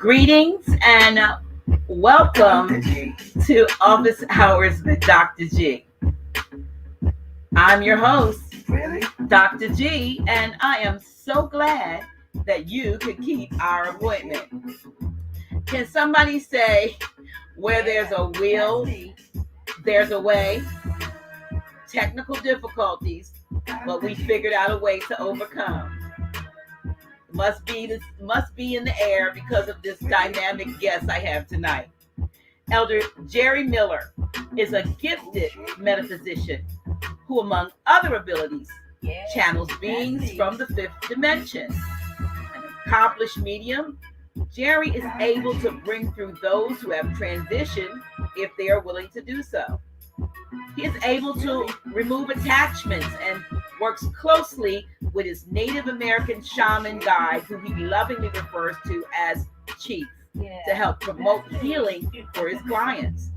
Greetings and welcome to Office Hours with Dr. G. I'm your host, Dr. G, and I am so glad that you could keep our appointment. Can somebody say, where there's a will, there's a way? Technical difficulties, but we figured out a way to overcome. Must be in the air because of this dynamic guest I have tonight. Elder Jerry Miller is a gifted metaphysician who, among other abilities, channels beings from the fifth dimension. An accomplished medium, Jerry is able to bring through those who have transitioned if they are willing to do so. He is able to remove attachments and works closely with his Native American Shaman guide, who he lovingly refers to as Chief, to help promote healing for his clients.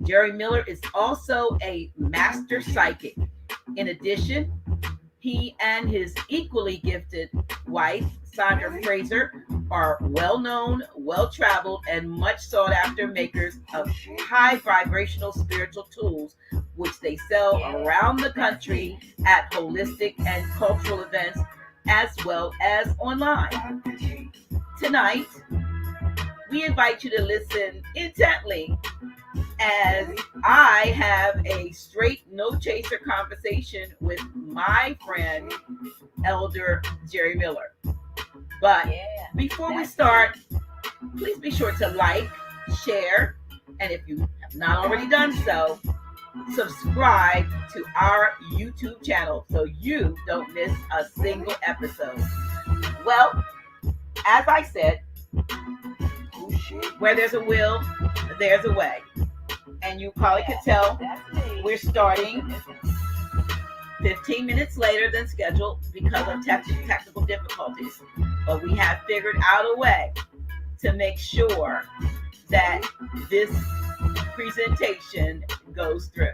Jerry Miller is also a master psychic. In addition, he and his equally gifted wife, Sandra Fraser, are well-known, well-traveled, and much sought-after makers of high vibrational spiritual tools, which they sell around the country at holistic and cultural events, as well as online. Tonight, we invite you to listen intently as I have a straight, no-chaser conversation with my friend, Elder Jerry Miller. But before we start, please be sure to like, share, and if you have not already done so, subscribe to our YouTube channel so you don't miss a single episode. Well, as I said, where there's a will, there's a way. And you probably could tell we're starting 15 minutes later than scheduled because of technical difficulties. But we have figured out a way to make sure that this presentation goes through.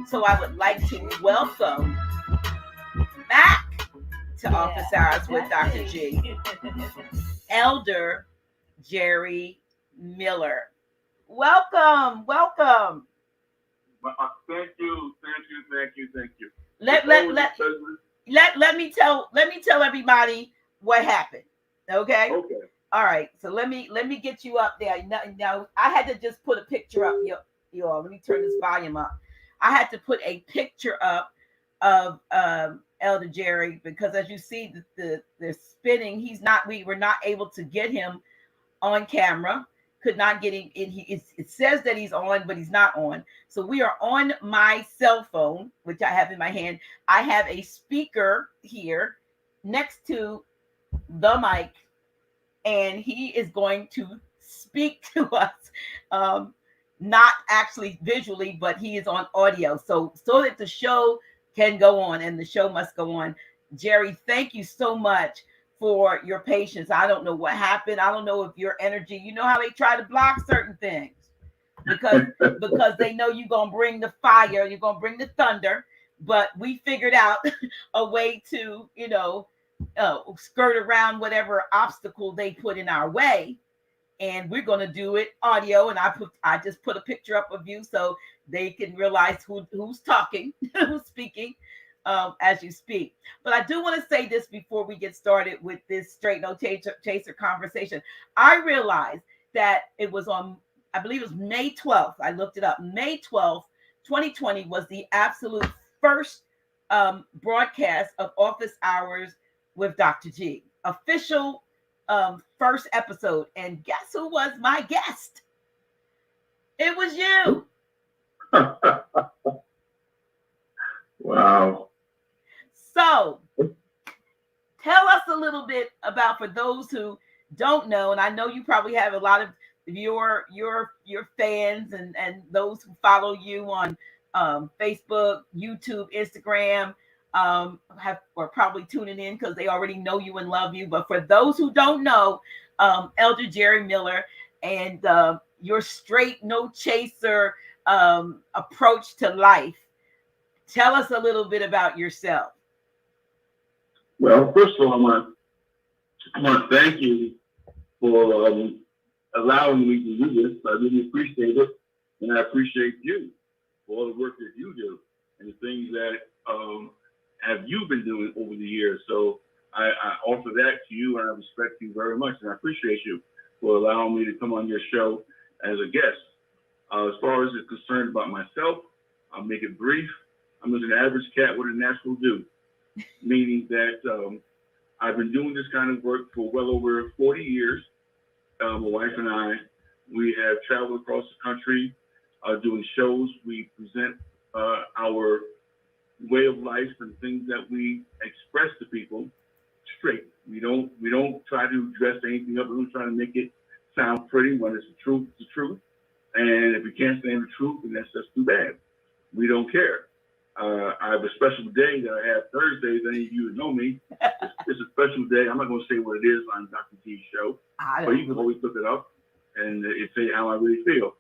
So I would like to welcome back to Office Hours with Dr. G, Elder Jerry Miller. Welcome. Thank you. Let me tell everybody what happened. Okay. All right. So let me get you up there. Now I had to just put a picture up. Y'all, let me turn this volume up. I had to put a picture up of Elder Jerry because, as you see, the spinning. We were not able to get him on camera. Could not get him in. It says that he's on, but he's not on. So we are on my cell phone, which I have in my hand. I have a speaker here next to the mic, and he is going to speak to us, not actually visually, but he is on audio. So that the show can go on, and the show must go on. Jerry, thank you so much for your patience. I don't know what happened. I don't know if your energy, you know how they try to block certain things because they know you're going to bring the fire, you're going to bring the thunder, but we figured out a way to, skirt around whatever obstacle they put in our way. And we're going to do it audio. And I just put a picture up of you so they can realize who's talking, who's speaking. As you speak. But I do want to say this before we get started with this straight no chaser conversation. I realized that it was on, I believe it was May 12th. I looked it up. May 12th, 2020 was the absolute first broadcast of Office Hours with Dr. G. Official first episode. And guess who was my guest? It was you. Wow. So tell us a little bit about, for those who don't know, and I know you probably have a lot of your fans and those who follow you on Facebook, YouTube, Instagram, are probably tuning in because they already know you and love you. But for those who don't know, Elder Jerry Miller and your straight, no chaser approach to life. Tell us a little bit about yourself. Well, first of all, I want to thank you for allowing me to do this. I really appreciate it, and I appreciate you for all the work that you do and the things that have you been doing over the years. So I offer that to you, and I respect you very much, and I appreciate you for allowing me to come on your show as a guest. As far as it's concerned about myself, I'll make it brief. I'm just an average cat with a natural do, meaning that I've been doing this kind of work for well over 40 years. My wife and I, we have traveled across the country doing shows. We present our way of life and things that we express to people straight. We don't try to dress anything up. We don't try to make it sound pretty. When it's the truth, it's the truth. And if you can't stand the truth, then that's just too bad. We don't care. I have a special day that I have Thursdays. Any of you who know me, it's a special day. I'm not going to say what it is on Dr. G's show, but you can always look it up and it say how I really feel.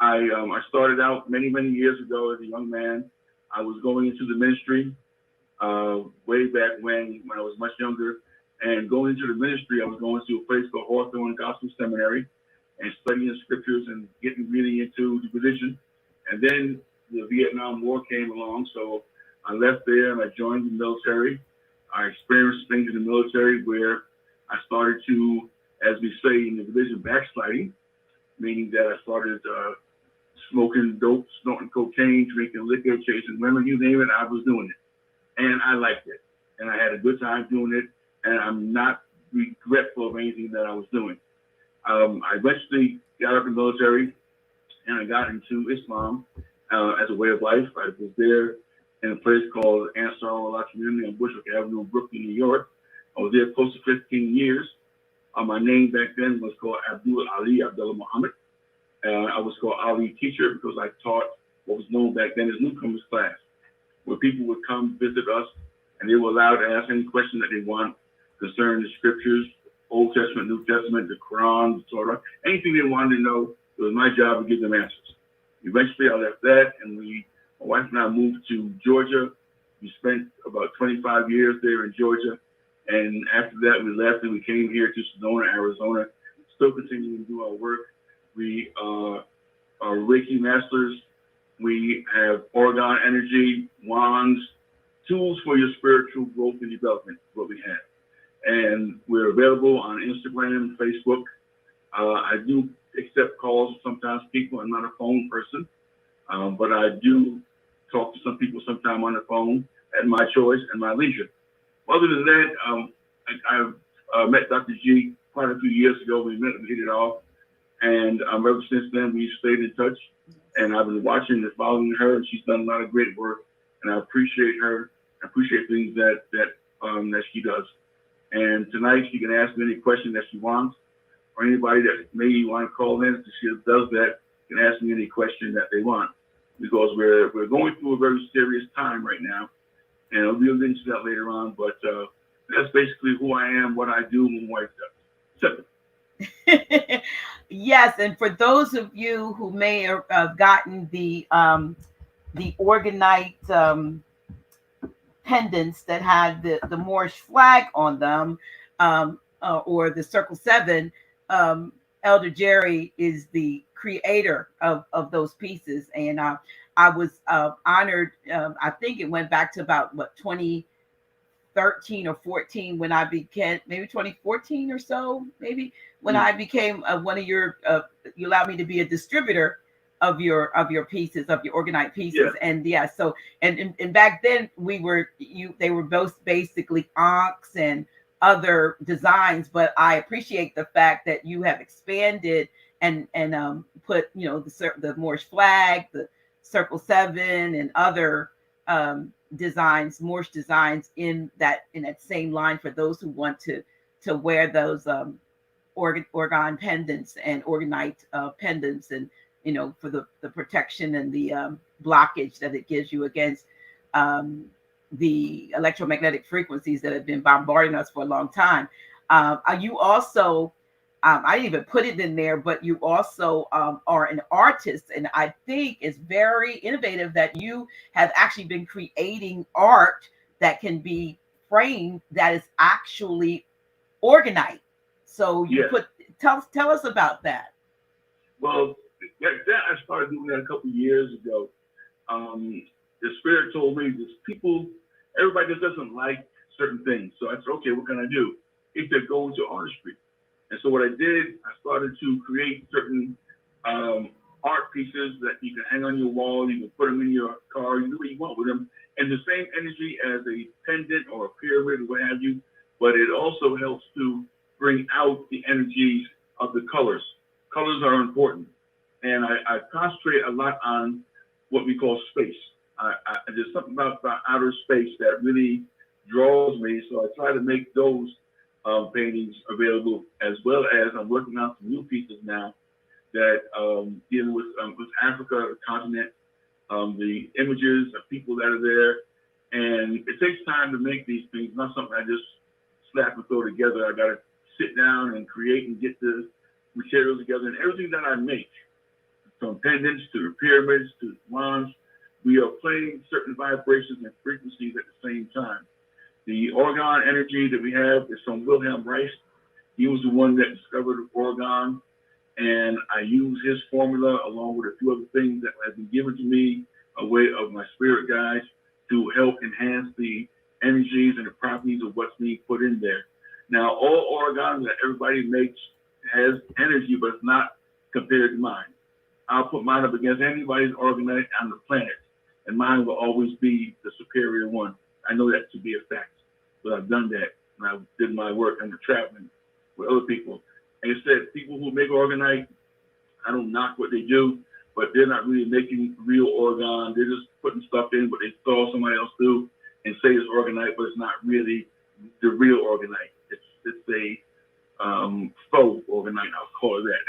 I started out many years ago as a young man. I was going into the ministry way back when I was much younger. And going into the ministry, I was going to a place called Hawthorne Gospel Seminary and studying scriptures and getting really into the religion. And then the Vietnam War came along, so I left there and I joined the military. I experienced things in the military where I started to, as we say in the religion, backsliding, meaning that I started smoking dope, snorting cocaine, drinking liquor, chasing women, you name it, I was doing it. And I liked it. And I had a good time doing it. And I'm not regretful of anything that I was doing. I eventually got up in the military and I got into Islam as a way of life. I was there in a place called Ansar Allah Community on Bushwick Avenue in Brooklyn, New York. I was there close to 15 years. My name back then was called Abdul Ali Abdullah Muhammad. I was called Ali Teacher because I taught what was known back then as newcomers class, where people would come visit us and they were allowed to ask any question that they want concerning the scriptures, Old Testament, New Testament, the Quran, the Torah, anything they wanted to know. It was my job to give them answers. Eventually, I left that, and my wife and I moved to Georgia. We spent about 25 years there in Georgia, and after that, we left and we came here to Sedona, Arizona, still continuing to do our work. We are Reiki masters. We have Oregon energy, wands, tools for your spiritual growth and development, what we have. And we're available on Instagram, Facebook. I do accept calls sometimes people. I'm not a phone person, but I do talk to some people sometime on the phone at my choice and my leisure. Other than that, I've met Dr. G quite a few years ago. We met and hit it off. And ever since then, we've stayed in touch. And I've been watching and following her. And she's done a lot of great work. And I appreciate her. I appreciate things that she does. And tonight, she can ask me any question that she wants, or anybody that may want to call in. If she does that, can ask me any question that they want, because we're going through a very serious time right now, and I'll be into that later on. But that's basically who I am, what I do, and what I do. Simple. Yes, and for those of you who may have gotten the Organite pendants that had the Moorish flag on them, or the Circle 7, Elder Jerry is the creator of those pieces. And I was honored. I think it went back to about 2013 or 14 when I became, maybe 2014 or so, maybe when I became one of your, you allowed me to be a distributor of your pieces, of your Organite pieces. Yeah. And yeah, so and back then they were both basically ankhs and other designs, but I appreciate the fact that you have expanded and put the Moorish flag, the Circle 7, and other designs, Moorish designs in that same line for those who want to wear those organ pendants and Organite pendants, and for the protection and the blockage that it gives you against the electromagnetic frequencies that have been bombarding us for a long time. You also, I didn't even put it in there, but you also are an artist, and I think it's very innovative that you have actually been creating art that can be framed that is actually Organite. So you put Tell us about that. Well, that I started doing that a couple of years ago. The spirit told me there's people, everybody just doesn't like certain things. So I said, okay, what can I do? He said, go into artistry. And so what I did, I started to create certain art pieces that you can hang on your wall, you can put them in your car, you do what you want with them. And the same energy as a pendant or a pyramid or what have you, but it also helps to bring out the energies of the colors. Colors are important. And I concentrate a lot on what we call space. There's something about outer space that really draws me, so I try to make those paintings available, as well as I'm working on some new pieces now that dealing with Africa, the continent, the images of people that are there, and it takes time to make these things. Not something I just slap and throw together. I got to sit down and create and get the materials together, and everything that I make, from pendants to the pyramids to the wands, we are playing certain vibrations and frequencies at the same time. The orgone energy that we have is from Wilhelm Reich. He was the one that discovered orgone, and I use his formula along with a few other things that have been given to me a way of my spirit guides to help enhance the energies and the properties of what's being put in there. Now, all orgone that everybody makes has energy, but it's not compared to mine. I'll put mine up against anybody's orgone on the planet, and mine will always be the superior one. I know that to be a fact, but I've done that, and I did my work under traveling with other people. And it said people who make orgonite, I don't knock what they do, but they're not really making real orgone. They're just putting stuff in what they saw somebody else do and say it's orgonite, but it's not really the real orgonite. It's a faux orgonite, I'll call it that.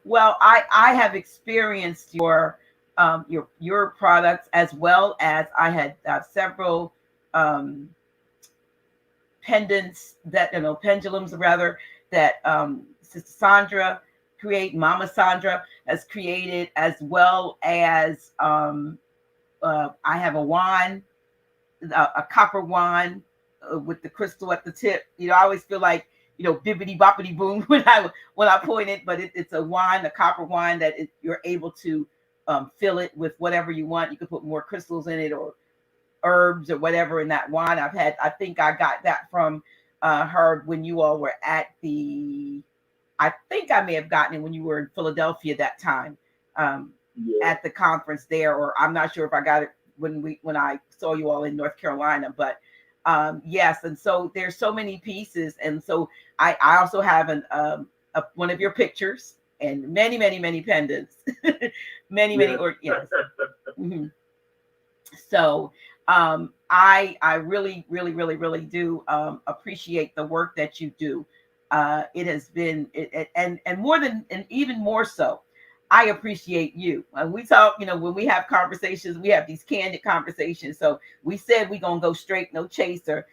Well, I have experienced your products, as well as I had several pendants pendulums rather, that Sister Sandra Mama Sandra has created, as well as I have a wand, a copper wand with the crystal at the tip. I always feel like, bibbity boppity boom when I point it, but it's a wand, a copper wand that you're able to fill it with whatever you want. You could put more crystals in it or herbs or whatever in that wand. I think I got that from her when you all were at I think I may have gotten it when you were in Philadelphia that time, at the conference there, or I'm not sure if I got it when I saw you all in North Carolina, but yes. And so there's so many pieces. And so I also have one of your pictures and many pendants, many, yes. Mm-hmm. So I really do appreciate the work that you do. It has been, and more than, and even more so, I appreciate you. We talk, when we have conversations, we have these candid conversations. So we said we're going to go straight, no chaser.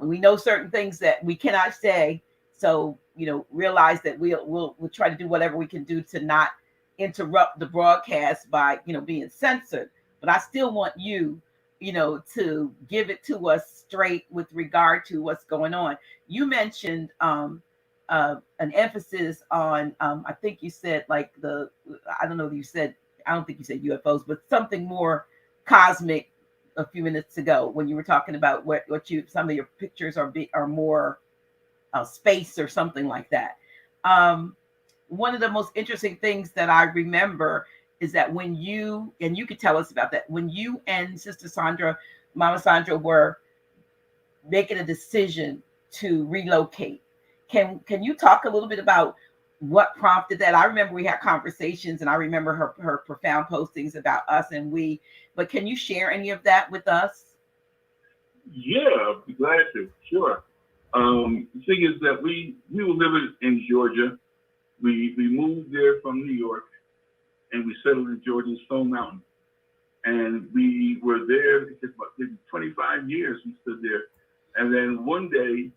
We know certain things that we cannot say. So, realize that we'll try to do whatever we can do to not interrupt the broadcast by, being censored. But I still want you, to give it to us straight with regard to what's going on. You mentioned an emphasis on, I think you said like I don't think you said UFOs, but something more cosmic a few minutes ago when you were talking about some of your pictures are more space or something like that. One of the most interesting things that I remember is that when you could tell us about that, when you and Sister Sandra, Mama Sandra, were making a decision to relocate. Can you talk a little bit about what prompted that? I remember we had conversations, and I remember her profound postings about us and we, but can you share any of that with us? Yeah, I'd be glad to. Sure. The thing is that we were living in Georgia. We moved there from New York, and we settled in Georgia's Stone Mountain. And we were there, it's about 25 years we stood there. And then one day,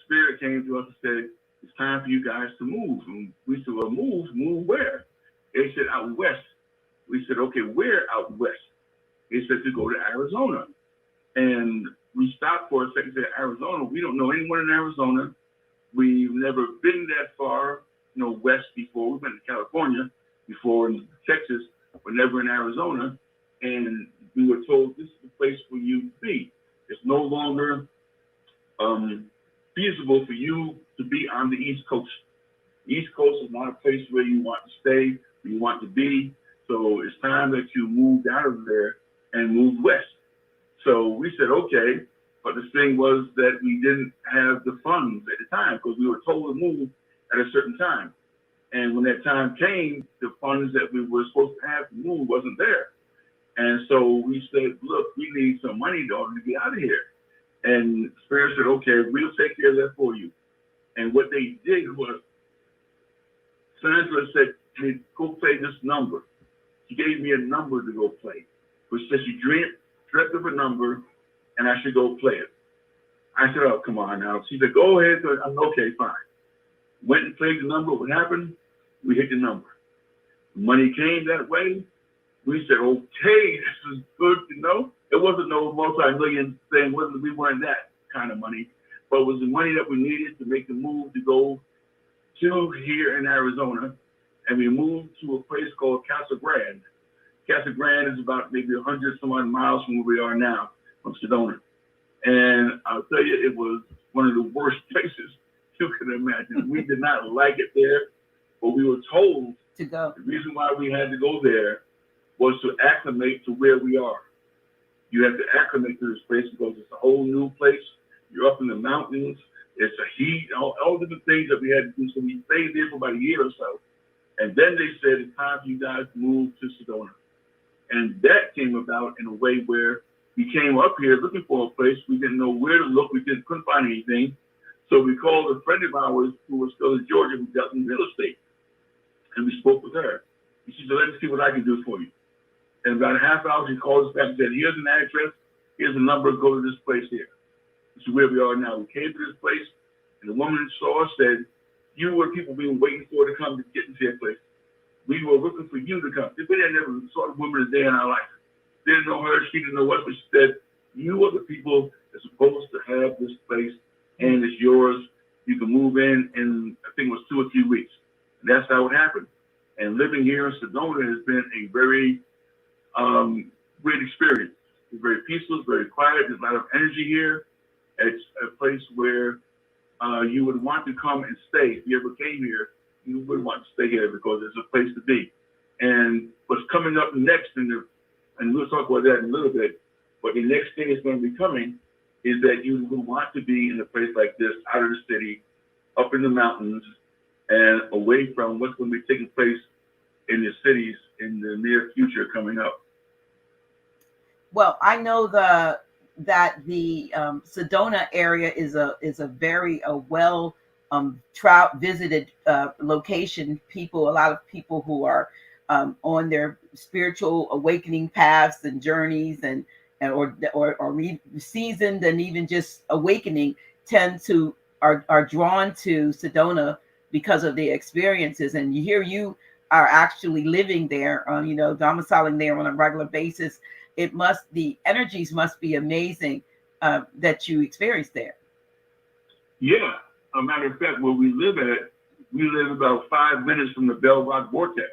Spirit came to us and said, it's time for you guys to move. And we said, well, move where? They said, out west. We said, okay, where out west? They said to go to Arizona. And we stopped for a second at Arizona. We don't know anyone in Arizona. We've never been that far, west before. We've been to California before, in Texas, but never in Arizona. And we were told this is the place for you to be. It's no longer feasible for you to be on the East Coast. The East Coast is not a place where you want to stay, where you want to be. So it's time that you moved out of there and moved west. So we said, okay, but the thing was that we didn't have the funds at the time because we were told to move at a certain time. And when that time came, the funds that we were supposed to have to move wasn't there. And so we said, look, we need some money in order to get out of here. And Spirit said, okay, we'll take care of that for you. And what they did was, Sandra said, hey, go play this number. She gave me a number to go play, which said she dreamt of a number and I should go play it. I said, oh, come on now. She said, go ahead. I'm okay, fine. Went and played the number. What happened? We hit the number. Money came that way. We said, okay, this is good to know. It wasn't no multi-million thing. We weren't that kind of money, but it was the money that we needed to make the move to go to here in Arizona. And we moved to a place called Casa Grande. Casa Grande is about maybe 100 some odd miles from where we are now, from Sedona. And I'll tell you, it was one of the worst places you can imagine. We did not like it there, but we were told to go. The reason why we had to go there was to acclimate to where we are. You have to acclimate to this place because it's a whole new place. You're up in the mountains. It's a heat, all different things that we had to do. So we stayed there for about a year or so. And then they said, it's time for you guys to move to Sedona. And that came about in a way where we came up here looking for a place. We didn't know where to look. We couldn't find anything. So we called a friend of ours who was still in Georgia who dealt in real estate. And we spoke with her. And she said, let me see what I can do for you. And about a half hour, she called us back and said, here's an address. Here's a number. Go to this place here. This is where we are now. We came to this place, and the woman saw us, said, you were people we were waiting for to come to get into their place. We were looking for you to come. We had never saw the woman a day in our life. Didn't know her. She didn't know us, but she said, you are the people that's supposed to have this place, and it's yours. You can move in I think it was 2 or 3 weeks. And that's how it happened. And living here in Sedona has been a very great experience. It's very peaceful, it's very quiet. There's a lot of energy here. It's a place where you would want to come and stay. If you ever came here, you would want to stay here because it's a place to be. And what's coming up next, and we'll talk about that in a little bit, but the next thing that's going to be coming is that you will want to be in a place like this, out of the city, up in the mountains, and away from what's going to be taking place in the cities in the near future coming up. Well, I know that the Sedona area is a very well visited location. A lot of people who are on their spiritual awakening paths and journeys or seasoned and even just awakening are drawn to Sedona because of the experiences. And you are actually living there, domiciling there on a regular basis. The energies must be amazing that you experience there. Yeah. A matter of fact, where we live about 5 minutes from the Bell Rock Vortex,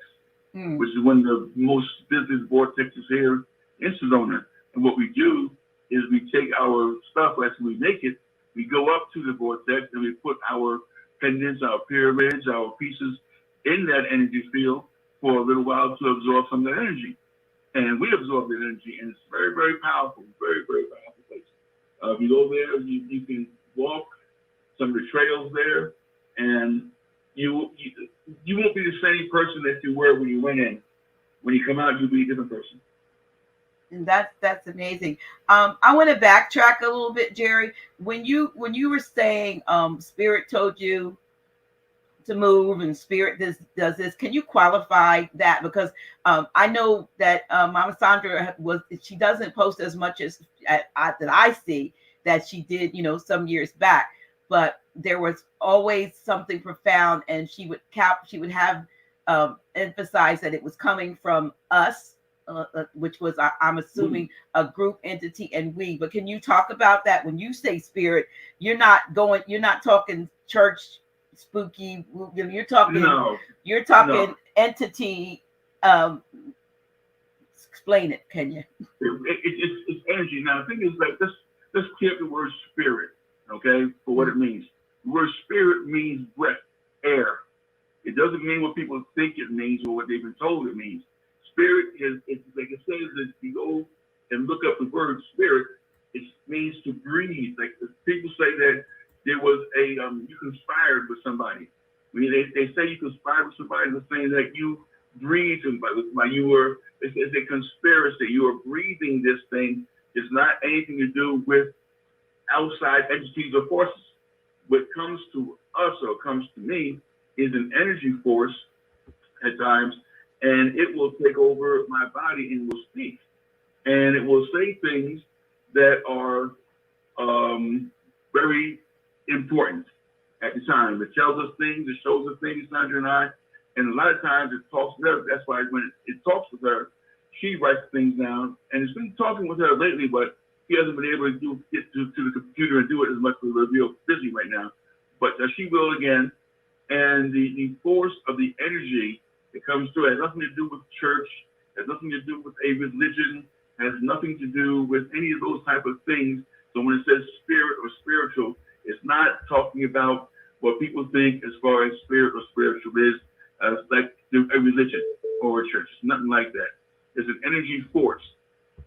which is one of the most visited vortexes here in Sedona. And what we do is we take our stuff as we make it, we go up to the vortex and we put our pendants, our pyramids, our pieces in that energy field for a little while to absorb some of that energy. And we absorb that energy, and it's very, very powerful, very, very powerful place. If you go there, you can walk some of the trails there, and you won't be the same person that you were when you went in. When you come out, you'll be a different person. And that's amazing. I want to backtrack a little bit, Jerry. When you were saying Spirit told you to move and Spirit does this, can you qualify that? Because I know that Mama Sandra she doesn't post as much as that I see that she did, some years back, but there was always something profound, and she would have emphasize that it was coming from us, which was, I'm assuming, a group entity, and we. But can you talk about that? When you say spirit, you're not talking church spooky. You're talking, entity. Explain it, can you? It's energy. Now, the thing is, like, let's clear up the word spirit, okay, for what it means. The word spirit means breath, air. It doesn't mean what people think it means or what they've been told it means. Spirit it's like it says that if you go and look up the word spirit, it means to breathe. Like people say that there was you conspired with somebody. I mean, they say you conspired with somebody, they're saying that you breathed while you were, it's a conspiracy. You are breathing this thing. It's not anything to do with outside entities or forces. What comes to us or comes to me is an energy force at times, and it will take over my body and will speak. And it will say things that are very important at the time. It tells us things, it shows us things, Sandra and I, and a lot of times it talks with her. That's why when it talks with her, she writes things down, and it's been talking with her lately, but he hasn't been able to get to the computer and do it as much because we're real busy right now. But she will again. And the force of the energy that comes through has nothing to do with church, has nothing to do with a religion, has nothing to do with any of those type of things. So when it says spirit or spiritual, it's not talking about what people think as far as spirit or spiritual is, like a religion or a church. It's nothing like that. It's an energy force.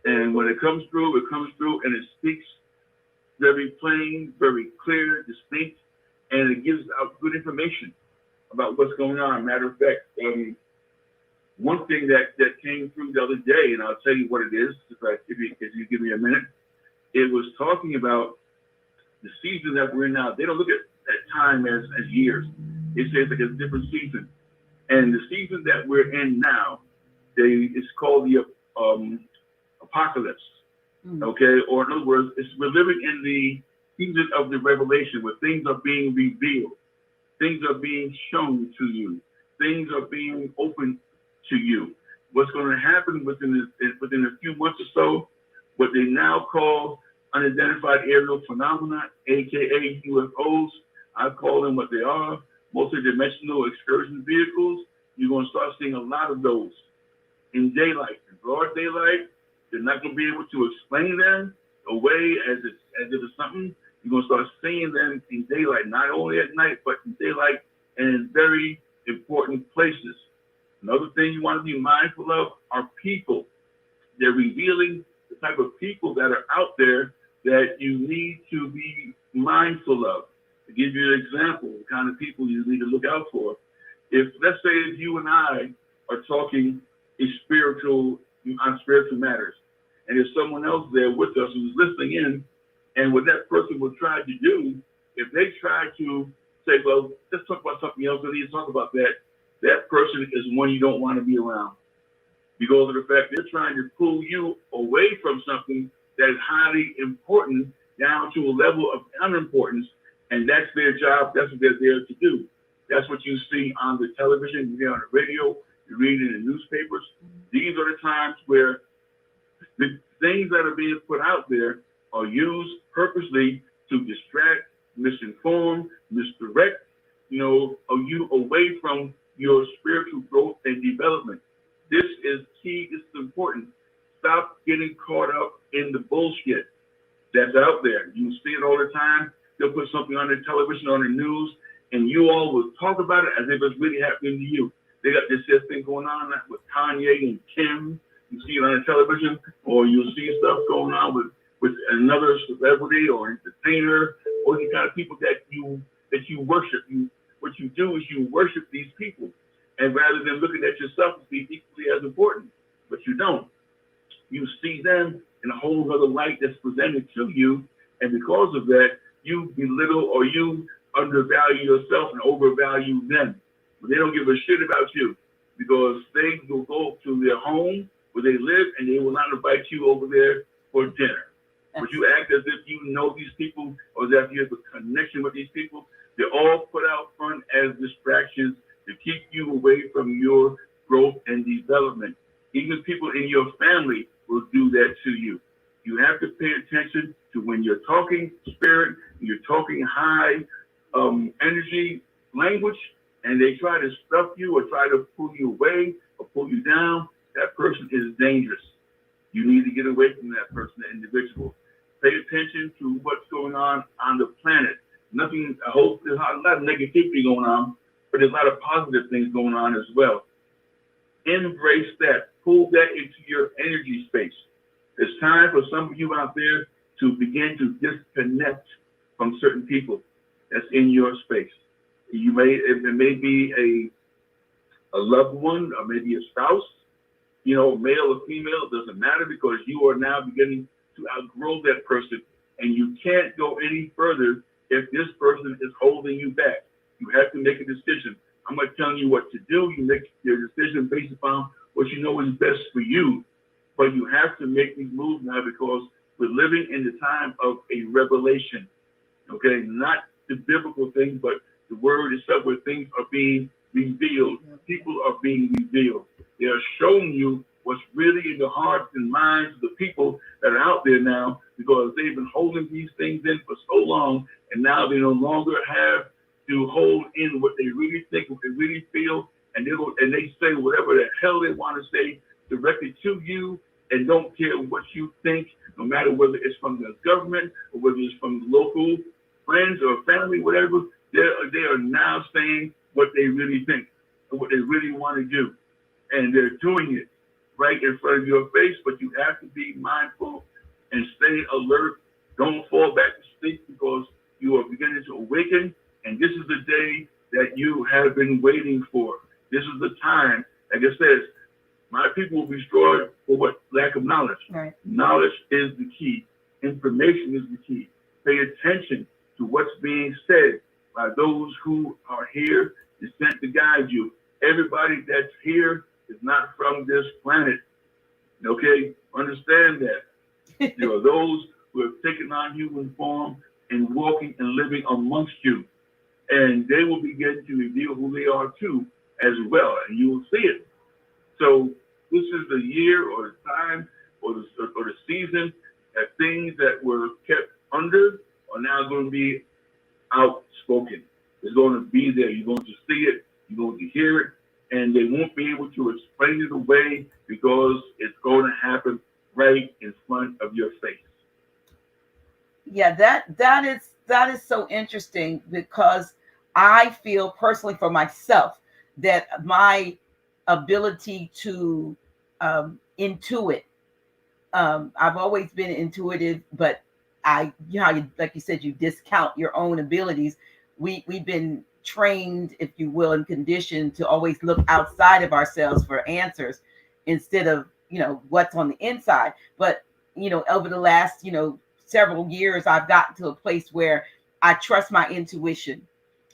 And when it comes through and it speaks very plain, very clear, distinct, and it gives out good information about what's going on. Matter of fact, one thing that came through the other day, and I'll tell you what it is, if you give me a minute, it was talking about the season that we're in now. They don't look at time as years. It says like a different season. And the season that we're in now, it's called the apocalypse, okay? Or in other words, we're living in the season of the revelation, where things are being revealed, things are being shown to you, things are being opened to you. What's going to happen within a few months or so, what they now call unidentified aerial phenomena, aka UFOs. I call them what they are, multidimensional excursion vehicles. You're going to start seeing a lot of those in daylight, in broad daylight. They're not going to be able to explain them away as if it's something. You're going to start seeing them in daylight, not only at night, but in daylight and in very important places. Another thing you want to be mindful of are people. They're revealing the type of people that are out there that you need to be mindful of. To give you an example, the kind of people you need to look out for. Let's say if you and I are talking on spiritual matters, and there's someone else there with us who's listening in, and what that person will try to do, if they try to say, well, let's talk about something else, we need to talk about that, that person is one you don't want to be around. Because of the fact they're trying to pull you away from something that is highly important down to a level of unimportance, and that's their job, that's what they're there to do. That's what you see on the television, you hear on the radio, you read in the newspapers. These are the times where the things that are being put out there are used purposely to distract, misinform, misdirect, you away from your spiritual growth and development. This is key, this is important. Stop getting caught up in the bullshit that's out there. You see it all the time. They'll put something on the television, on the news, and you all will talk about it as if it's really happening to you. They got this thing going on with Kanye and Kim. You see it on the television, or you'll see stuff going on with another celebrity or entertainer, or the kind of people that you worship. What you do is you worship these people, and rather than looking at yourself as being equally as important, but you don't. You see them in a whole other light that's presented to you, and because of that, you belittle or you undervalue yourself and overvalue them. But they don't give a shit about you, because they will go to their home where they live and they will not invite you over there for dinner. But you act as if you know these people or that you have a connection with these people. They're all put out front as distractions to keep you away from your growth and development. Even people in your family will do that to you. You have to pay attention to when you're talking spirit, you're talking high energy language, and they try to stuff you or try to pull you away or pull you down. That person is dangerous. You need to get away from that person, that individual. Pay attention to what's going on the planet. Nothing, I hope there's a lot of negativity going on, but there's a lot of positive things going on as well. Embrace that. Pull that into your energy space. It's time for some of you out there to begin to disconnect from certain people that's in your space. It may be a loved one, or maybe a spouse, male or female, it doesn't matter, because you are now beginning to outgrow that person, and you can't go any further if this person is holding you back. You have to make a decision. I'm not telling you what to do. You make your decision based upon what you know is best for you, but you have to make these moves now, because we're living in the time of a revelation, okay? Not the biblical thing, but the word itself, where things are being revealed. People are being revealed. They are showing you what's really in the hearts and minds of the people that are out there now, because they've been holding these things in for so long, and now they no longer have to hold in what they really think, what they really feel, and they say whatever the hell they want to say directly to you, and don't care what you think, no matter whether it's from the government or whether it's from local friends or family, whatever. They are now saying what they really think and what they really want to do, and they're doing it right in front of your face. But you have to be mindful and stay alert. Don't fall back to sleep, because you are beginning to awaken, and this is the day that you have been waiting for. This is the time. Like it says, my people will be destroyed for what? Lack of knowledge. Right. Knowledge is the key. Information is the key. Pay attention to what's being said by those who are here and sent to guide you. Everybody that's here is not from this planet. Okay? Understand that. There are those who have taken on human form and walking and living amongst you. And they will begin to reveal who they are too as well. And you will see it. So this is the year or the time or the season that things that were kept under are now going to be outspoken. It's going to be there. You're going to see it. You're going to hear it. And they won't be able to explain it away, because it's going to happen right in front of your face. Yeah, that is so interesting, because I feel personally for myself that my ability to intuit, I've always been intuitive, but like you said, you discount your own abilities. We've been trained, if you will, and conditioned to always look outside of ourselves for answers instead of, what's on the inside. But, over the last, several years, I've gotten to a place where I trust my intuition.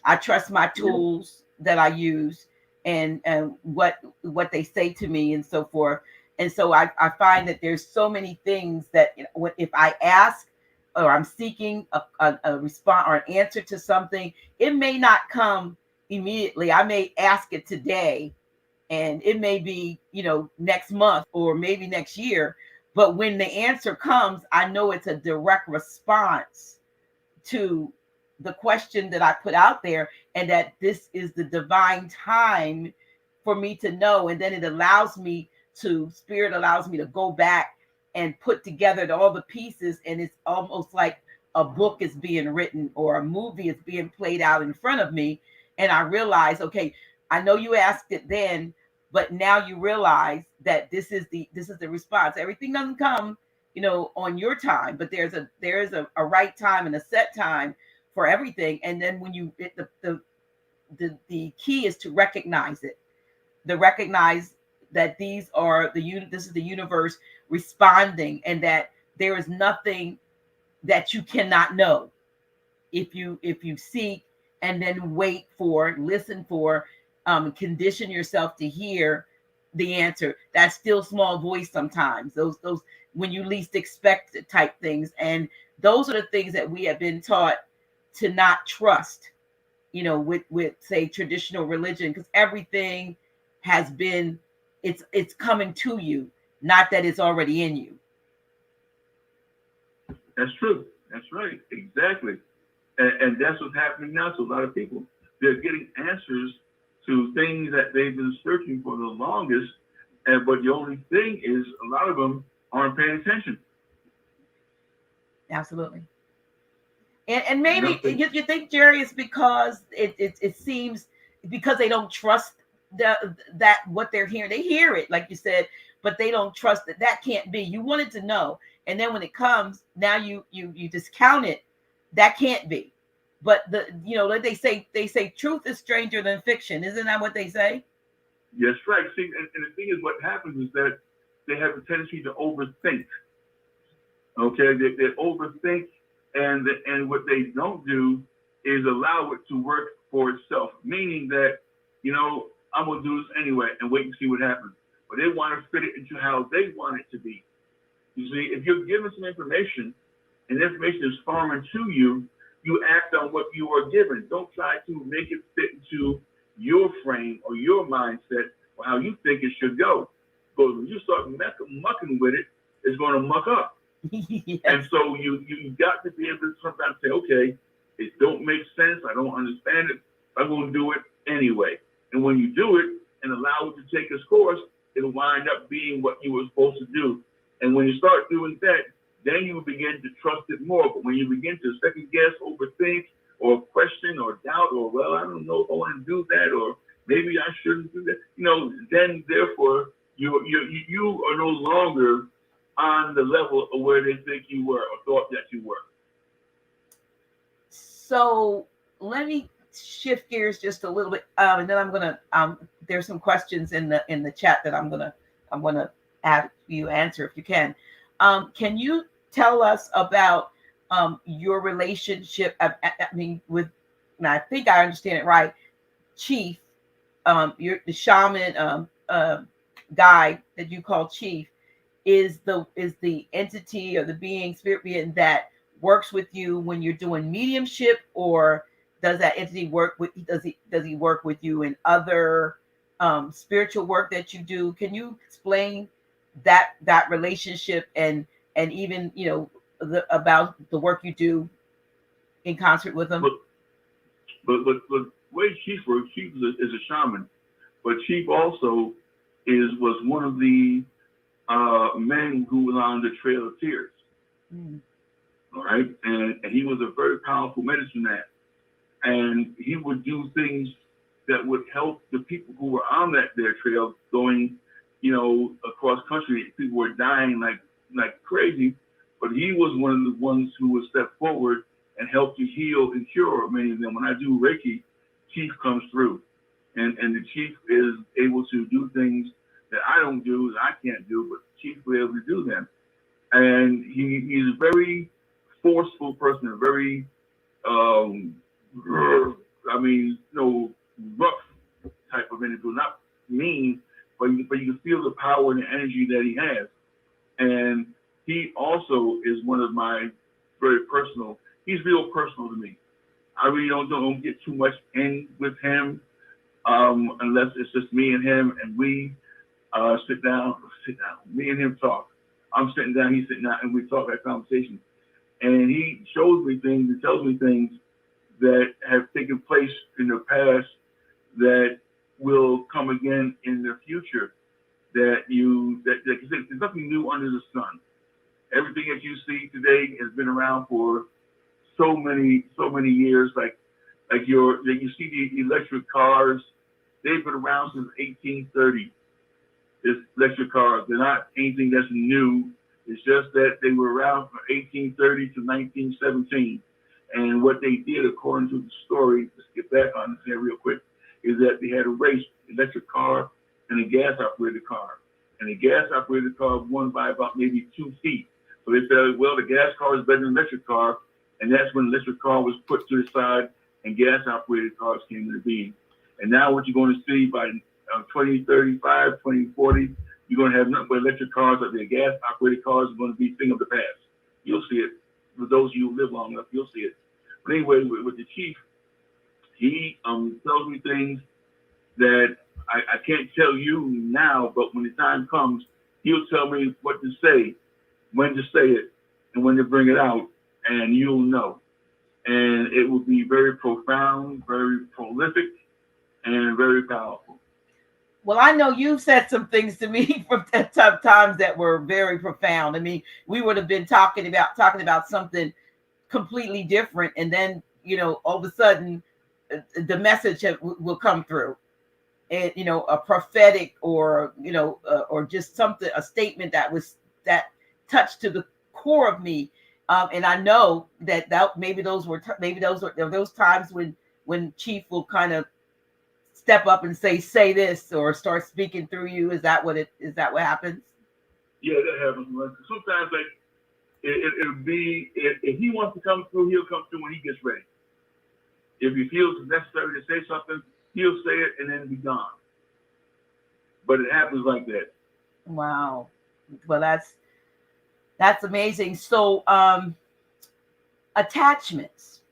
I trust my tools that I use, and what they say to me and so forth. And so I find that there's so many things that if I ask, or I'm seeking a response or an answer to something, it may not come immediately. I may ask it today, and it may be, next month or maybe next year. But when the answer comes, I know it's a direct response to the question that I put out there, and that this is the divine time for me to know. And then Spirit allows me to go back and put together all the pieces, and it's almost like a book is being written or a movie is being played out in front of me. And I realize, okay, I know you asked it then, but now you realize that this is the response. Everything doesn't come, on your time, but there is a right time and a set time for everything. And then when the key is to recognize it, recognize that this is the universe responding, and that there is nothing that you cannot know if you seek, and then listen for, condition yourself to hear the answer. That still small voice sometimes, those when you least expect it type things. And those are the things that we have been taught to not trust, with say traditional religion, because everything has been it's coming to you, not that it's already in you. That's true. That's right. Exactly. And that's what's happening now to a lot of people. They're getting answers to things that they've been searching for the longest. But the only thing is, a lot of them aren't paying attention. Absolutely. And maybe you think, Jerry, it's because it seems because they don't trust that what they're hearing. They hear it, like you said, but they don't trust that can't be. You wanted to know, and then when it comes, now you discount it. That can't be. But like they say truth is stranger than fiction. Isn't that what they say? Yes, right. See, and the thing is, what happens is that they have a tendency to overthink. Okay, they overthink, and what they don't do is allow it to work for itself. Meaning that, I'm gonna do this anyway and wait and see what happens. But they want to fit it into how they want it to be. You see, if you're given some information, and the information is foreign to you, you act on what you are given. Don't try to make it fit into your frame or your mindset or how you think it should go. Because when you start mucking with it, it's going to muck up. Yes. And so you got to be able to sometimes say, okay, it don't make sense. I don't understand it. I'm going to do it anyway. And when you do it and allow it to take its course, it'll wind up being what you were supposed to do. And when you start doing that, then you begin to trust it more. But when you begin to second guess, overthink, or question, or doubt, or, well, I don't know if I want to do that, or maybe I shouldn't do that, then therefore you are no longer on the level of where they think you were or thought that you were. So let me shift gears just a little bit, and then I'm gonna there's some questions in the chat that I'm gonna have you answer if you can. Can you tell us about your relationship? I mean, and I think I understand it right. Chief, you're the shaman guy that you call Chief is the entity or the being, spirit being that works with you when you're doing mediumship, or does that entity work with? Does he work with you in other spiritual work that you do? Can you explain that relationship and even about the work you do in concert with them? But the way Chief works, Chief is a shaman, but Chief also was one of the men who was on the Trail of Tears. All right, and he was a very powerful medicine man, and he would do things that would help the people who were on their trail going, across country. People were dying like crazy, but he was one of the ones who would step forward and help to heal and cure many of them. When I do Reiki, Chief comes through, and the Chief is able to do things that I don't do, that I can't do, but Chief was able to do them. And he's a very forceful person, a very, rough type of individual, not mean, but you can feel the power and the energy that he has. And he also is one of my very personal, he's real personal to me. I really don't get too much in with him unless it's just me and him, and we sit down, me and him talk. I'm sitting down, he's sitting down, and we talk that conversation. And he shows me things and tells me things that have taken place in the past that will come again in the future. That there's nothing new under the sun. Everything that you see today has been around for so many years. Like you see the electric cars, they've been around since 1830. This electric cars, they're not anything that's new. It's just that they were around from 1830 to 1917. And what they did, according to the story, let's get back on this here real quick, is that they had a race, electric car and a gas-operated car. And the gas-operated car won by about maybe 2 feet. So they said, well, the gas car is better than the electric car. And that's when the electric car was put to the side and gas-operated cars came into being. And now what you're going to see by 2035, 2040, you're going to have nothing but electric cars. Like the gas-operated cars are going to be a thing of the past. You'll see it. For those of you who live long enough, you'll see it. But anyway, with the Chief, he tells me things that I can't tell you now, but when the time comes, he'll tell me what to say, when to say it, and when to bring it out, and you'll know. And it will be very profound, very prolific, and very powerful. Well, I know you've said some things to me from tough times that were very profound. I mean, we would have been talking about something completely different, and then all of a sudden the message will come through, and a prophetic or or just something, a statement that touched to the core of me, and I know that maybe those were those times when Chief will kind of step up and say this or start speaking through you. Is that what happens? Yeah, that happens. Sometimes it'll be, if he wants to come through, he'll come through when he gets ready. If he feels it's necessary to say something, he'll say it and then be gone. But it happens like that. Wow. Well, that's amazing. So attachments.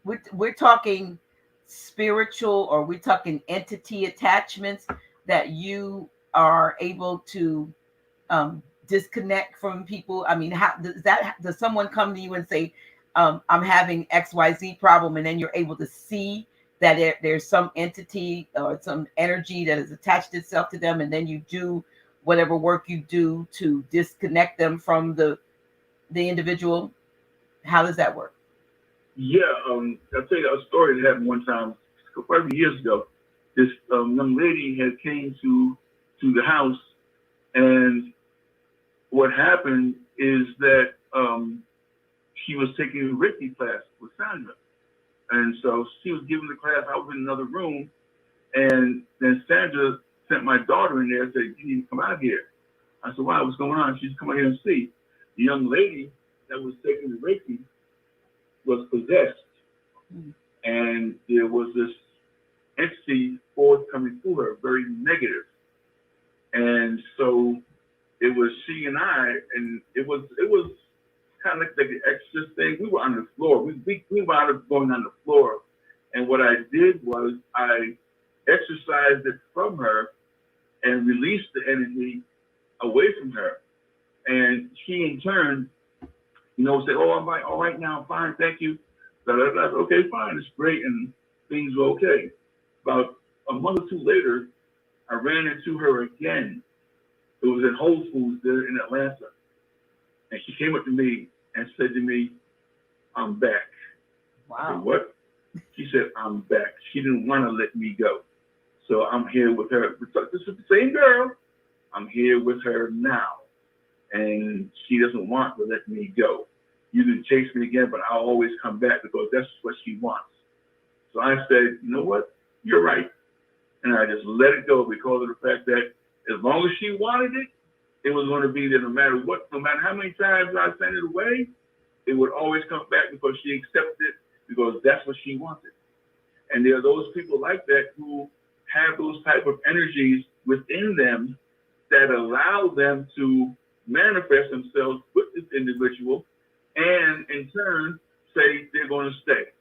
We're talking spiritual, or we're talking entity attachments that you are able to disconnect from people. I mean, how does someone come to you and say, I'm having XYZ problem, and then you're able to see that there's some entity or some energy that has attached itself to them, and then you do whatever work you do to disconnect them from the individual? How does that work? Yeah, I'll tell you a story that happened one time, quite a few years ago. This young lady had came to the house, and what happened is that she was taking a Reiki class with Sandra. And so she was giving the class. I was in another room, and then Sandra sent my daughter in there and said, "You need to come out here." I said, "Why? What's going on?" She's come out here and see. The young lady that was taking the Reiki was possessed. And there was this entity force coming through her, very negative. And so it was she and I, and it was kind of like an exorcist thing. We were on the floor. We were out of going on the floor. And what I did was I exorcised it from her and released the energy away from her. And she in turn, said, "Oh, I'm all right now, I'm fine, thank you." Okay, fine, it's great, and things were okay. About a month or two later, I ran into her again. It was at Whole Foods there in Atlanta. And she came up to me and said to me, "I'm back." Wow. I said, "What?" She said, "I'm back." She didn't want to let me go. So I'm here with her. This is the same girl. I'm here with her now. And she doesn't want to let me go. You can chase me again, but I'll always come back because that's what she wants. So I said, "You know what? You're right." And I just let it go because of the fact that as long as she wanted it, it was going to be there no matter what, no matter how many times I sent it away, it would always come back because she accepted it because that's what she wanted. And there are those people like that who have those type of energies within them that allow them to manifest themselves with this individual and in turn say they're going to stay.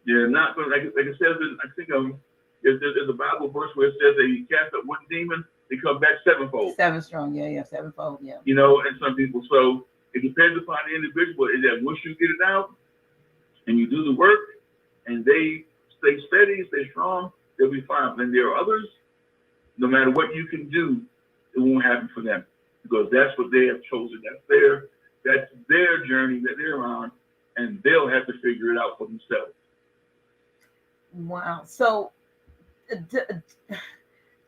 They're not going to, like it says, I think there's a Bible verse where it says that you cast up one demon, they come back sevenfold. Seven strong, yeah, sevenfold, yeah. And some people, so it depends upon the individual. Is that once you get it out and you do the work and they stay steady, stay strong, they'll be fine. Then there are others, no matter what you can do, it won't happen for them because that's what they have chosen. That's their journey that they're on, and they'll have to figure it out for themselves. Wow. So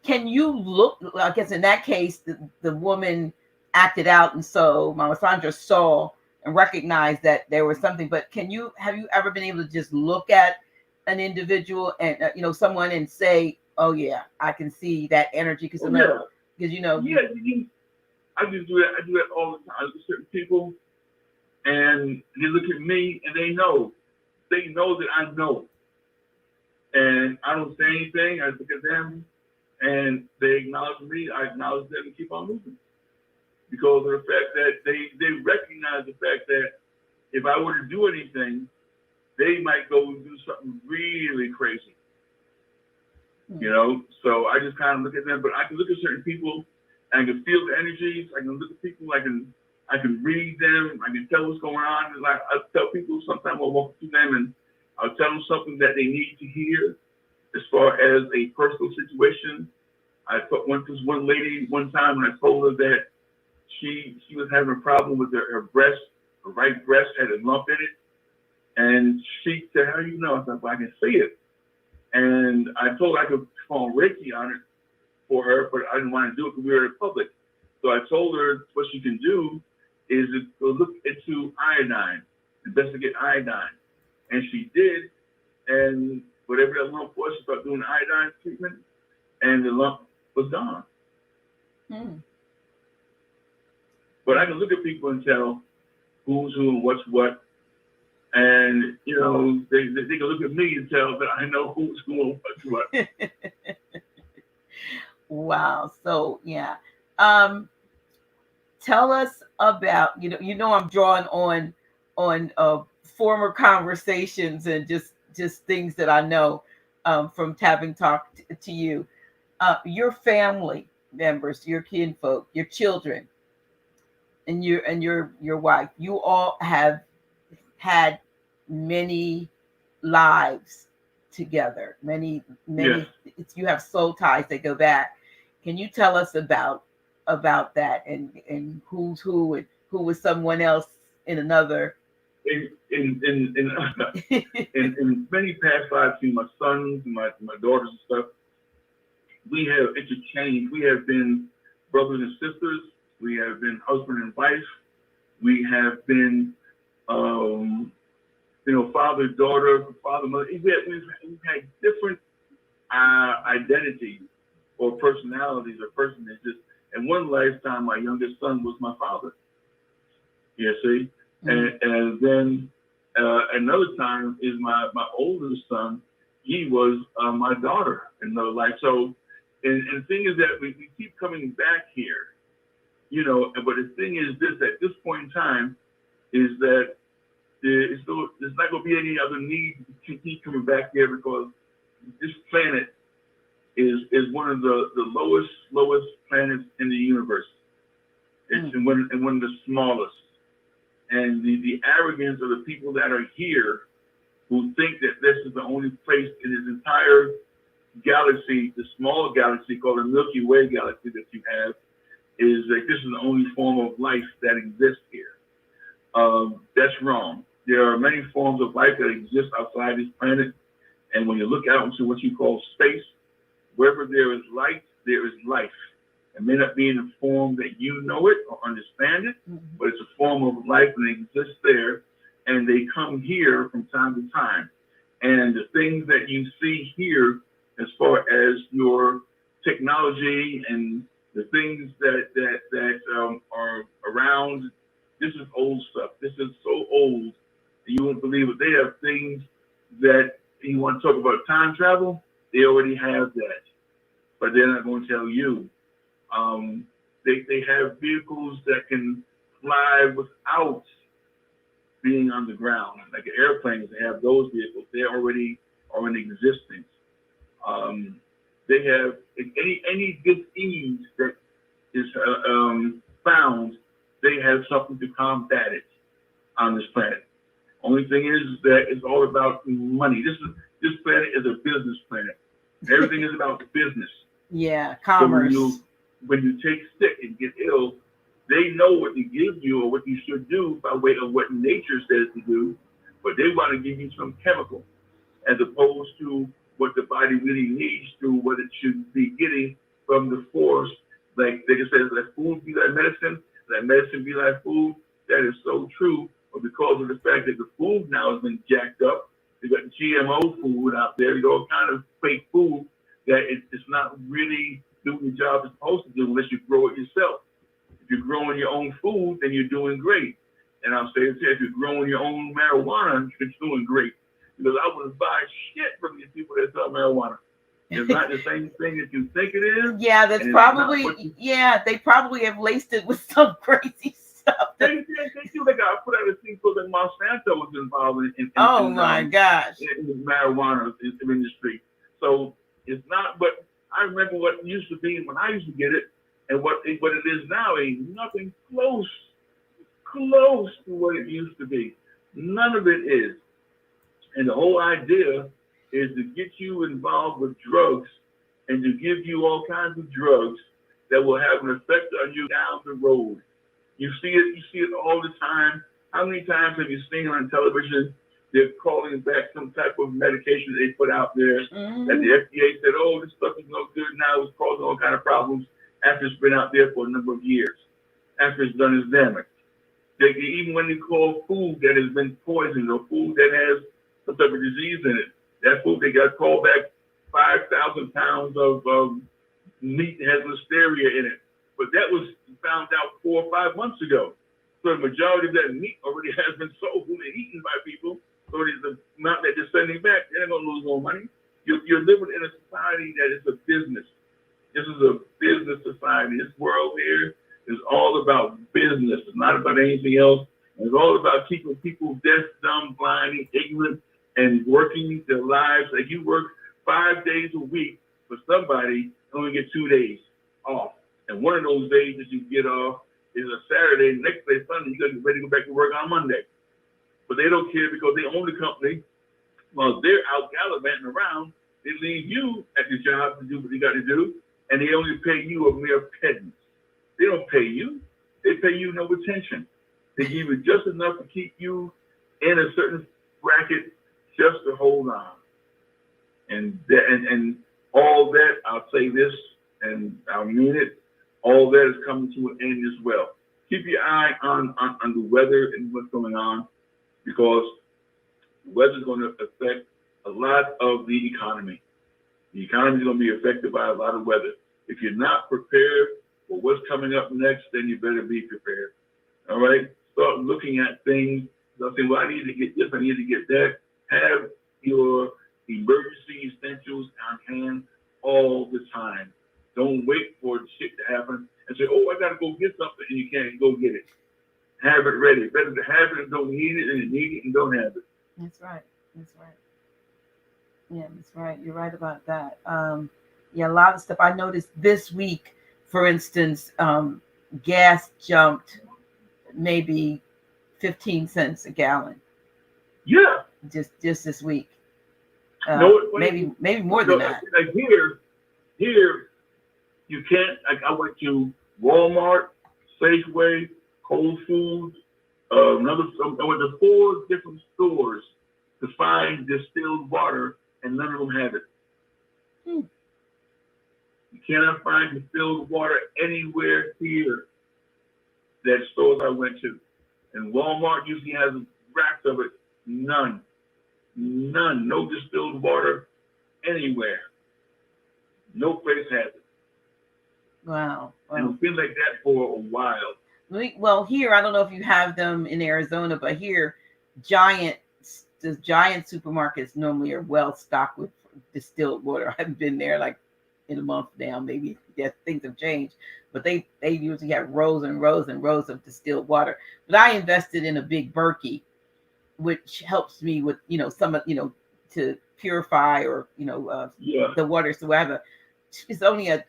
can you look, I guess in that case, the woman acted out, and so Mama Sandra saw and recognized that there was something, but have you ever been able to just look at an individual and, someone and say, "Oh yeah, I can see that energy," because I just do that. I do that all the time. I look at certain people and they look at me and they know that I know. And I don't say anything. I look at them and they acknowledge me. I acknowledge them and keep on moving. Because of the fact that they recognize the fact that if I were to do anything, they might go and do something really crazy. You know, so I just kind of look at them, but I can look at certain people and I can feel the energies. I can look at people, I can read them, I can tell what's going on. And like I tell people sometimes I'll walk through them and I'll tell them something that they need to hear as far as a personal situation. I went to one lady one time and I told her that she was having a problem with her breast, her right breast had a lump in it. And she said, "How do you know?" I said, "Well, I can see it." And I told her I could perform Reiki on it for her, but I didn't want to do it because we were in public. So I told her what she can do is to go look into iodine, investigate iodine. And she did. And whatever that lump was, she started doing iodine treatment, and the lump was gone. But I can look at people and tell who's who and what's what. And, you know, they can look at me and tell that I know who's who and what's what. Wow. So, yeah. Tell us about, you know, I'm drawing on former conversations and just things that I know from having talked to you. Your family members, your kinfolk, your children, and your wife, you all have had many lives together, many Yes. You have soul ties that go back. Can you tell us about that and who's who and who was someone else in another? In many past lives, my sons, my daughters and stuff, we have interchanged. We have been brothers and sisters. We have been husband and wife. We have been, father, daughter, father, mother. We've had different identities or personalities or personages. In one lifetime, my youngest son was my father. You see? Mm-hmm. And then another time is my oldest son. He was my daughter in another life. So, and the thing is that we keep coming back here, you know. But the thing is this: at this point in time, is that there's not going to be any other need to keep coming back here because this planet is one of the lowest planets in the universe. It's one of the smallest. And the arrogance of the people that are here who think that this is the only place in this entire galaxy, the small galaxy called the Milky Way galaxy that you have, is that this is the only form of life that exists here. That's wrong. There are many forms of life that exist outside this planet. And when you look out into what you call space, wherever there is light, there is life. It may not be in the form that you know it or understand it, but it's a form of life and it exists there. And they come here from time to time. And the things that you see here, as far as your technology and the things that are around, this is old stuff. This is so old, you won't believe it. They have things that you want to talk about time travel. They already have that, but they're not going to tell you. They have vehicles that can fly without being on the ground, like airplanes. They have those vehicles. They already are in existence. They have any disease that is found. They have something to combat it on this planet. Only thing is that it's all about money. This planet is a business planet. Everything is about business. Yeah, commerce. So when you take sick and get ill, they know what to give you or what you should do by way of what nature says to do, but they want to give you some chemical as opposed to what the body really needs to what it should be getting from the force. Like they can say, let food be like medicine, let medicine be like food. That is so true. But because of the fact that the food now has been jacked up, they got GMO food out there, all kind of fake food that it's not really doing the job it's supposed to do unless you grow it yourself. If you're growing your own food, then you're doing great. And I'll say this here, if you're growing your own marijuana, you're doing great. Because I wouldn't buy shit from these people that sell marijuana. It's not the same thing that you think it is. Yeah, that's probably, they probably have laced it with some crazy stuff. They do. They got put out a thing so that Monsanto was involved in my gosh. In the marijuana industry. So It's not, but I remember what it used to be when I used to get it, and what it is now ain't nothing close to what it used to be. None of it is. And the whole idea is to get you involved with drugs and to give you all kinds of drugs that will have an effect on you down the road. You see it all the time. How many times have you seen on television they're calling back some type of medication they put out there that the FDA said, oh, this stuff is no good now, it's causing all kind of problems after it's been out there for a number of years, after it's done its damage. Even when they call food that has been poisoned or food that has some type of disease in it, that food, they got called back 5,000 pounds of meat that has listeria in it. But that was found out 4 or 5 months ago. So the majority of that meat already has been sold and eaten by people. So there's the amount that they're sending back, they're not going to lose more money. You're living in a society that is a business. This is a business society. This world here is all about business. It's not about anything else. It's all about keeping people deaf, dumb, blind, and ignorant, and working their lives. Like you work 5 days a week for somebody, and only get 2 days off. And one of those days that you get off is a Saturday. The next day, Sunday, you got to get ready to go back to work on Monday. But they don't care because they own the company. While they're out gallivanting around, they leave you at your job to do what you got to do, and they only pay you a mere pittance. They don't pay you. They pay you no attention. They give you just enough to keep you in a certain bracket just to hold on. And all that, I'll say this, and I'll mean it, all that is coming to an end as well. Keep your eye on the weather and what's going on, because the weather is going to affect a lot of the economy. The economy is going to be affected by a lot of weather. If you're not prepared for what's coming up next, then you better be prepared. All right? Start looking at things. Start saying, well, I need to get this, I need to get that. Have your emergency essentials on hand all the time. Don't wait for shit to happen and say, oh, I got to go get something, and you can't go get it. Have it ready. Better to have it and don't need it, than to need it and don't have it. That's right. That's right. Yeah, that's right. You're right about that. Yeah, a lot of stuff. I noticed this week, for instance, gas jumped maybe 15 cents a gallon. Yeah. Just this week. Maybe more than that. Like here, you can't. Like I went to Walmart, Safeway, Whole Foods. I went to 4 different stores to find distilled water, and none of them have it. You cannot find distilled water anywhere here. That stores I went to, and Walmart usually has racks of it. None. No distilled water anywhere. No place has it. Wow. And it's been like that for a while. Well, here, I don't know if you have them in Arizona, but here, the giant supermarkets normally are well stocked with distilled water. I haven't been there like in a month now. Maybe things have changed, but they usually have rows and rows and rows of distilled water. But I invested in a big Berkey, which helps me with some of to purify or the water. So I have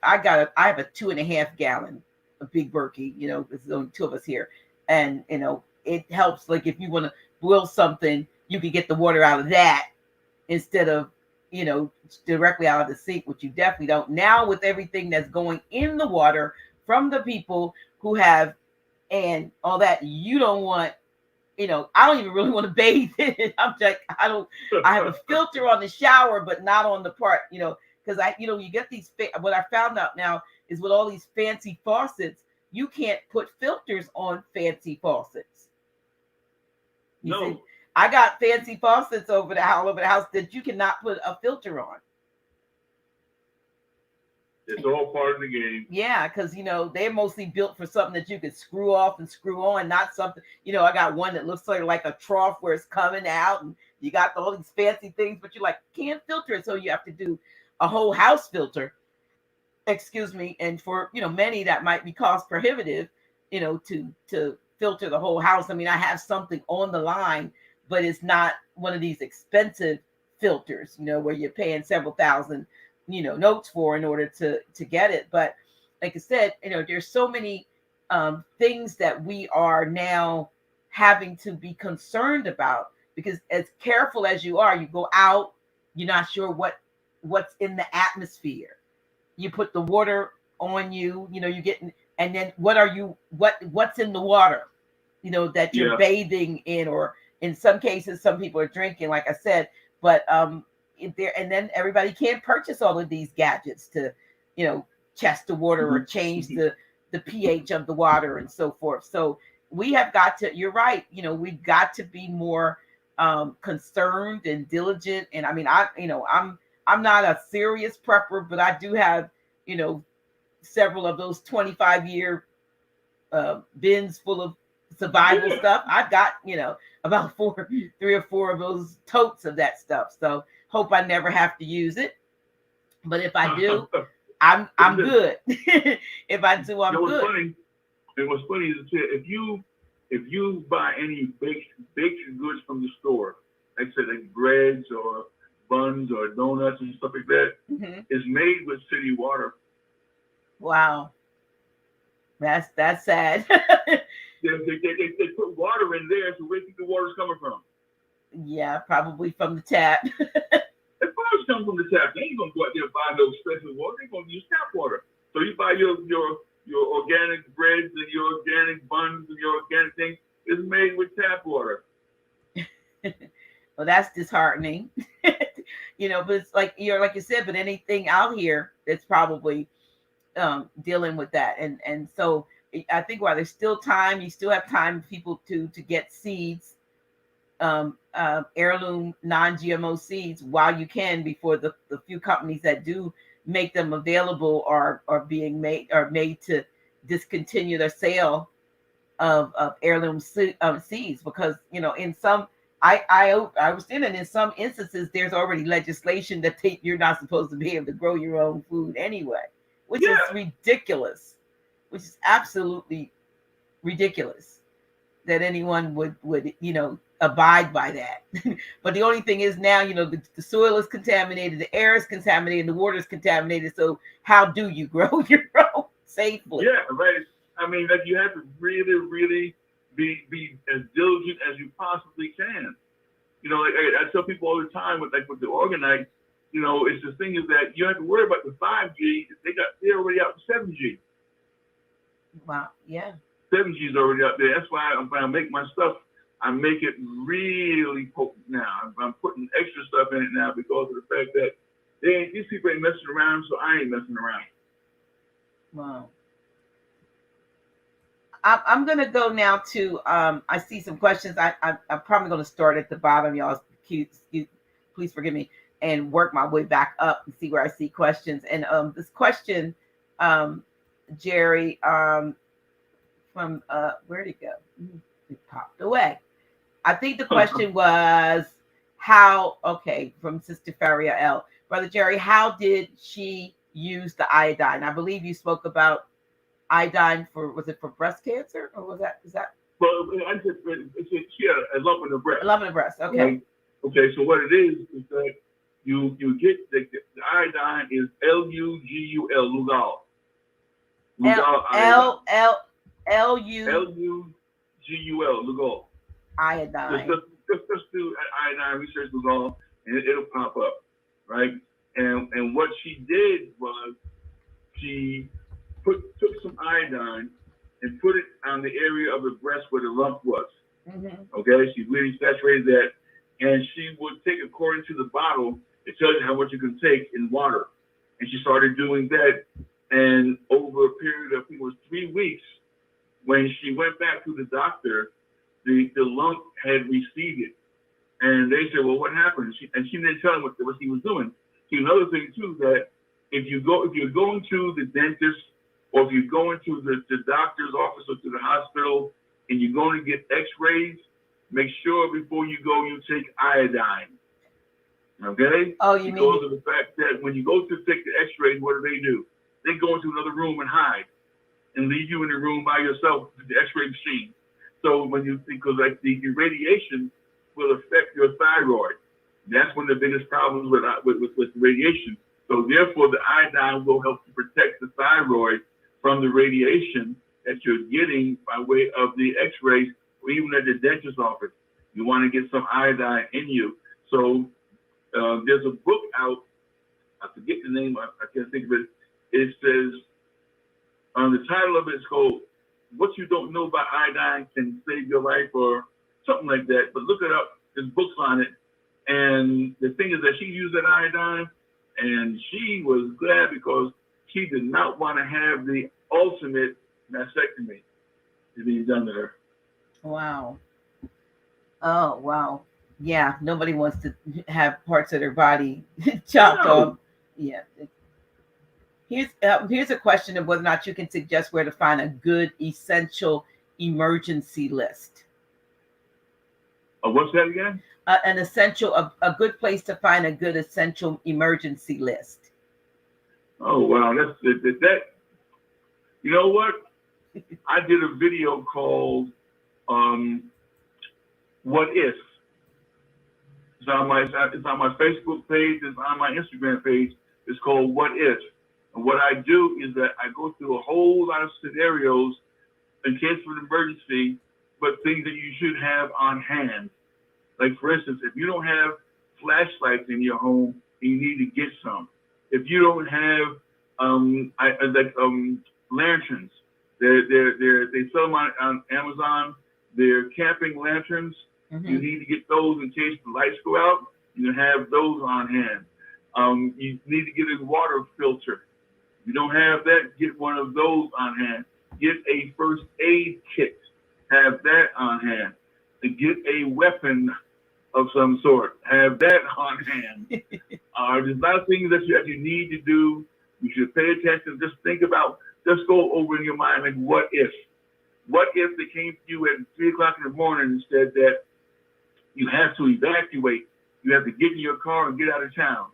I have a 2.5 gallon. A big Berkey, there's only 2 of us here, and it helps. Like if you want to boil something, you can get the water out of that instead of directly out of the sink, which you definitely don't now with everything that's going in the water from the people who have and all that. You don't want, I don't even really want to bathe in it. I'm like, I have a filter on the shower, but not on the part, because you get these. What I found out now is with all these fancy faucets, you can't put filters on fancy faucets. See, I got fancy faucets all over the house that you cannot put a filter on. It's all part of the game. Yeah, because they're mostly built for something that you could screw off and screw on, not something. I got one that looks like a trough where it's coming out, and you got all these fancy things, but you can't filter it, so you have to do a whole house filter. Excuse me, and for many that might be cost prohibitive, to filter the whole house. I mean, I have something on the line, but it's not one of these expensive filters, where you're paying several thousand, notes for in order to get it. But like I said, there's so many things that we are now having to be concerned about, because as careful as you are, you go out, you're not sure what's in the atmosphere. You put the water on you, you get, and then what's in the water, that you're bathing in, or in some cases, some people are drinking, like I said, but and then everybody can't purchase all of these gadgets to, test the water or change the pH of the water and so forth. So we have got to, you're right, we've got to be more concerned and diligent. And I mean, I'm not a serious prepper, but I do have, several of those 25-year bins full of survival stuff. I've got, about 3 or 4 of those totes of that stuff. So hope I never have to use it. But if I do, I'm good. If I do, I'm good. What's funny is if you buy any baked goods from the store, like I said, like breads or buns or donuts and stuff like that, is made with city water. Wow, that's sad. They put water in there, so where do you think the water's coming from? Yeah, probably from the tap. It probably comes from the tap. They ain't gonna go out there and buy no special water. They're gonna use tap water. So you buy your organic breads and your organic buns and your organic thing is made with tap water. Well, that's disheartening. But it's like like you said, but anything out here that's probably dealing with that, and so I think while there's still time, you still have time, people to get seeds, heirloom non-GMO seeds while you can, before the few companies that do make them available are made to discontinue their sale of heirloom seeds, because in some I understand that in some instances there's already legislation that you're not supposed to be able to grow your own food anyway, which is ridiculous, which is absolutely ridiculous that anyone would abide by that. But the only thing is now, the soil is contaminated, the air is contaminated, the water is contaminated. So how do you grow your own safely? Yeah, right. I mean, like, you have to really, really be as diligent as you possibly can. Like I tell people all the time with the organite, it's the thing is that you have to worry about the 5G. They're already out to 7G. Wow. Yeah. 7G is already out there. That's why when I make my stuff, I make it really potent now. I'm putting extra stuff in it now because of the fact that these people ain't messing around, so I ain't messing around. Wow. I'm going to go now to, I see some questions. I'm probably going to start at the bottom, y'all. Please forgive me, and work my way back up and see where I see questions. And this question, Jerry, from, where'd it go? It popped away. I think the question was from Sister Faria L. Brother Jerry, how did she use the iodine? I believe you spoke about iodine was it for breast cancer, or is that? Well, I said she had a lump in the breast. A lump in the breast, okay. Okay, so what it is that you get the iodine is LUGUL, Lugal. LUGUL, Lugal. Iodine. Just do iodine research, Lugal, and it'll pop up, right? And what she did was she took some iodine and put it on the area of the breast where the lump was. Okay, she really saturated that, and she would take, according to the bottle, it tells you how much you can take in water. And she started doing that, and over a period of, I think it was 3 weeks, when she went back to the doctor, the lump had receded. And they said, well, what happened? She didn't tell him what he was doing. See, another thing too, that if you're going to the dentist, or if you're going to the doctor's office or to the hospital and you're going to get x-rays, make sure before you go you take iodine. Okay? Oh, you because mean? Of the fact that when you go to take the x-rays, what do? They go into another room and hide and leave you in the room by yourself with the x-ray machine. So because the radiation will affect your thyroid. That's one of the biggest problems with radiation. So therefore, the iodine will help to protect the thyroid from the radiation that you're getting by way of the x-rays or even at the dentist's office. You want to get some iodine in you. So there's a book out, I forget the name, I can't think of it. It says, the title of it is called, What You Don't Know About Iodine Can Save Your Life, or something like that. But look it up, there's books on it. And the thing is that she used that iodine, and she was glad because she did not want to have the ultimate mastectomy to be done to her. Wow. Oh, wow. Yeah, nobody wants to have parts of their body chopped off. Yeah. Here's a question of whether or not you can suggest where to find a good essential emergency list. What's that again? A good place to find a good essential emergency list. Oh, wow. That's that. You know what? I did a video called What If? It's on my Facebook page. It's on my Instagram page. It's called What If? And what I do is that I go through a whole lot of scenarios in case of an emergency, but things that you should have on hand. Like, for instance, if you don't have flashlights in your home, you need to get some. If you don't have lanterns, they sell them on Amazon. They're camping lanterns. Mm-hmm. You need to get those in case the lights go out. You have those on hand. You need to get a water filter. If you don't have that, get one of those on hand. Get a first aid kit. Have that on hand. And get a weapon of some sort. Have that on hand. There's a lot of things that you need to do. You should pay attention. Just think about, just go over in your mind, like, what if? What if they came to you at 3 o'clock in the morning and said that you have to evacuate? You have to get in your car and get out of town.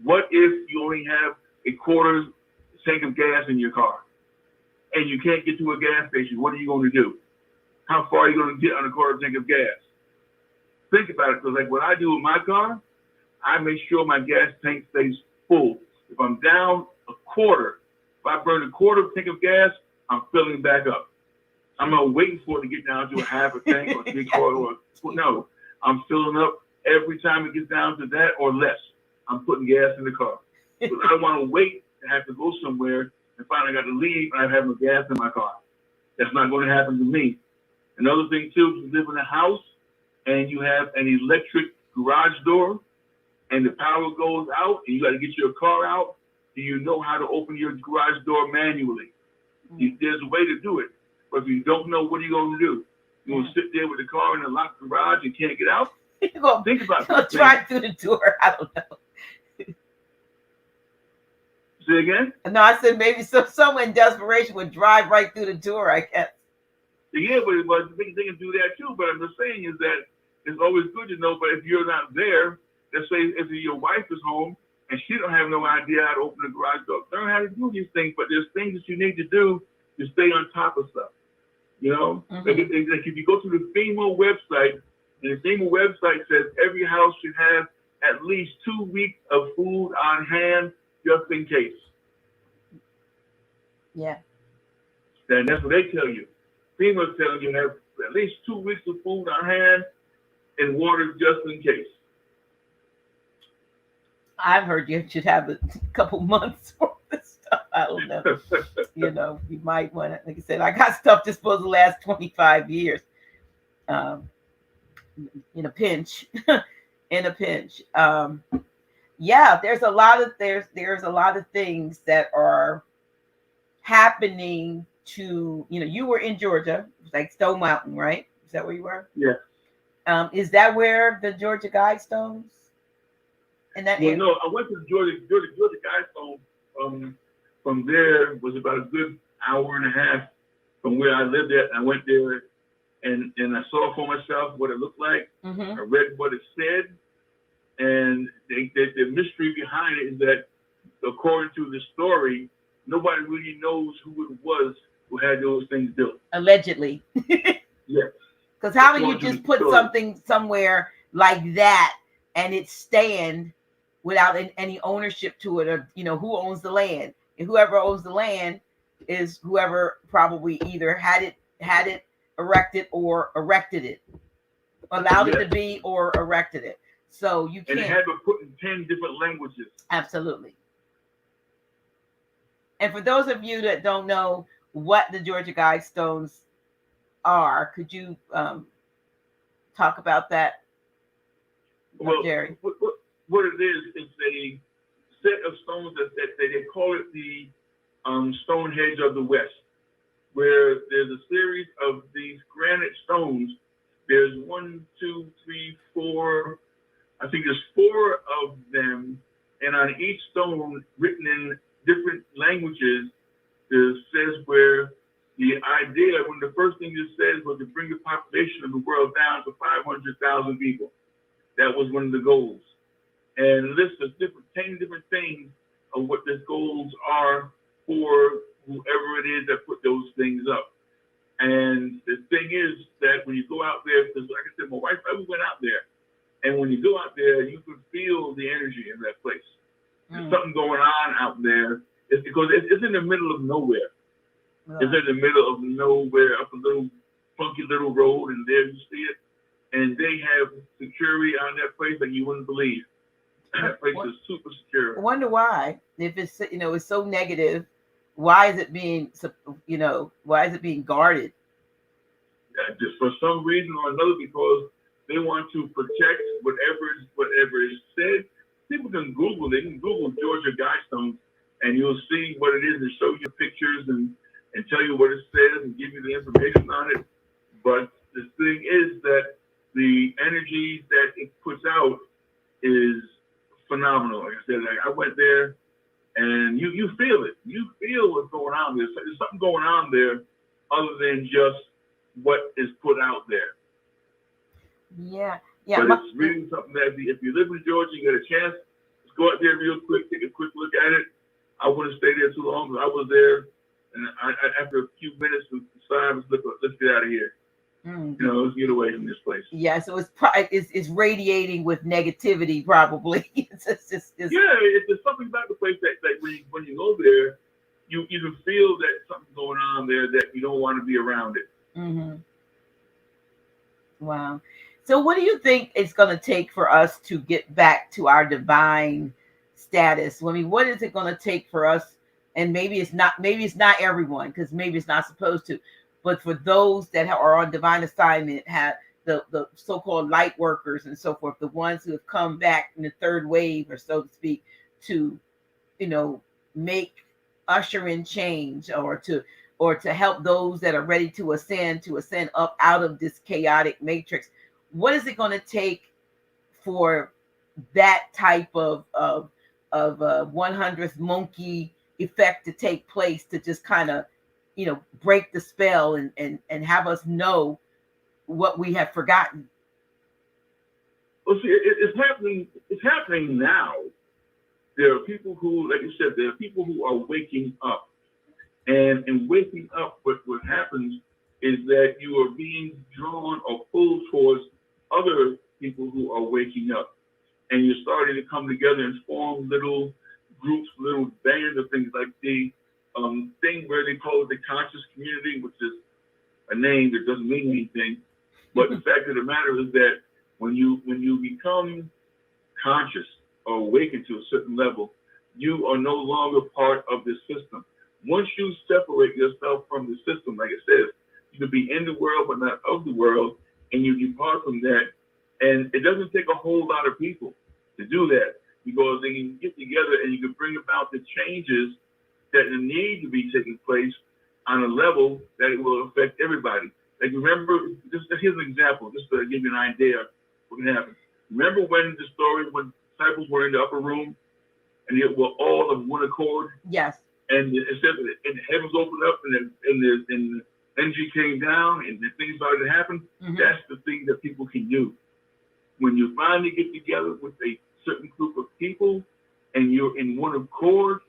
What if you only have a quarter tank of gas in your car and you can't get to a gas station? What are you going to do? How far are you going to get on a quarter tank of gas? Think about it, because like what I do with my car, I make sure my gas tank stays full. If I'm down a quarter, if I burn a quarter tank of gas, I'm filling back up. I'm not waiting for it to get down to a half a tank or 3/4 or no. I'm filling up every time it gets down to that or less. I'm putting gas in the car. But I don't want to wait to have to go somewhere and finally got to leave and I have no gas in my car. That's not going to happen to me. Another thing too, if you live in a house and you have an electric garage door and the power goes out and you got to get your car out, do you know how to open your garage door manually? There's a way to do it. But if you don't know, what are you going to do? You're going to sit there with the car in the locked garage and can't get out? Think about it. Try through the door. I don't know. Say again? No, I said maybe someone in desperation would drive right through the door, I guess. Yeah, but they can do that too. But I'm just saying is that it's always good to know. But if you're not there, let's say if your wife is home and she don't have no idea how to open the garage door, learn how to do these things. But there's things that you need to do to stay on top of stuff. You know, like if you go to the FEMA website, and the FEMA website says every house should have at least 2 weeks of food on hand just in case. Yeah. And that's what they tell you. FEMA's telling you have at least 2 weeks of food on hand and water just in case. I've heard you should have a couple months worth of stuff. I don't know. You know, you might want to, like I said, I got stuff that's supposed to last 25 years. In a pinch. Yeah, there's a lot of things that are happening to, you were in Georgia, like Stone Mountain, right? Is that where you were? Yeah. Is that where the Georgia Guidestones? No, I went to Georgia Guidestones. From there was about a good hour and a half from where I lived at. I went there and I saw for myself what it looked like. I read what it said, and the mystery behind it is that, according to the story, nobody really knows who it was who had those things built. Allegedly. Yes. Because how do you just put something somewhere like that and it stand without any ownership to it, or who owns the land, and whoever owns the land is whoever probably either had it erected or erected it, allowed it to be or erected it. So you can't. And have it put in 10 different languages. Absolutely. And for those of you that don't know what the Georgia Guidestones are, could you talk about that, well, Jerry? What it is a set of stones that they call it the Stonehenge of the West, where there's a series of these granite stones. There's 1, 2, 3, 4. I think there's 4 of them, and on each stone, written in different languages, it says where the idea, when the first thing it says was to bring the population of the world down to 500,000 people. That was one of the goals. And lists of 10 different things of what the goals are for whoever it is that put those things up. And the thing is that when you go out there, because like I said, my wife and I went out there, and when you go out there, you can feel the energy in that place. There's something going on out there. It's because it's in the middle of nowhere. It's in the middle of nowhere, up a little funky little road, and there you see it. And they have security on that place that you wouldn't believe. That place is super secure. I wonder why. If it's it's so negative, why is it being guarded? Just for some reason or another, because they want to protect whatever is said. People can Google Georgia Guidestones, and you'll see what it is and show you pictures and tell you what it says and give you the information on it. But the thing is that the energy that it puts out is phenomenal. Like I said, I went there, and you feel it. You feel what's going on there. So there's something going on there other than just what is put out there. Yeah. But it's really something that if you live in Georgia, you get a chance, just go out there real quick, take a quick look at it. I wouldn't stay there too long, but I was there, and after a few minutes, decided, let's get out of here. Let's get away from this place. Yeah, so it's radiating with negativity, probably. It's there's something about the place that when you go there, you can feel that something's going on there that you don't want to be around it. Mm-hmm. Wow. So what do you think it's going to take for us to get back to our divine status? I mean, what is it going to take for us? And maybe it's not everyone, because maybe it's not supposed to, but for those that are on divine assignment, have the so-called light workers and so forth, the ones who have come back in the third wave, or so to speak, to, usher in change, or to help those that are ready to ascend up out of this chaotic matrix. What is it going to take for that type of 100th monkey effect to take place, to just kind of, break the spell and have us know what we have forgotten? Well, see, it's happening. It's happening now. There are people who, like you said, there are people who are waking up, and in waking up, what happens is that you are being drawn or pulled towards other people who are waking up, and you're starting to come together and form little groups, little bands of things, like the thing where they call it the conscious community, which is a name that doesn't mean anything. But the fact of the matter is that when you become conscious or awakened to a certain level, you are no longer part of this system. Once you separate yourself from the system, like it says, you can be in the world but not of the world, and you depart from that. And it doesn't take a whole lot of people to do that, because they can get together and you can bring about the changes that need to be taking place on a level that it will affect everybody. Like, remember, here's an example, just to give you an idea of what can happen. Remember when the story, when disciples were in the upper room and they were all of one accord? Yes. And it said that the heavens opened up and the energy came down and the things started to happen. Mm-hmm. That's the thing that people can do. When you finally get together with a certain group of people and you're in one accord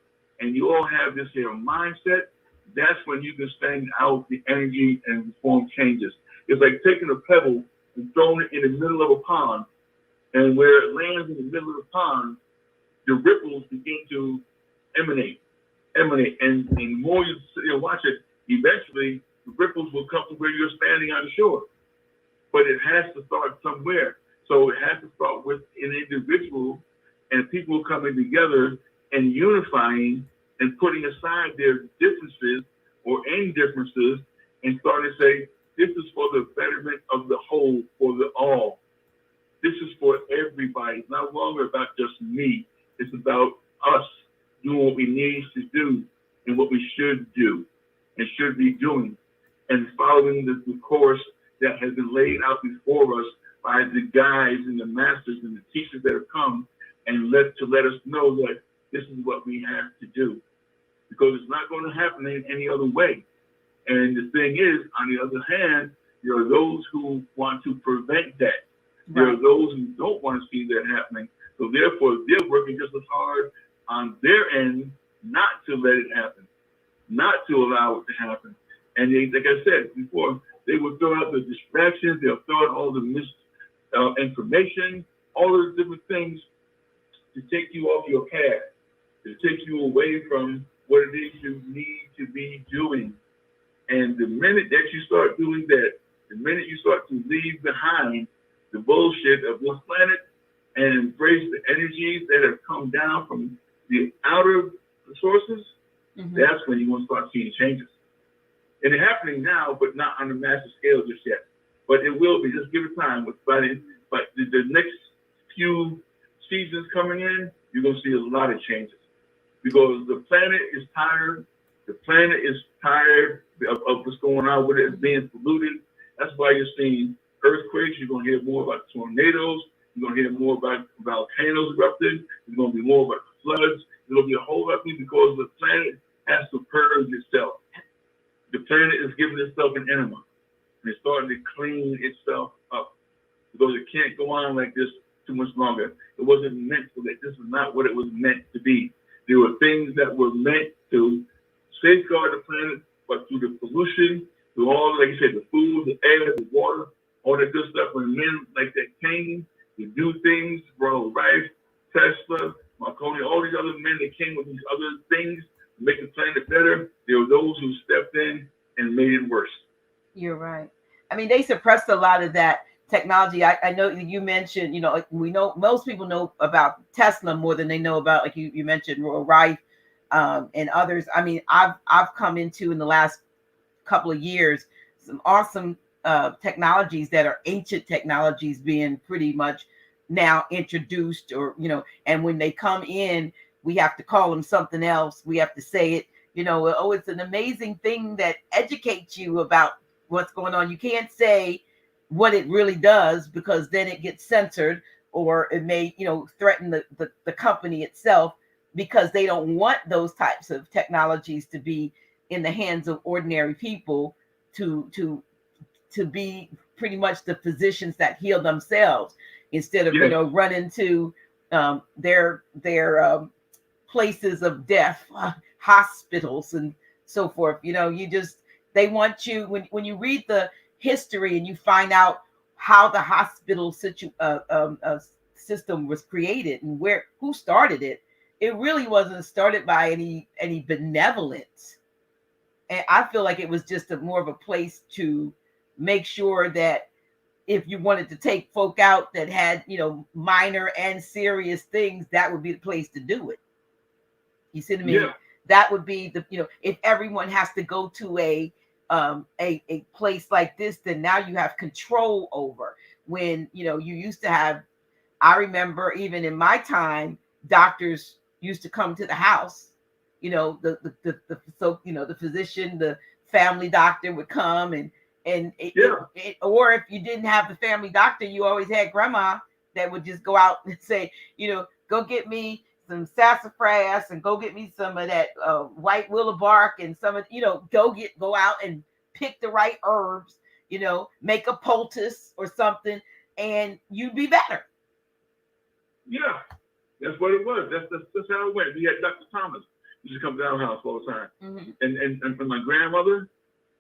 and you all have this here mindset, that's when you can send out the energy and form changes. It's like taking a pebble and throwing it in the middle of a pond, and where it lands in the middle of the pond, the ripples begin to emanate, and the more you watch it, eventually the ripples will come to where you're standing on the shore. But it has to start somewhere. So it has to start with an individual and people coming together and unifying and putting aside their differences or indifferences and starting to say, this is for the betterment of the whole, for the all. This is for everybody. It's no longer about just me. It's about us doing what we need to do and what we should do and should be doing, and following the course that has been laid out before us by the guides and the masters and the teachers that have come and let us know that this is what we have to do, because it's not going to happen in any other way. And the thing is, on the other hand, there are those who want to prevent that. There are those who don't want to see that happening. So therefore, they're working just as hard on their end not to let it happen, not to allow it to happen. And they, like I said before, they will throw out the distractions, they'll throw out all the misinformation, all of the different things to take you off your path, to take you away from what it is you need to be doing. And the minute that you start doing that, the minute you start to leave behind the bullshit of this planet and embrace the energies that have come down from the outer sources, that's when you're going to start seeing changes. And it's happening now, but not on a massive scale just yet. But it will be. Just give it time. But the next few seasons coming in, you're going to see a lot of changes. Because the planet is tired. The planet is tired of what's going on with it being polluted. That's why you're seeing earthquakes. You're going to hear more about tornadoes. You're going to hear more about volcanoes erupting. There's going to be more about floods. There's going to be a whole lot of things because the planet has to purge itself. The planet is giving itself an enema. And it's starting to clean itself up. Because it can't go on like this too much longer. It wasn't meant for that. This is not what it was meant to be. There were things that were meant to safeguard the planet, but through the pollution, through all, like you said, the food, the air, the water, all that good stuff, when men like that came to do things, Ronald Rice, Tesla, Marconi, all these other men that came with these other things to make the planet better, there were those who stepped in and made it worse. You're right. I mean, they suppressed a lot of that technology. I know you mentioned, we know most people know about Tesla more than they know about, like you mentioned, Royal Rife and others. I mean, I've come into in the last couple of years some awesome technologies that are ancient technologies being pretty much now introduced, or and when they come in, we have to call them something else. We have to say it. It's an amazing thing that educates you about what's going on. You can't say what it really does, because then it gets censored, or it may threaten the company itself, because they don't want those types of technologies to be in the hands of ordinary people to be pretty much the physicians that heal themselves, instead of running to their places of death, hospitals and so forth. They want you, when you read the history and you find out how the hospital system was created and who started it, it really wasn't started by any benevolence. And I feel like it was just more of a place to make sure that if you wanted to take folk out that had, minor and serious things, that would be the place to do it. You see what I mean? Yeah. That would be if everyone has to go to a place like this, then now you have control over. When you used to have, I remember even in my time, doctors used to come to the house. The physician, the family doctor would come, or if you didn't have the family doctor, you always had grandma that would just go out and say, go get me some sassafras and go get me some of that white willow bark and some of, go out and pick the right herbs, make a poultice or something, and you'd be better. Yeah, that's what it was. That's how it went. We had Dr. Thomas used to come to our house all the time. Mm-hmm. And for my grandmother,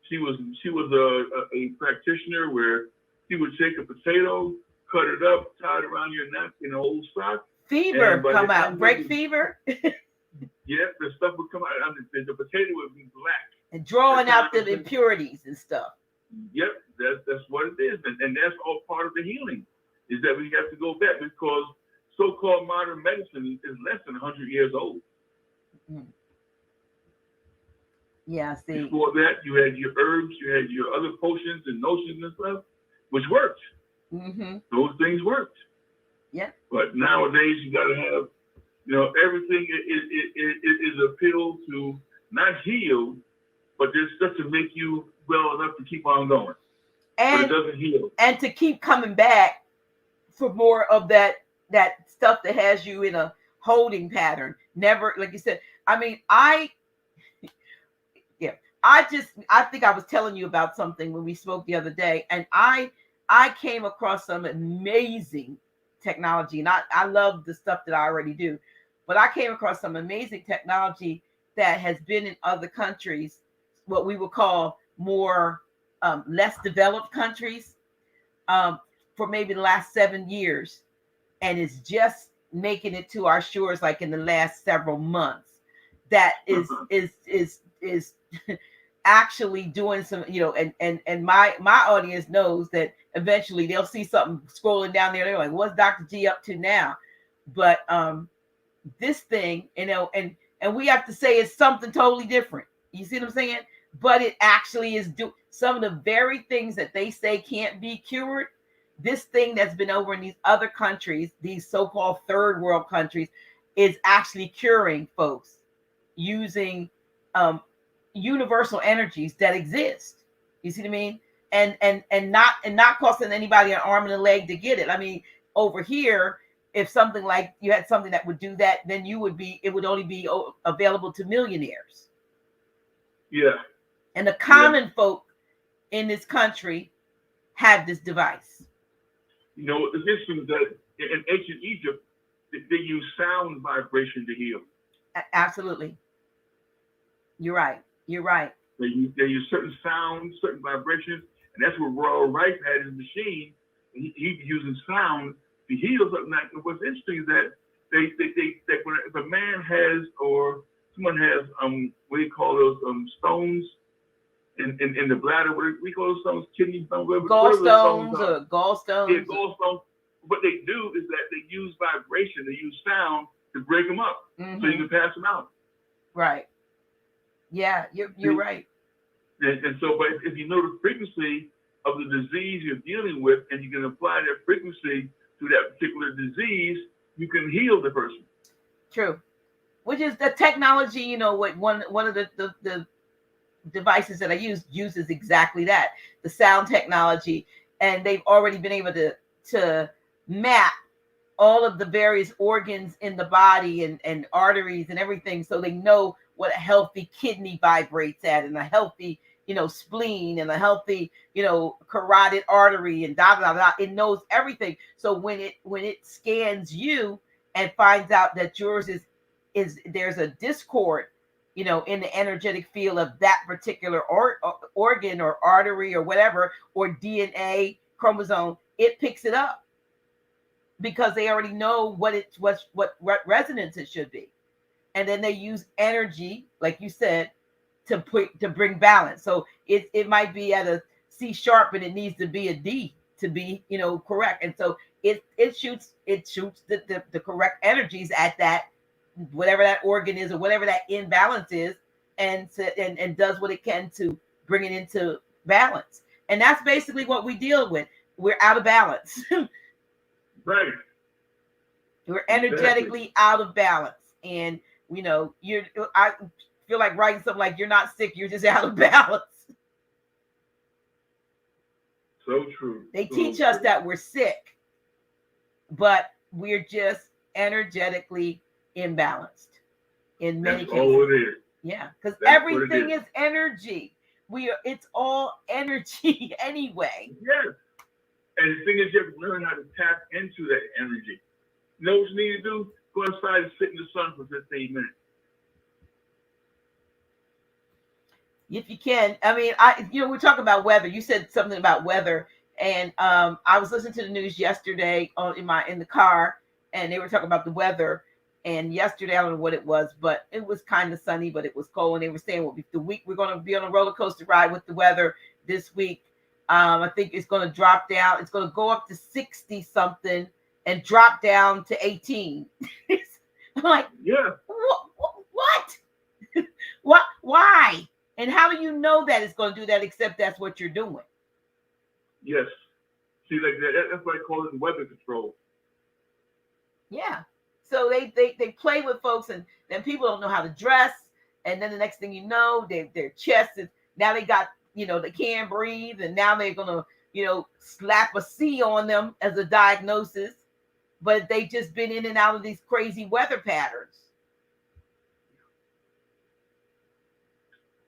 she was a practitioner where she would take a potato, cut it up, tie it around your neck in an old sock, fever come out, break fever. Yeah, the stuff would come out. I mean, the potato would be black. And drawing out the impurities and stuff. Yep, that's what it is. And that's all part of the healing, is that we have to go back, because so-called modern medicine is less than 100 years old. Mm. Yeah, see. Before that, you had your herbs, you had your other potions and notions and stuff, which worked. Mm-hmm. Those things worked. Yeah. But nowadays, you got to have, everything is a pill to not heal, but just to make you well enough to keep on going. And but it doesn't heal. And to keep coming back for more of that stuff that has you in a holding pattern. Never, like you said, I mean, I think I was telling you about something when we spoke the other day, and I came across some amazing technology, and I love the stuff that I already do, but I came across some amazing technology that has been in other countries, what we would call more less developed countries, for maybe the last 7 years, and is just making it to our shores like in the last several months. That is actually doing some, and my audience knows that eventually they'll see something scrolling down there. They're like, what's Dr. G up to now? But this thing, and we have to say it's something totally different. You see what I'm saying? But it actually is some of the very things that they say can't be cured. This thing that's been over in these other countries, these so-called third world countries, is actually curing folks using universal energies that exist. You see what I mean? And not costing anybody an arm and a leg to get it. I mean, over here, if something like you had something that would do that, then it would only be available to millionaires. Yeah. And the common folk in this country have this device. It's interesting that in ancient Egypt, they use sound vibration to heal. Absolutely. You're right. They use certain sounds, certain vibrations, and that's what Royal Rife had his machine. He's using sound to heal something. Like, what's interesting is that that when if a man has or someone has what do you call those stones in the bladder? What do we call those stones? Kidney stones, gallstones or gallstones. Yeah, gallstones. What they do is that they use vibration, they use sound to break them up, so you can pass them out. Right. Yeah, you're right. And so, but if you know the frequency of the disease you're dealing with, and you can apply that frequency to that particular disease, you can heal the person. True. Which is the technology, what one of the devices that I uses exactly that, the sound technology, and they've already been able to map all of the various organs in the body and arteries and everything, so they know what a healthy kidney vibrates at, and a healthy spleen, and a healthy carotid artery, and it knows everything. So when it scans you and finds out that yours is there's a discord in the energetic field of that particular organ or artery or whatever, or DNA chromosome, it picks it up, because they already know what resonance it should be. And then they use energy, like you said, to bring balance. So it might be at a C sharp, and it needs to be a D to be correct. And so it shoots the correct energies at that, whatever that organ is or whatever that imbalance is, and does what it can to bring it into balance. And that's basically what we deal with. We're out of balance. Right. We're energetically out of balance. And I feel like writing something like, you're not sick, you're just out of balance. So true. They teach us that we're sick, but we're just energetically imbalanced in many cases. All it is. Yeah, because everything is energy. It's all energy anyway. Yes. And the thing is, you have to learn how to tap into that energy. You know what you need to do? Go outside and sit in the sun for 15 minutes. If you can. I mean, we're talking about weather. You said something about weather, and I was listening to the news yesterday in the car, and they were talking about the weather. And yesterday, I don't know what it was, but it was kind of sunny, but it was cold. And they were saying, well, the week we're going to be on a roller coaster ride with the weather this week. I think it's going to drop down. It's going to go up to 60 something and drop down to 18. I'm like, yeah. What? What? Why? And how do you know that it's going to do that except that's what you're doing? Yes. See, like that's why I call it weather control. Yeah. So they play with folks, and then people don't know how to dress. And then the next thing you know, their chest is, now they got, they can't breathe. And now they're going to, slap a C on them as a diagnosis. But they just been in and out of these crazy weather patterns.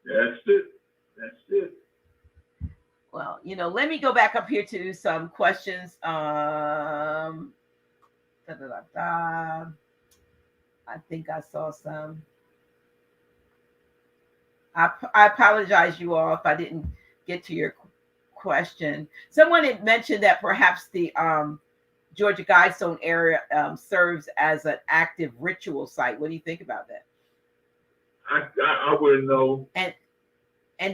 That's it. Well, let me go back up here to some questions. I think I saw some. I apologize, you all, if I didn't get to your question. Someone had mentioned that perhaps the Georgia Guidestone area serves as an active ritual site. What do you think about that? I wouldn't know. And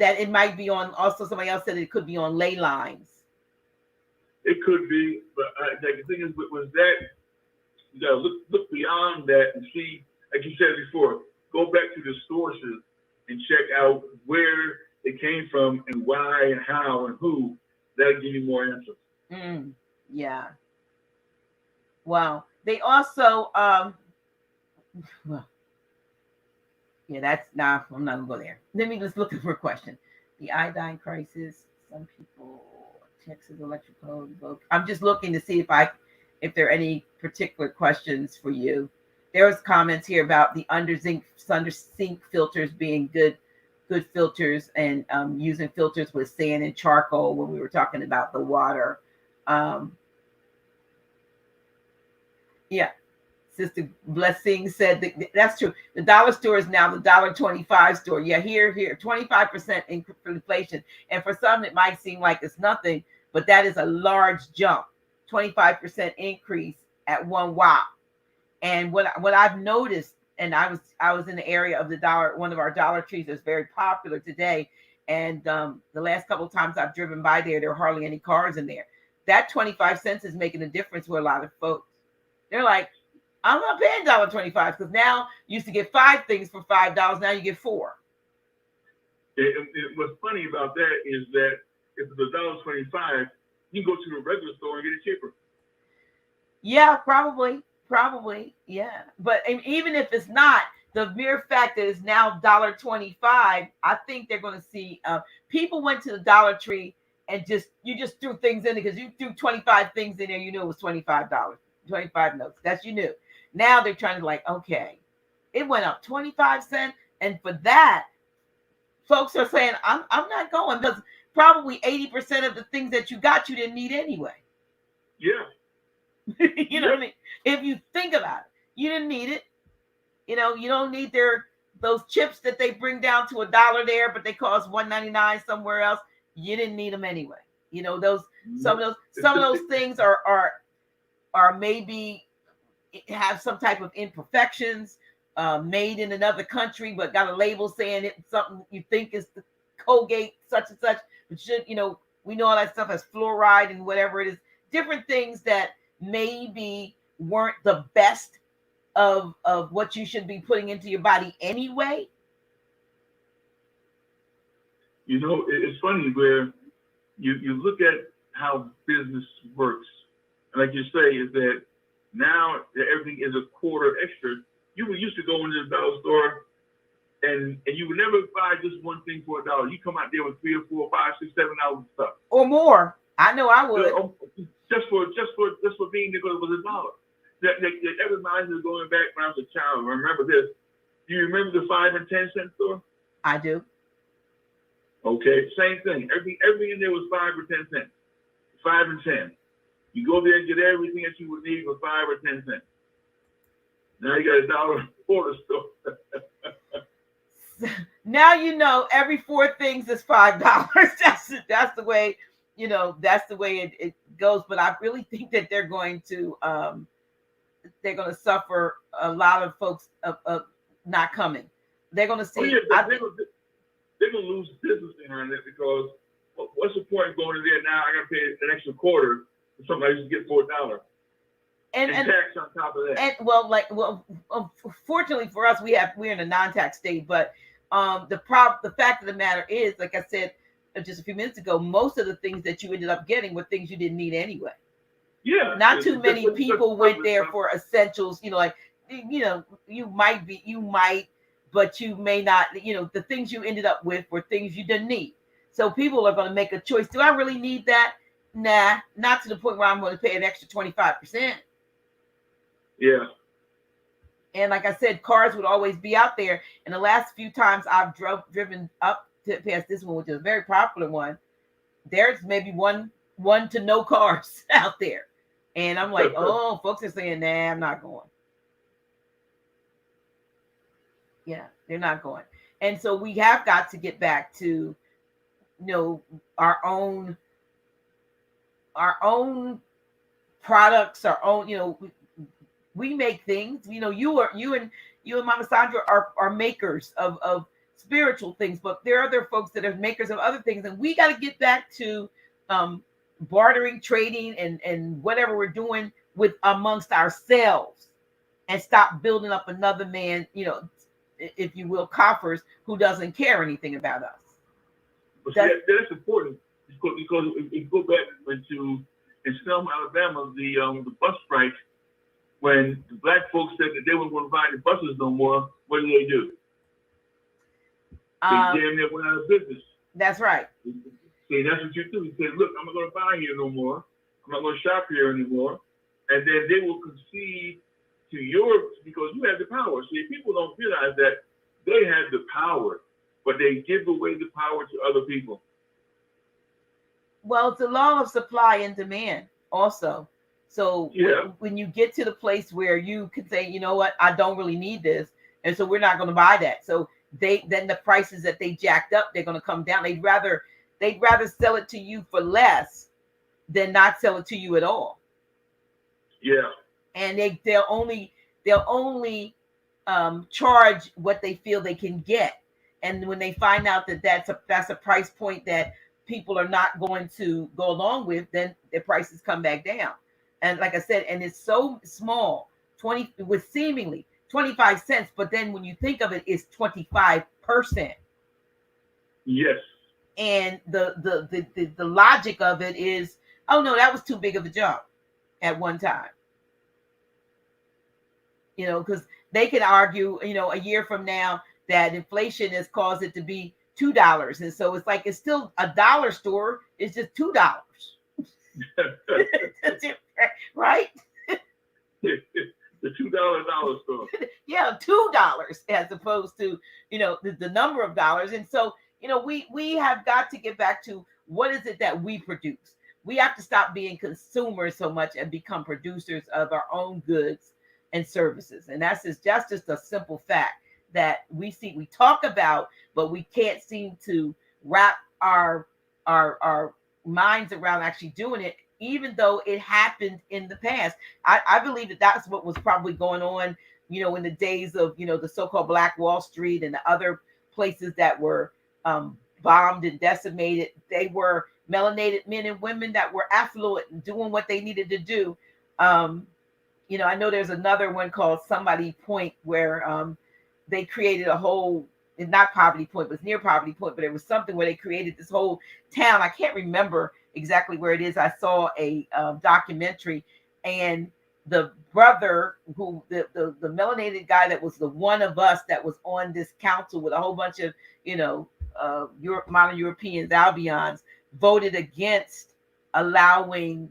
that it might be on, also somebody else said it could be on ley lines. It could be, but the thing is, was that you gotta look beyond that and see, like you said before, go back to the sources and check out where it came from and why and how and who. That'll give you more answers. Yeah. Wow. They also, I'm not gonna go there. Let me just look for a question. The iodine crisis. Some people, Texas electric code. I'm just looking to see if there are any particular questions for you. There was comments here about the under sink filters being good filters, and using filters with sand and charcoal when we were talking about the water. Yeah. Sister Blessing said that's true. The dollar store is now the $1.25 store. Yeah, here, 25% inflation. And for some, it might seem like it's nothing, but that is a large jump. 25% increase at one whop. And what I've noticed, and I was in the area of one of our Dollar Trees that's very popular today. And the last couple of times I've driven by there are hardly any cars in there. That 25 cents is making a difference for a lot of folks. They're like, I'm not paying $1.25 because now you used to get 5 things for $5. Now you get 4. What's funny about that is that if it's $1.25, you can go to the regular store and get it cheaper. Yeah, probably. Yeah. But even if it's not, the mere fact that it's now $1.25, I think they're going to see people went to the Dollar Tree and you just threw things in it because you threw 25 things in there. You knew it was $25, 25 notes. That's you knew. Now they're trying to okay, it went up 25 cents. And for that, folks are saying, I'm not going, because probably 80% of the things that you got, you didn't need anyway. Yeah. You know what I mean? If you think about it, you didn't need it. You don't need those chips that they bring down to $1 there, but they cost $1.99 somewhere else. You didn't need them anyway. Some of those things are maybe have some type of imperfections, made in another country, but got a label saying it's something you think is the Colgate such and such, but we know all that stuff has fluoride and whatever it is, different things that maybe weren't the best of what you should be putting into your body anyway. It's funny where you look at how business works, and like you say, is that now that everything is a quarter extra. You were used to go into the dollar store and you would never buy just one thing for $1. You come out there with 3 or 4, 5, 6, 7 hours of stuff. Or more. I know I would. Just for being there because it was $1. That reminds me of going back when I was a child. Remember this. Do you remember the 5 and 10 cent store? I do. Okay, same thing. Everything in there was 5 or 10 cents. 5 and 10. You go there and get everything that you would need for 5 or 10 cents. Now you got $1 for the store. Now every 4 things is $5. That's the way that's the way it goes. But I really think that they're going to they're going to suffer a lot of folks of not coming. They're going to see. They're going to lose business behind it because what's the point of going in there now? I got to pay an extra quarter for something I used to get for $1. And tax on top of that. And fortunately for us, we're in a non-tax state. But the fact of the matter is, like I said just a few minutes ago, most of the things that you ended up getting were things you didn't need anyway. Yeah. Not too many people went there for essentials. You might, but you may not. The things you ended up with were things you didn't need. So people are going to make a choice. Do I really need that? Nah, not to the point where I'm going to pay an extra 25%. Yeah. And like I said, cars would always be out there. And the last few times I've driven up to past this one, which is a very popular one, there's maybe one to no cars out there. And I'm like, oh, folks are saying, nah, I'm not going. Yeah, they're not going. And so we have got to get back to, our own products, our own, we make things, you and Mama Sandra are makers of spiritual things, but there are other folks that are makers of other things. And we got to get back to bartering, trading, and whatever we're doing with amongst ourselves, and stop building up another man, if you will, coffers, who doesn't care anything about us. But that's important because if you go back into in Selma, Alabama, the bus strike, when the black folks said that they weren't going to buy the buses no more, what did they do? They damn near went out of business. That's right. See, that's what you do. You say, look, I'm not going to buy here no more. I'm not going to shop here anymore. And then they will concede to because you have the power. See, people don't realize that they have the power, but they give away the power to other people. Well, it's a law of supply and demand also. So when you get to the place where you can say, you know what, I don't really need this, and so we're not going to buy that. So then the prices that they jacked up, they're going to come down. They'd rather sell it to you for less than not sell it to you at all. Yeah. And they'll only charge what they feel they can get. And when they find out that that's a price point that people are not going to go along with, then their prices come back down. And like I said, and it's so small, with seemingly 25 cents, but then when you think of it, it's 25%. Yes. And the logic of it is, oh no, that was too big of a jump at one time. Because they can argue, a year from now that inflation has caused it to be $2. And so it's like, it's still a dollar store. It's just $2. Right? The $2 dollar store. Yeah, $2 as opposed to, the number of dollars. And so, we have got to get back to what is it that we produce. We have to stop being consumers so much and become producers of our own goods and services. And that's just a simple fact that we talk about, but we can't seem to wrap our minds around actually doing it, even though it happened in the past. I believe that's what was probably going on, in the days of, the so-called Black Wall Street and the other places that were bombed and decimated. They were melanated men and women that were affluent and doing what they needed to do. I know there's another one called Somebody Point where they created a whole, not Poverty Point, but it's near Poverty Point, but it was something where they created this whole town. I can't remember exactly where it is. I saw a documentary, and the brother who the melanated guy that was the one of us that was on this council with a whole bunch of modern Europeans, Albions, voted against allowing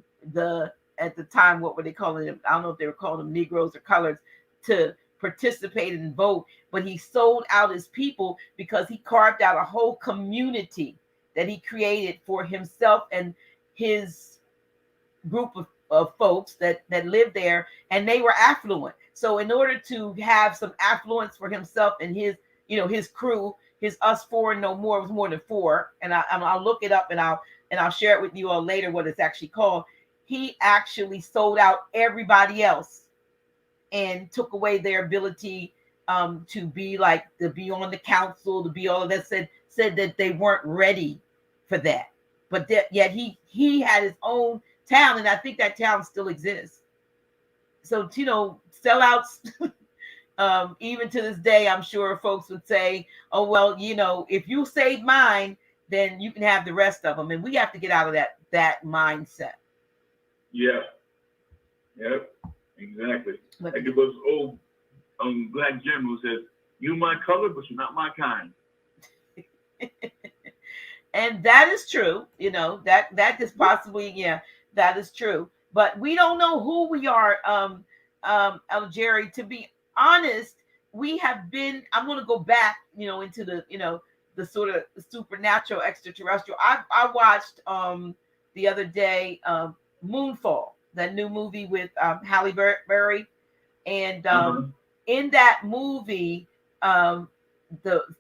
at the time, what were they calling them? I don't know if they were calling them Negroes or coloreds to participate and vote, but he sold out his people because he carved out a whole community that he created for himself and his group of folks that lived there, and they were affluent. So in order to have some affluence for himself and his crew, his us four and no more, it was more than four, and I'll look it up and I'll share it with you all later what it's actually called. He actually sold out everybody else and took away their ability to be on the council, to be all of that, said that they weren't ready for that. But yet he had his own town, and I think that town still exists. So, sellouts, even to this day, I'm sure folks would say, oh, well, if you save mine, then you can have the rest of them. And we have to get out of that mindset. Yeah. Yep. Exactly. Like it was old black general says, "You my color, but you're not my kind." And that is true. That is possibly, that is true. But we don't know who we are, Jerry. To be honest, we have been. I'm going to go back, into the sort of supernatural extraterrestrial. I watched the other day Moonfall, that new movie with Halle Berry, and in that movie,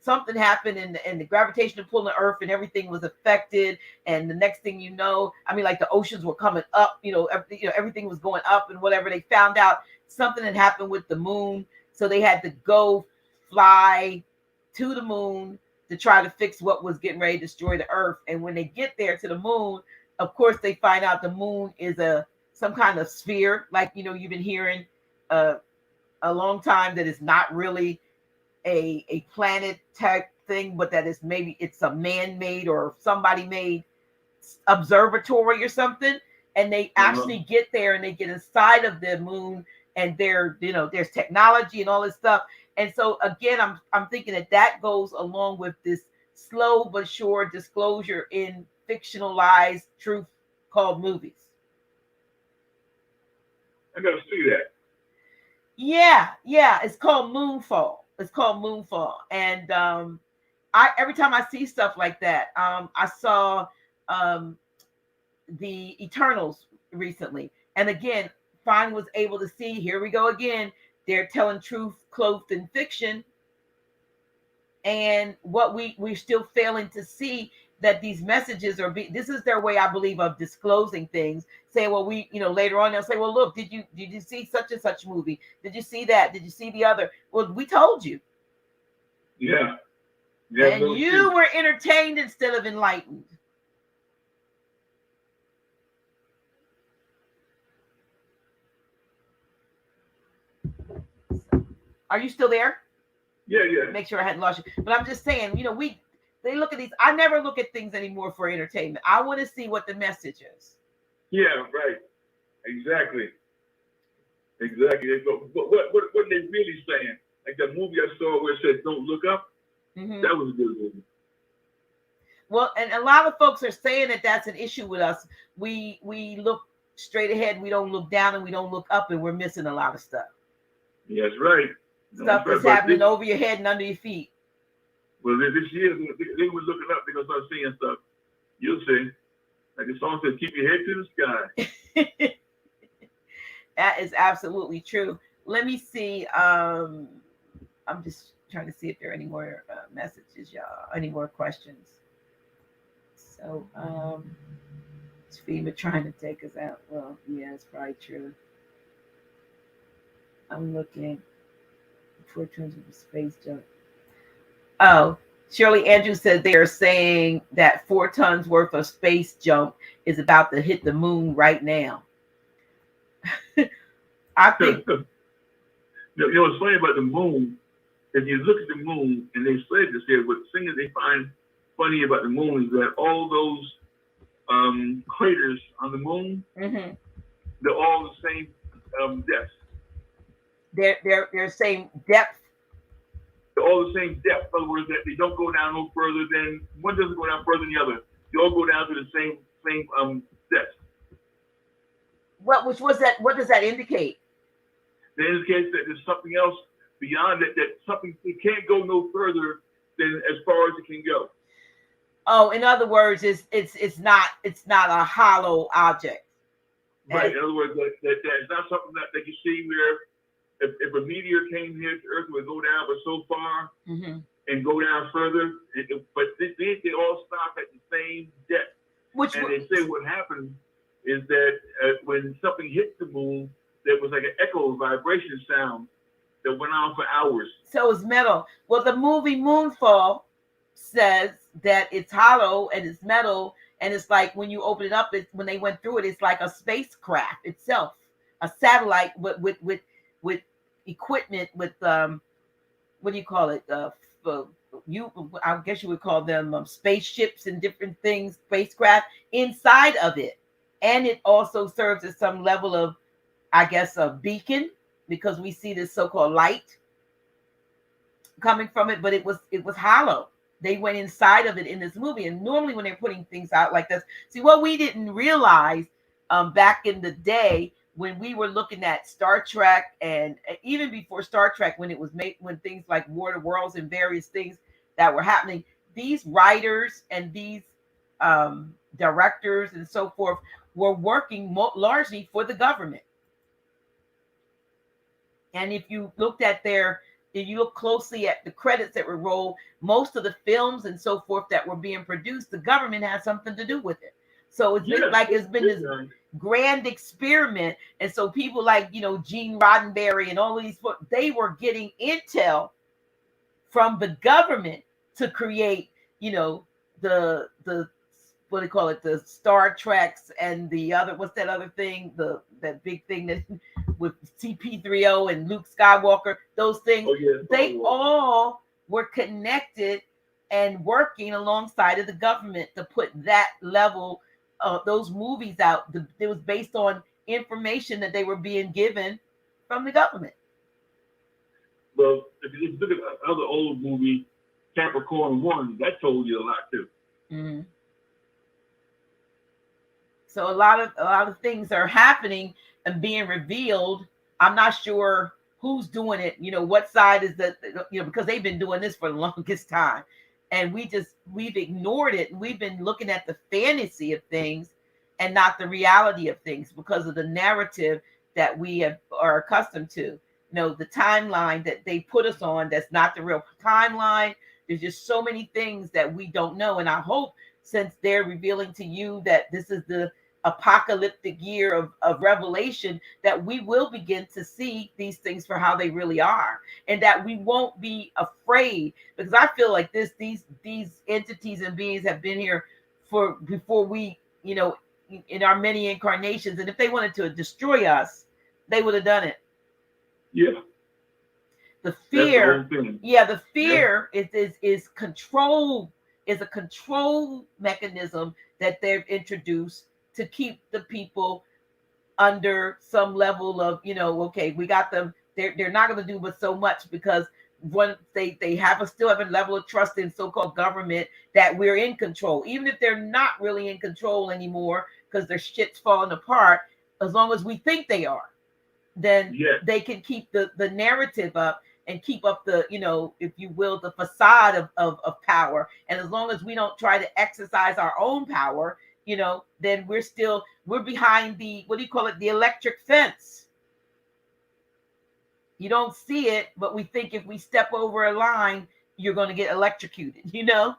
something happened and the gravitational pull of the earth and everything was affected, and the next thing you know, like the oceans were coming up, everything was going up and whatever. They found out something had happened with the moon, so they had to go fly to the moon to try to fix what was getting ready to destroy the earth. And when they get there to the moon, of course they find out the moon is some kind of sphere, like you've been hearing a long time, that is not really a planet type thing, but that is maybe it's a man-made or somebody-made observatory or something. And they actually get there and they get inside of the moon, and there's technology and all this stuff. And so again, I'm thinking that goes along with this slow but sure disclosure in fictionalized truth called movies. I gotta see that. Yeah, it's called Moonfall. And every time I see stuff like that, I saw the Eternals recently, and again, finally was able to see. Here we go again. They're telling truth clothed in fiction, and what we're still failing to see, that these messages this is their way, I believe, of disclosing things, saying, well, later on they'll say, well, look, did you see such and such movie? Did you see that? Did you see the other? Well, we told you. Yeah. And you were entertained instead of enlightened. Are you still there? Yeah. Make sure I hadn't lost you. But I'm just saying, they look at these. I never look at things anymore for entertainment. I want to see what the message is. Yeah, right. Exactly. But what they really saying? Like that movie I saw where it said "Don't look up." Mm-hmm. That was a good movie. Well, and a lot of folks are saying that that's an issue with us. We look straight ahead. We don't look down, and we don't look up, and we're missing a lot of stuff. Yeah, that's right. Stuff that's happening over your head and under your feet. Well, this year they were looking up. They're gonna start seeing stuff. You'll see. Like the song says, "Keep your head to the sky." That is absolutely true. Let me see. I'm just trying to see if there are any more messages, y'all. Any more questions? So, is FEMA trying to take us out? Well, yeah, it's probably true. I'm looking for terms of space jump. Oh, Shirley Andrews said they are saying that 4 tons worth of space jump is about to hit the moon right now. I think. What's funny about the moon, if you look at the moon, and they said this here, what thing that they find funny about the moon is that all those craters on the moon, mm-hmm. they're all the same depth. They're same depth. They're all the same depth. In other words, that they don't go down no further than one doesn't go down further than the other. They all go down to the same depth. What does that indicate? It indicates that there's something else beyond it. That something, it can't go no further than as far as it can go. Oh, in other words, it's not a hollow object. Right. In other words, that it's not something that you see where if a meteor came here to Earth, it would go down but so far mm-hmm. and go down further. But they all stop at the same depth. They say what happens is that when something hits the moon, there was like an echo vibration sound that went on for hours. So it's metal. Well, the movie Moonfall says that it's hollow and it's metal, and it's like when you open it up, when they went through it, it's like a spacecraft itself, a satellite with equipment with what do you call it? I guess you would call them spaceships and different things, spacecraft inside of it, and it also serves as some level of, I guess, a beacon, because we see this so-called light coming from it, but it was hollow. They went inside of it in this movie, and normally when they're putting things out like this, see, what we didn't realize back in the day when we were looking at Star Trek, and even before Star Trek, when it was made, when things like War of the Worlds and various things that were happening, these writers and these directors and so forth were working largely for the government. And if you looked at if you look closely at the credits that were rolled, most of the films and so forth that were being produced, the government had something to do with it. So it's been like it's been this grand experiment. And so people like, Gene Roddenberry and all these, they were getting intel from the government to create, the what do you call it, the Star Treks and the other, what's that other thing, that big thing that with CP3O and Luke Skywalker, those things, they all were connected and working alongside of the government to put that level of those movies out. It was based on information that they were being given from the government. Well, if you look at other old movie, Capricorn 1, that told you a lot too. Mm-hmm. So a lot of things are happening and being revealed. I'm not sure who's doing it, what side is that, because they've been doing this for the longest time, and we've ignored it, and we've been looking at the fantasy of things and not the reality of things because of the narrative that we are accustomed to. The timeline that they put us on, that's not the real timeline. There's just so many things that we don't know, and I hope, since they're revealing to you that this is the apocalyptic year of revelation, that we will begin to see these things for how they really are, and that we won't be afraid, because I feel like these entities and beings have been here before we, in our many incarnations, and if they wanted to destroy us, they would have done it. Yeah. The fear, the fear is control, is a control mechanism that they've introduced to keep the people under some level of, okay, we got them. They're not going to do but so much, because when they still have a level of trust in so-called government that we're in control, even if they're not really in control anymore because their shit's falling apart. As long as we think they are, then they can keep the narrative up and keep up the, if you will, the facade of power. And as long as we don't try to exercise our own power, then we're behind the, what do you call it, the electric fence. You don't see it, but we think if we step over a line, you're going to get electrocuted, Yeah.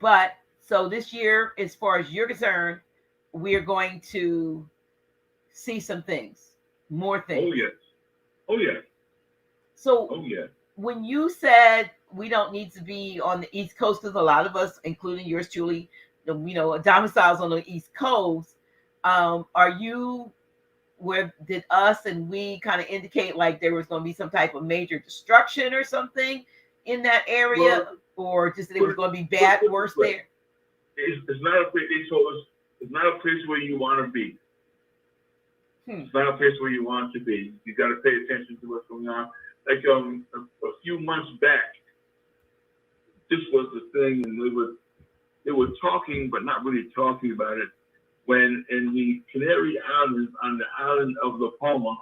But so this year, as far as you're concerned, we're going to see some things, more things. Oh, yes. So when you said we don't need to be on the East Coast, because a lot of us, including yours truly, domiciles on the East Coast, did us and we kind of indicate like there was going to be some type of major destruction or something in that area, or just that it was going to be worse there? It's not a place, they told us, it's not a place where you want to be. It's not a place where you want to be. You got to pay attention to what's going on. Like a few months back, this was the thing, and they were talking, but not really talking about it. When in the Canary Islands, on the island of La Palma,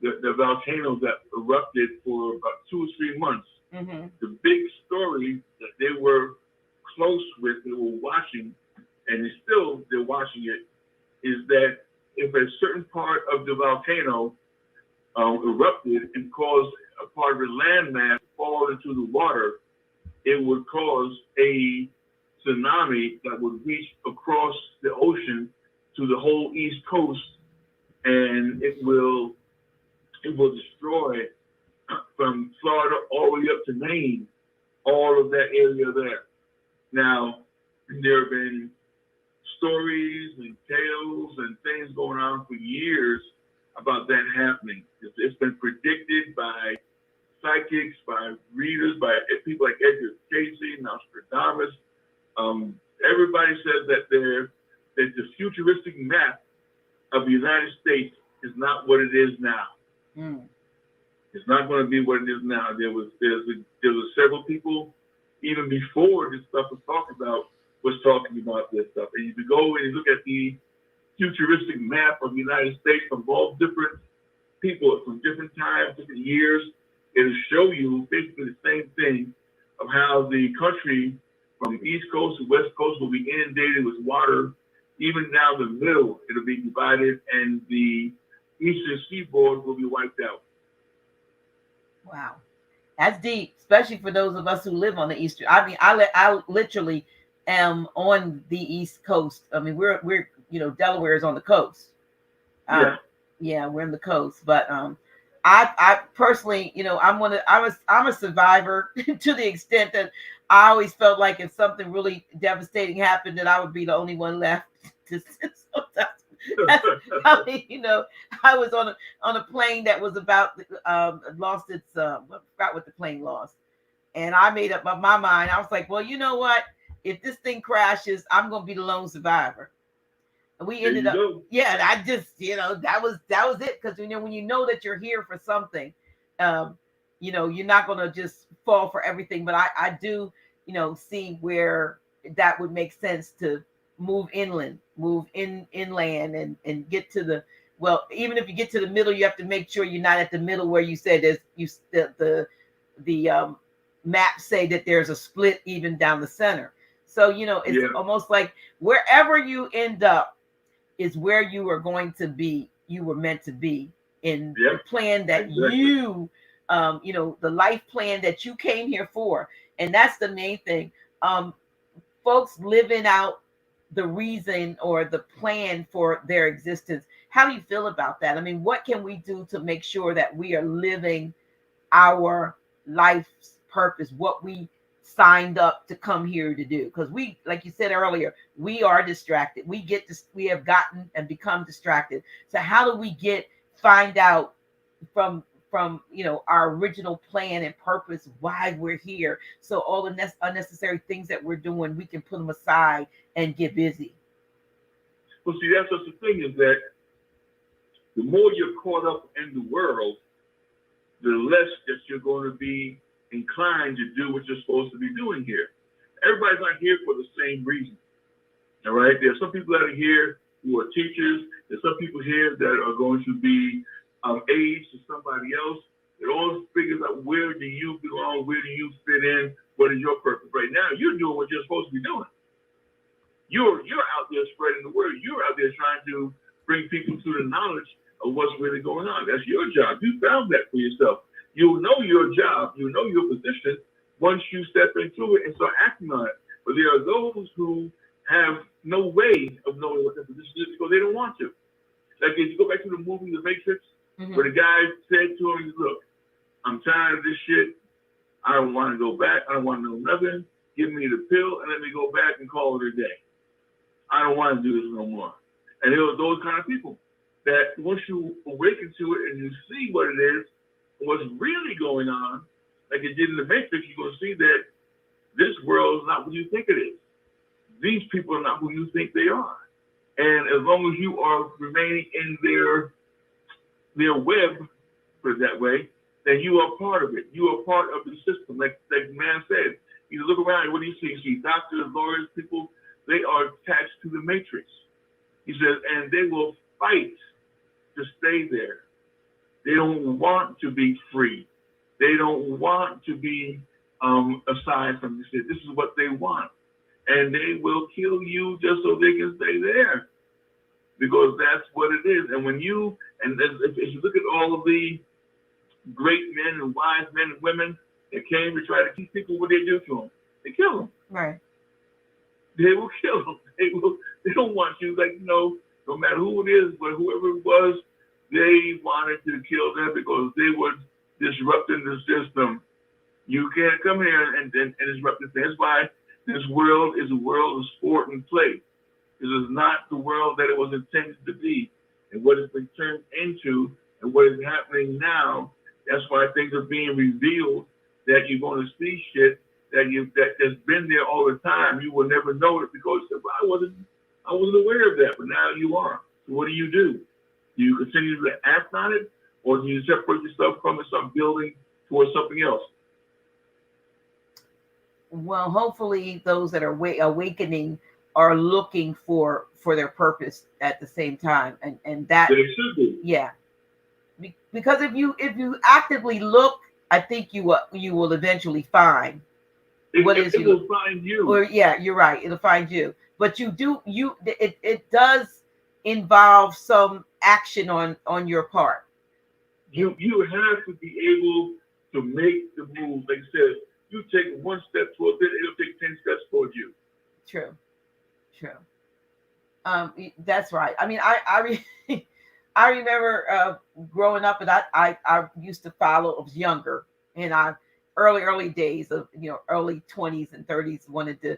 the volcano that erupted for about 2 or 3 months. Mm-hmm. The big story that they were close with, they were watching, and they're watching it, is that if a certain part of the volcano erupted and caused a part of the landmass to fall into the water, it would cause a tsunami that would reach across the ocean to the whole East Coast, and it will destroy from Florida all the way up to Maine, all of that area there. Now, there have been stories and tales and things going on for years about that happening. It's been predicted by psychics, by readers, by people like Edgar Casey, Nostradamus. Everybody says that the futuristic map of the United States is not what it is now. Mm. It's not going to be what it is now. There was several people even before this stuff was talked about this stuff. And if you go and you look at the futuristic map of the United States from all different people from different times, different years, it'll show you basically the same thing of how the country from East Coast to West Coast will be inundated with water. Even down the middle, it'll be divided, and the eastern seaboard will be wiped out. Wow, that's deep, especially for those of us who live on the eastern. I mean, I literally am on the East Coast. I mean, we're Delaware is on the coast. Yeah, we're on the coast, but I personally, I'm a survivor to the extent that I always felt like if something really devastating happened, that I would be the only one left. I mean, I was on a plane that was about lost its I forgot what the plane lost, and I made up my mind. I was like, well, you know what? If this thing crashes, I'm gonna be the lone survivor. And we ended up, I just, that was it. Because when you know that you're here for something, you're not gonna just fall for everything. But I do, see where that would make sense to move inland, inland, and get to the. Well, even if you get to the middle, you have to make sure you're not at the middle where you said the maps say that there's a split even down the center. So, it's almost like wherever you end up is where you are going to be. You were meant to be in the plan that you, the life plan that you came here for. And that's the main thing. Folks living out the reason or the plan for their existence. How do you feel about that? I mean, what can we do to make sure that we are living our life's purpose, what we signed up to come here to do? Because we, like you said earlier, we are distracted. We have gotten and become distracted. So how do we find out from our original plan and purpose why we're here? So all the unnecessary things that we're doing, we can put them aside and get busy. Well, see, that's just the thing, is that the more you're caught up in the world, the less that you're going to be inclined to do what you're supposed to be doing here. Everybody's not here for the same reason. All right. There are some people that are here who are teachers. There's some people here that are going to be aides to somebody else. It all figures out, where do you belong? Where do you fit in? What is your purpose? Right now, you're doing what you're supposed to be doing. You're out there spreading the word. You're out there trying to bring people to the knowledge of what's really going on. That's your job. You found that for yourself. You'll know your job. You'll know your position once you step into it and start acting on it. But there are those who have no way of knowing what their position is because they don't want to. Like if you go back to the movie The Matrix, where the guy said to him, look, I'm tired of this shit. I don't want to go back. I don't want to know nothing. Give me the pill and let me go back and call it a day. I don't want to do this no more. And there are those kind of people that once you awaken to it and you see what it is, what's really going on, like it did in The Matrix, you're going to see that this world is not what you think it is. These people are not who you think they are. And as long as you are remaining in their web, put it that way, then you are part of it. You are part of the system. Like the man said, you look around, what do you see? You see doctors, lawyers, people, they are attached to the matrix. He says, and they will fight to stay there. They don't want to be free. They don't want to be aside from this. This is what they want. And they will kill you just so they can stay there. Because that's what it is. And when you, and if you look at all of the great men and wise men and women that came to try to keep people what they do to them, they kill them. Right. they will kill them. They don't want you, like, no matter who it is, but whoever it was, they wanted to kill them because they were disrupting the system. You can't come here and disrupt the thing. That's why this world is a world of sport and play. This is not the world that it was intended to be. And what it's been turned into and what is happening now, that's why things are being revealed, that you're going to see shit that's been there all the time. You will never know it because I wasn't aware of that, but now you are. So what do? Do you continue to act on it, or do you separate yourself from it, start building towards something else? Well, hopefully those that are awakening are looking for their purpose at the same time, and that they should be. Yeah, because if you actively look, I think you will eventually find it will find you. Or yeah, you're right, it'll find you. But it does involve some action on your part. You have to be able to make the move. Like I said, you take one step towards it, it'll take 10 steps towards you. True. That's right. I mean, I remember growing up, and I used to follow. I was younger, and early days of early 20s and 30s, wanted to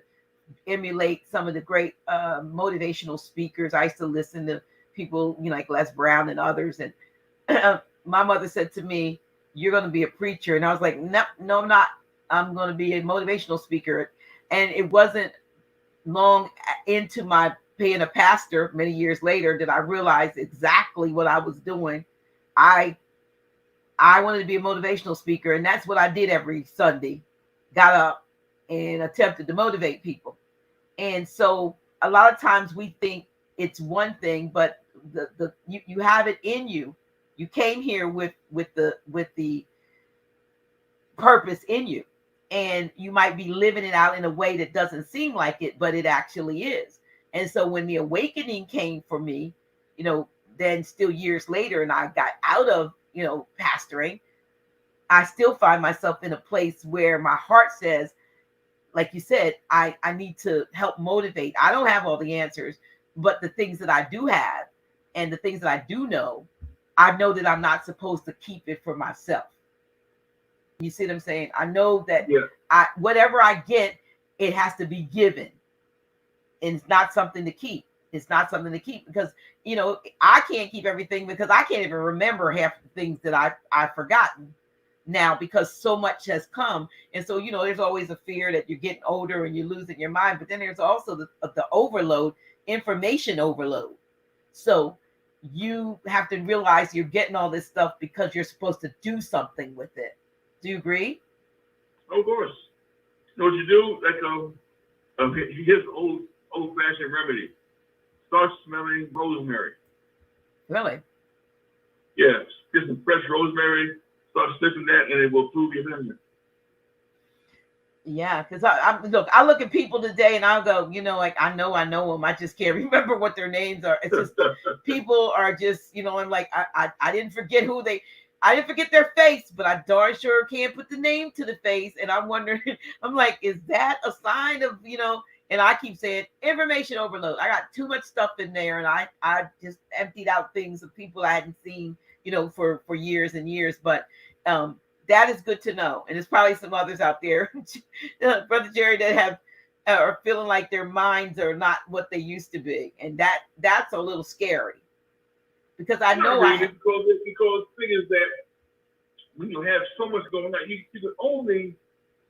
emulate some of the great motivational speakers. I used to listen to people like Les Brown and others, and my mother said to me, "You're going to be a preacher," and I was like, "No, I'm not. I'm going to be a motivational speaker." And it wasn't long into my being a pastor many years later that I realized exactly what I was doing. I wanted to be a motivational speaker, and that's what I did every Sunday. Got up and attempted to motivate people. And so a lot of times we think it's one thing, but you have it in you. You came here with the purpose in you, and you might be living it out in a way that doesn't seem like it, but it actually is. And so when the awakening came for me, then still years later, and I got out of pastoring, I still find myself in a place where my heart says, like you said, I need to help motivate. I don't have all the answers, but the things that I do have and the things that I do know, I know that I'm not supposed to keep it for myself. You see what I'm saying? I know that whatever I get, it has to be given. And it's not something to keep. It's not something to keep because, I can't keep everything because I can't even remember half the things that I've forgotten now because so much has come. And so, there's always a fear that you're getting older and you're losing your mind. But then there's also the overload, information overload. So you have to realize you're getting all this stuff because you're supposed to do something with it. Do you agree? Of course. You know what you do? Like here's old-fashioned remedy. Start smelling rosemary. Really? Yes. Get some fresh rosemary. Start sniffing that, and it will improve your memory. Yeah, because I look at people today, and I'll go, I know them. I just can't remember what their names are. It's just people are just, I'm like, I didn't forget I didn't forget their face, but I darn sure can't put the name to the face. And I'm wondering, I'm like, is that a sign of, and I keep saying information overload. I got too much stuff in there, and I just emptied out things of people I hadn't seen, for years and years. But that is good to know. And there's probably some others out there, Brother Jerry, that are feeling like their minds are not what they used to be. And that's a little scary. Because I know because the thing is that when you have so much going on, you can only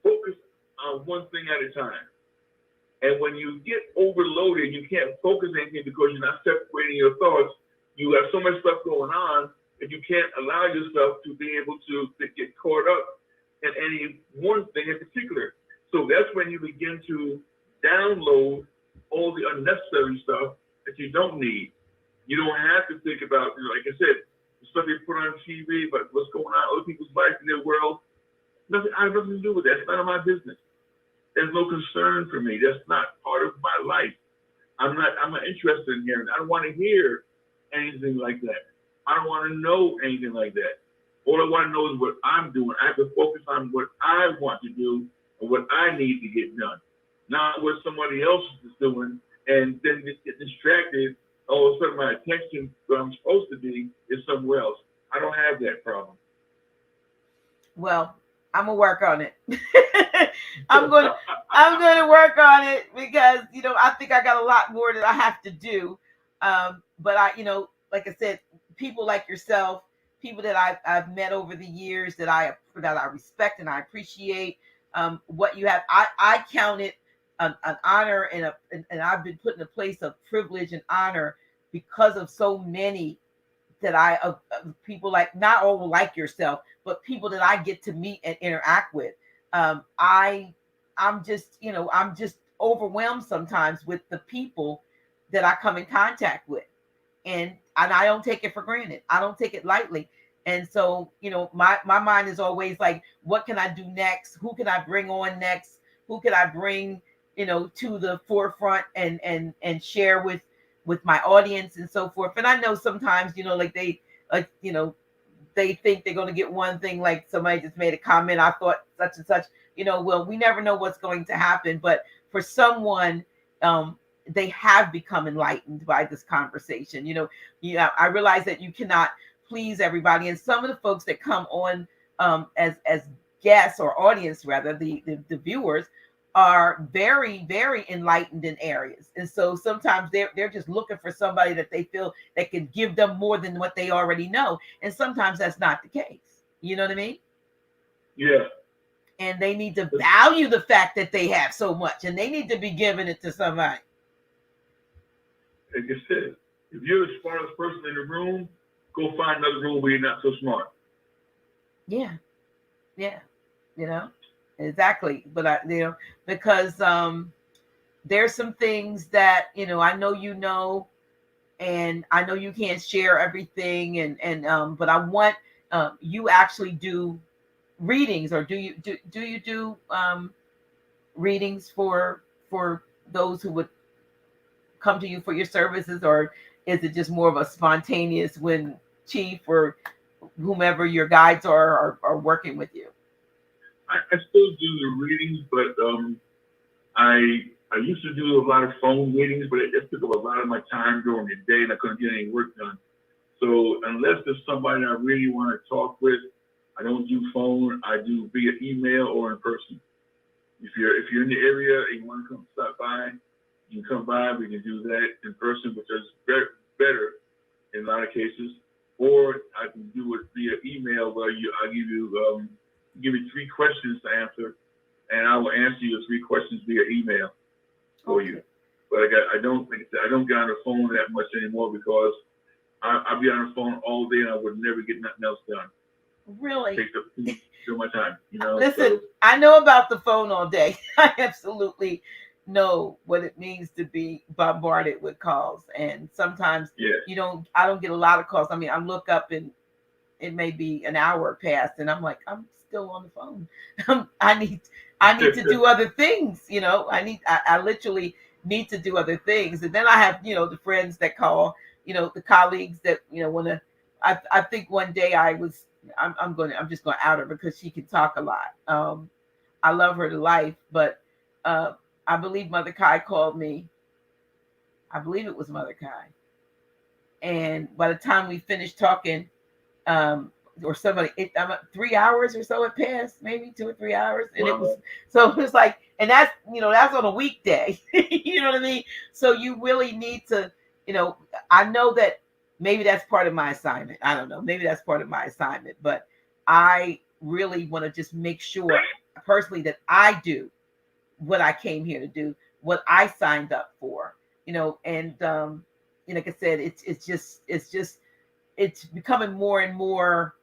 focus on one thing at a time. And when you get overloaded, you can't focus anything because you're not separating your thoughts. You have so much stuff going on that you can't allow yourself to be able to get caught up in any one thing in particular. So that's when you begin to download all the unnecessary stuff that you don't need. You don't have to think about, like I said, the stuff they put on TV, but what's going on in other people's lives in their world. I have nothing to do with that. It's none of my business. There's no concern for me. That's not part of my life. I'm not interested in hearing. I don't want to hear anything like that. I don't want to know anything like that. All I want to know is what I'm doing. I have to focus on what I want to do and what I need to get done. not what somebody else is doing, and then get distracted. Oh, it's my attention where I'm supposed to be is somewhere else. I don't have that problem. Well, I'm gonna work on it. I'm gonna work on it because I think I got a lot more that I have to do. But like I said, people like yourself, people that I've met over the years that I respect and I appreciate what you have. I count it an honor and I've been put in a place of privilege and honor because of so many that people like, not all like yourself, but people that I get to meet and interact with. I'm just overwhelmed sometimes with the people that I come in contact with, and I don't take it for granted. I don't take it lightly. And so, my mind is always like, what can I do next? Who can I bring on next? Who can I bring, to the forefront and share with my audience and so forth. And I know sometimes, they think they're going to get one thing, like somebody just made a comment, I thought such and such, well, we never know what's going to happen. But for someone, they have become enlightened by this conversation. I realize that you cannot please everybody. And some of the folks that come on as guests or audience, rather, the viewers, are very, very enlightened in areas. And so sometimes they're just looking for somebody that they feel that can give them more than what they already know. And sometimes that's not the case. You know what I mean? Yeah. And they need to value the fact that they have so much, and they need to be giving it to somebody. Like I said, if you're the smartest person in the room, go find another room where you're not so smart. Yeah. Exactly. But because there's some things that I know, and I know you can't share everything, and but I want you actually do readings, or do you do readings for those who would come to you for your services, or is it just more of a spontaneous when Chief or whomever your guides are working with you? I still do the readings, but I used to do a lot of phone meetings, but it took up a lot of my time during the day, and I couldn't get any work done. So unless there's somebody I really want to talk with, I don't do phone. I do via email or in person. If you're in the area and you want to come stop by, you can come by. We can do that in person, which is better in a lot of cases. Or I can do it via email, where I give you 3 questions to answer, and I will answer your 3 questions via email for you. But I don't get on the phone that much anymore, because I'll be on the phone all day and I would never get nothing else done. Really? It takes up too much time, Listen, so. I know about the phone all day. I absolutely know what it means to be bombarded with calls, and sometimes I don't get a lot of calls. I mean, I look up and it may be an hour past, and I'm like, I'm still on the phone. I need to do other things. I literally need to do other things. And then I have, the friends that call, the colleagues that, want to, I think one day I'm just going to out her because she can talk a lot. I love her to life, but I believe Mother Kai called me. I believe it was Mother Kai. And by the time we finished talking, or somebody, 3 hours or so it passed, maybe 2 or 3 hours, and it was like, and that's that's on a weekday. You know what I mean? So you really need to, I know that maybe that's part of my assignment. I don't know, maybe that's part of my assignment, but I really want to just make sure personally that I do what I came here to do, what I signed up for, and like I said, it's becoming more and more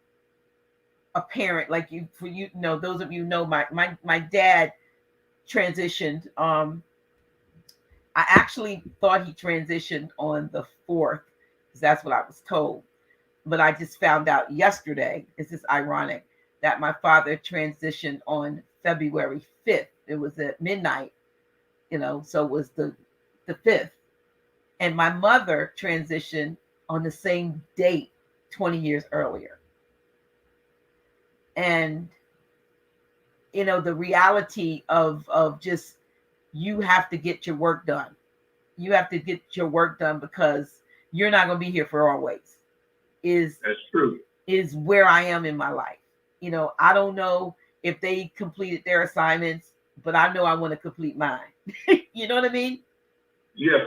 apparent. Like those of you know, my dad transitioned. I actually thought he transitioned on the 4th, because that's what I was told. But I just found out yesterday, it's just ironic, that my father transitioned on February 5th. It was at midnight, so it was the 5th. And my mother transitioned on the same date 20 years earlier. And the reality of just you have to get your work done. You have to get your work done because you're not going to be here for always. That's true. Is where I am in my life. I don't know if they completed their assignments, but I know I want to complete mine. You know what I mean? Yeah.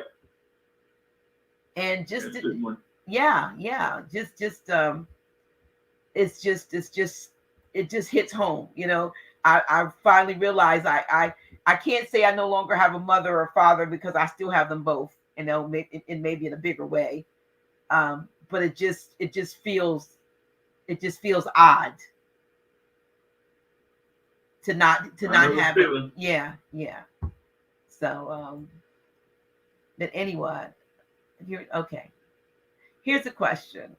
And just Just it just hits home. I finally realized I can't say I no longer have a mother or father because I still have them both, maybe in a bigger way. But it just feels odd to not have it. Yeah. So but anyway, here's a question.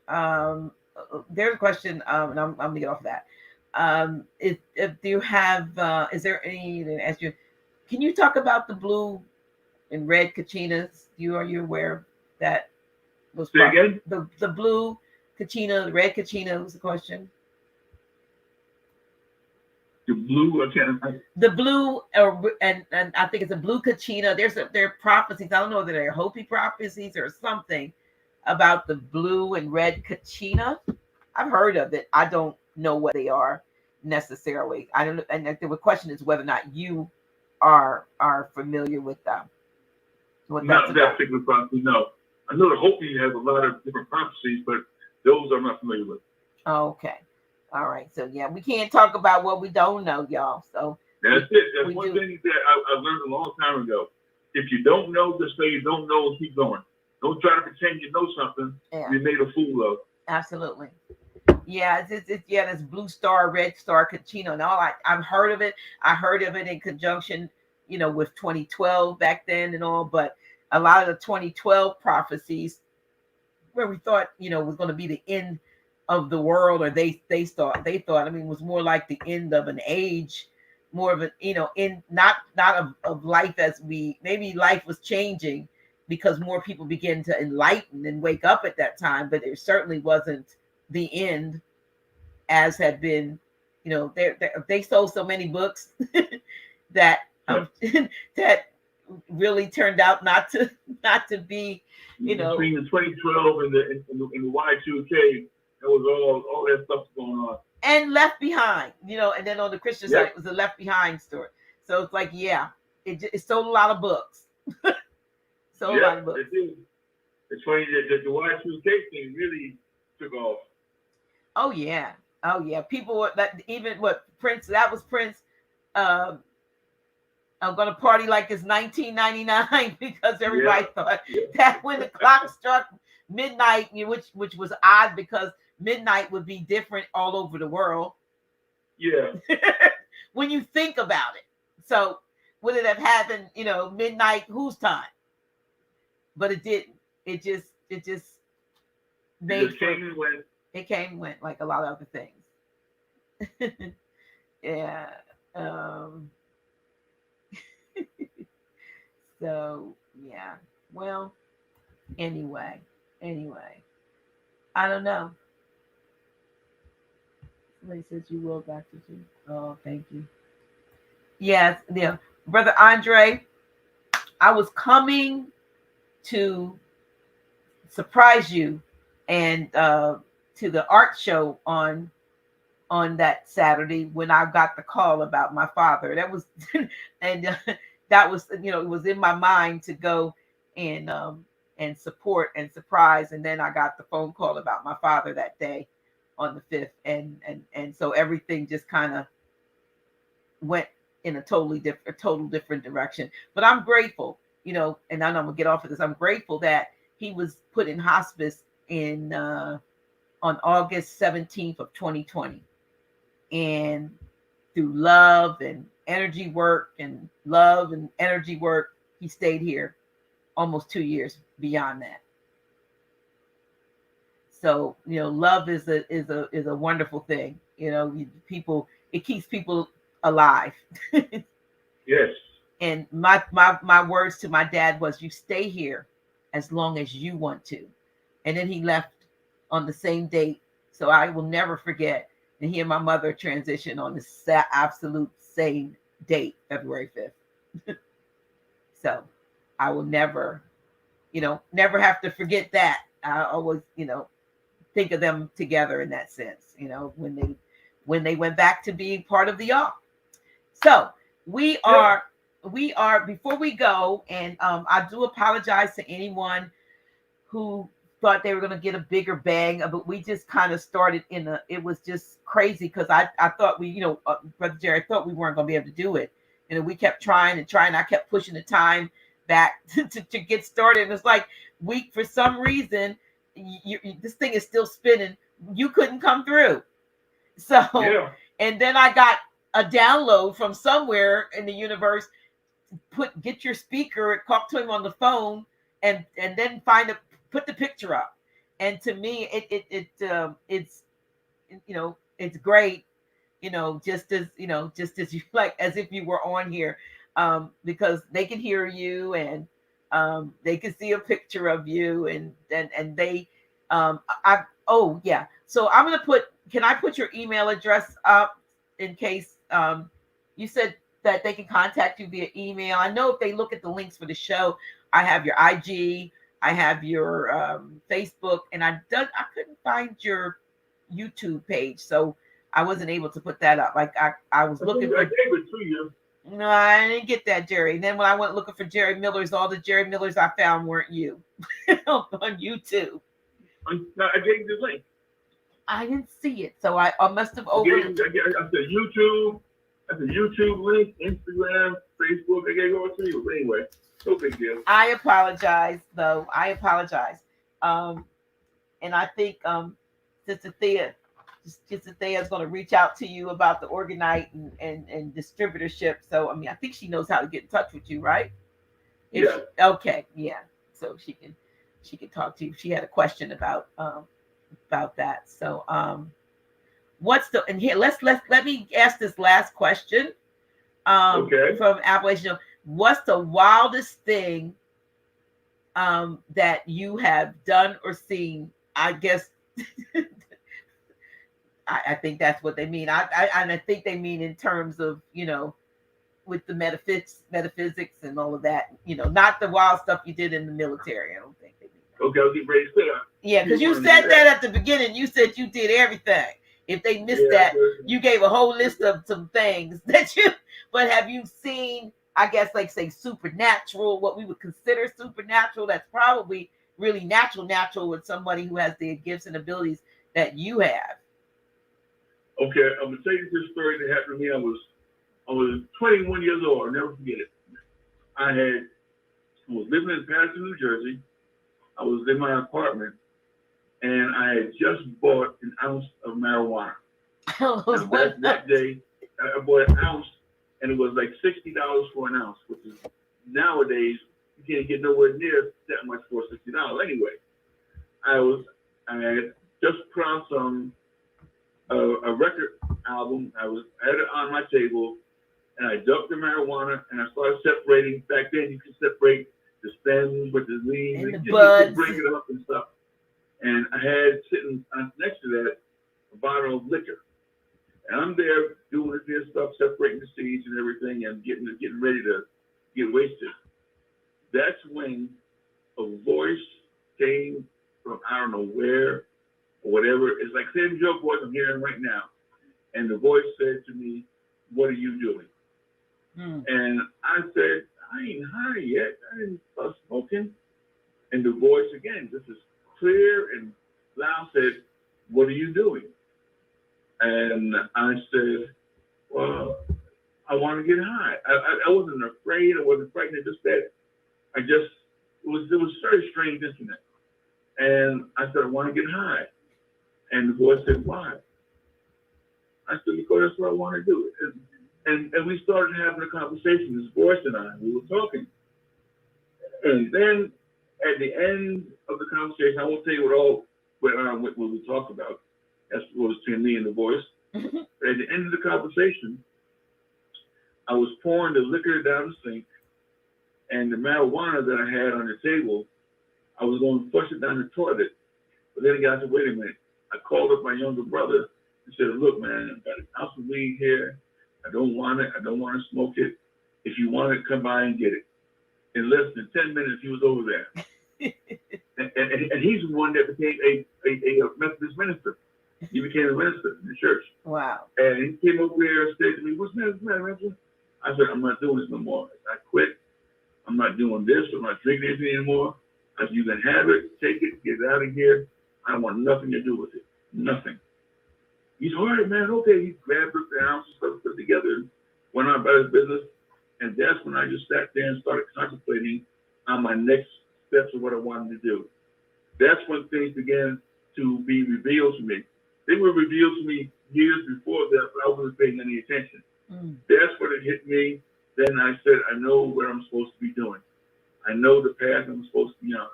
There's a question, and I'm gonna get off of that. If do you have is there any to ask you, can you talk about the blue and red kachinas? Are you aware of that? Say again? The blue kachina, the red kachina was the question. The blue, the blue, and I think it's a blue kachina. There are prophecies. I don't know whether they're Hopi prophecies or something about the blue and red kachina. I've heard of it. I don't know what they are necessarily. I don't know. And the question is whether or not you are familiar with them. Not that particular prophecy, no. I know the Hopi has a lot of different prophecies, but those I'm not familiar with. Okay. All right. So yeah, we can't talk about what we don't know, y'all. So that's it. That's one thing that I learned a long time ago. If you don't know, just say you don't know and keep going. Don't try to pretend you know something you made a fool of. Absolutely. Yeah, it's this blue star, red star kachina and all. I've heard of it. I heard of it in conjunction, with 2012 back then and all. But a lot of the 2012 prophecies, where we thought, was going to be the end of the world, or they thought, I mean, it was more like the end of an age, more of an, in not of life as maybe life was changing because more people began to enlighten and wake up at that time, but it certainly wasn't the end as had been, they sold so many books that that really turned out not to be, between the 2012 and the Y2K, there was all that stuff going on. And Left Behind, and then on the Christian side, it was the Left Behind story. So it's like, it sold a lot of books. A lot of books. It did. It's funny that the Y2K thing really took off. Oh yeah. People were that, even Prince. That was Prince. I'm gonna party like it's 1999 because everybody thought that when the clock struck midnight, which was odd because midnight would be different all over the world. Yeah. When you think about it. So would it have happened, midnight whose time? But it didn't. It just made came and went. It came and went like a lot of other things. Yeah. So yeah. Well, anyway. I don't know. Somebody says you will, Dr. G. Oh, thank you. Yes, yeah. Brother Andre, I was coming to surprise you and to the art show on that Saturday when I got the call about my father. That was and that was, it was in my mind to go and support and surprise, and then I got the phone call about my father that day on the 5th, and so everything just kind of went in a total different direction. But I'm grateful, and I know I'm gonna get off of this. I'm grateful that he was put in hospice on August 17th of 2020, and through love and energy work, he stayed here almost 2 years beyond that. So, love is a wonderful thing. People, it keeps people alive. Yes. And my words to my dad was, you stay here as long as you want to. And then he left on the same date. So I will never forget. And he and my mother transitioned on the absolute same date, February 5th. So I will never, never have to forget that. I always, think of them together in that sense, when they went back to being part of the y'all. So we are before we go, and I do apologize to anyone who thought they were going to get a bigger bang, but we just kind of started it was just crazy because I thought we, Brother Jerry, I thought we weren't going to be able to do it. We kept trying and trying. I kept pushing the time back to get started. And it's like for some reason, this thing is still spinning. You couldn't come through. So, and then I got a download from somewhere in the universe. Get your speaker, talk to him on the phone, and then put the picture up. And to me, it's it's great, just as you like, as if you were on here, because they can hear you, and they can see a picture of you, and they so I'm gonna can I put your email address up in case you said that they can contact you via email. I know if they look at the links for the show, I have your IG, I have your Facebook, and I couldn't find your YouTube page, so I wasn't able to put that up. Like I was looking for. I gave it to you. No, I didn't get that, Jerry. And then when I went looking for Jerry Millers, all the Jerry Millers I found weren't you on YouTube. I gave you the link. I didn't see it, so I must have I said YouTube. I said YouTube link, Instagram, Facebook. I gave it all to you. But anyway, no big deal. I apologize, though. And I think Sister Thea is going to reach out to you about the Organite and distributorship. So, I mean, I think she knows how to get in touch with you, right? Okay. Yeah. So she can talk to you. She had a question about that. So, let me ask this last question. From Appalachian. What's the wildest thing that you have done or seen? I guess I think that's what they mean. I think they mean in terms of, with the metaphysics and all of that, not the wild stuff you did in the military. I don't think they mean that. Okay, I'll get ready to say that. Yeah, because you said that at the beginning. You said you did everything. If they missed that, you gave a whole list of some things but have you seen, I guess, like say supernatural, what we would consider supernatural, that's probably really natural with somebody who has the gifts and abilities that you have? Okay, I'm gonna tell you this story that happened to me. I was 21 years old. I'll never forget it. I was living in Patterson, New Jersey. I was in my apartment, and I had just bought an ounce of marijuana. That day, I bought an ounce, and it was like $60 for an ounce, which is nowadays you can't get nowhere near that much for $60. Anyway, I had just put on a record album. I had it on my table, and I dumped the marijuana, and I started separating. Back then, you could separate the stems with the leaves, and the buds, bring it up and stuff. And I had sitting next to that a bottle of liquor, and I'm there doing this stuff, separating the seeds and everything, and getting ready to get wasted. That's when a voice came from I don't know where or whatever. It's like same joke voice I'm hearing right now, and the voice said to me, "What are you doing?" And I said, "I ain't high yet. I didn't start smoking." And the voice again, this is clear and loud, said, "What are you doing?" And I said, "Well, I want to get high." I wasn't afraid. I wasn't frightened. Just that it was very strange, isn't it? And I said, "I want to get high." And the voice said, "Why?" I said, "Because that's what I want to do." And we started having a conversation, this voice and I. We were talking. And then at the end of the conversation, I won't tell you what we talked about. That's what was between me and the voice. At the end of the conversation, I was pouring the liquor down the sink, and the marijuana that I had on the table, I was going to flush it down the toilet. But then I said, "Wait a minute." I called up my younger brother and said, "Look, man, I've got an ounce of weed here. I don't want it. I don't want to smoke it. If you want it, come by and get it." in less than 10 minutes, he was over there. and he's the one that became a Methodist minister. He became a minister in the church. Wow. And he came over there and said to me, what's the matter? I said, I'm not doing this no more. I quit. I'm not doing this. I'm not drinking anything anymore. I said, you can have it, take it, get it out of here. I don't want nothing to do with it. Nothing. He's all right, man. Okay. He grabbed the ounce and stuff, put it together, and went on about his business. And that's when I just sat there and started contemplating on my next steps of what I wanted to do. That's when things began to be revealed to me. They were revealed to me years before that, but I wasn't paying any attention. That's when it hit me. Then I said, I know what I'm supposed to be doing. I know the path I'm supposed to be on.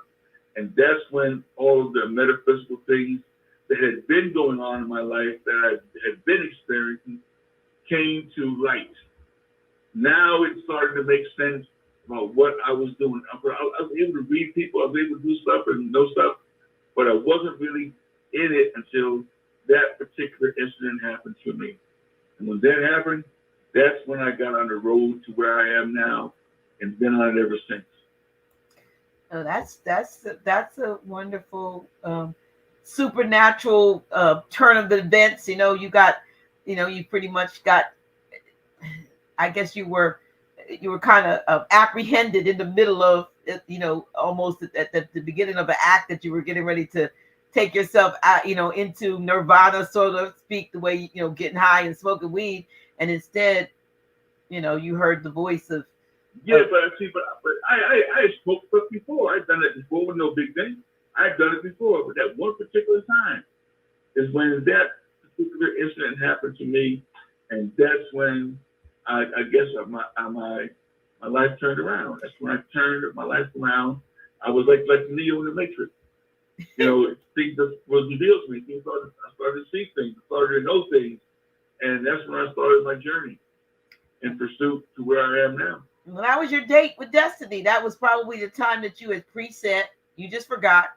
And that's when all of the metaphysical things that had been going on in my life, that I had been experiencing, came to light. Now it started to make sense about what I was doing. I was able to read people, I was able to do stuff and know stuff, but I wasn't really in it until that particular incident happened to me. And when that happened, that's when I got on the road to where I am now and been on it ever since. Oh, that's a wonderful supernatural turn of the events. You pretty much got, I guess you were kind of apprehended in the middle of, almost at the beginning of an act that you were getting ready to take yourself out, into nirvana, so to speak, the way, getting high and smoking weed. And instead, you heard the voice of. Yeah, but I smoked stuff before. I'd done it before with no big thing. I'd done it before, but that one particular time is when that particular incident happened to me, and that's when I guess my life turned around. That's when I turned my life around. I was like Neo in the Matrix. Things that was revealed to me. I started to see things. I started to know things, and that's when I started my journey in pursuit to where I am now. Well, that was your date with destiny. That was probably the time that you had preset. You just forgot.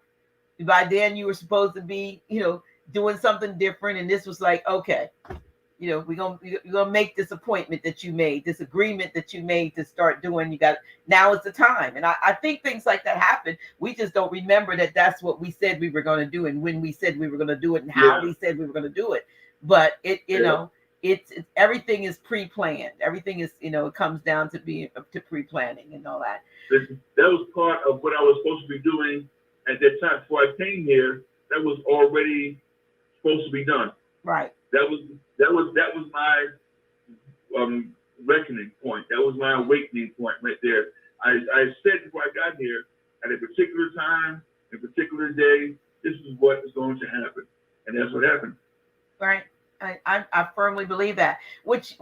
By then, you were supposed to be, doing something different, and this was like, okay, we're gonna make this appointment that you made, this agreement that you made to start doing. Now is the time. And I think things like that happen. We just don't remember that that's what we said we were going to do, and when we said we were going to do it, and how we said we were going to do it. But it's everything is pre-planned. Everything is, it comes down to pre-planning and all that. That was part of what I was supposed to be doing at that time. Before I came here, that was already supposed to be done. Right. That was my reckoning point. That was my awakening point right there. I said before I got here, at a particular time, a particular day, this is what is going to happen, and that's what happened. Right. I firmly believe that, which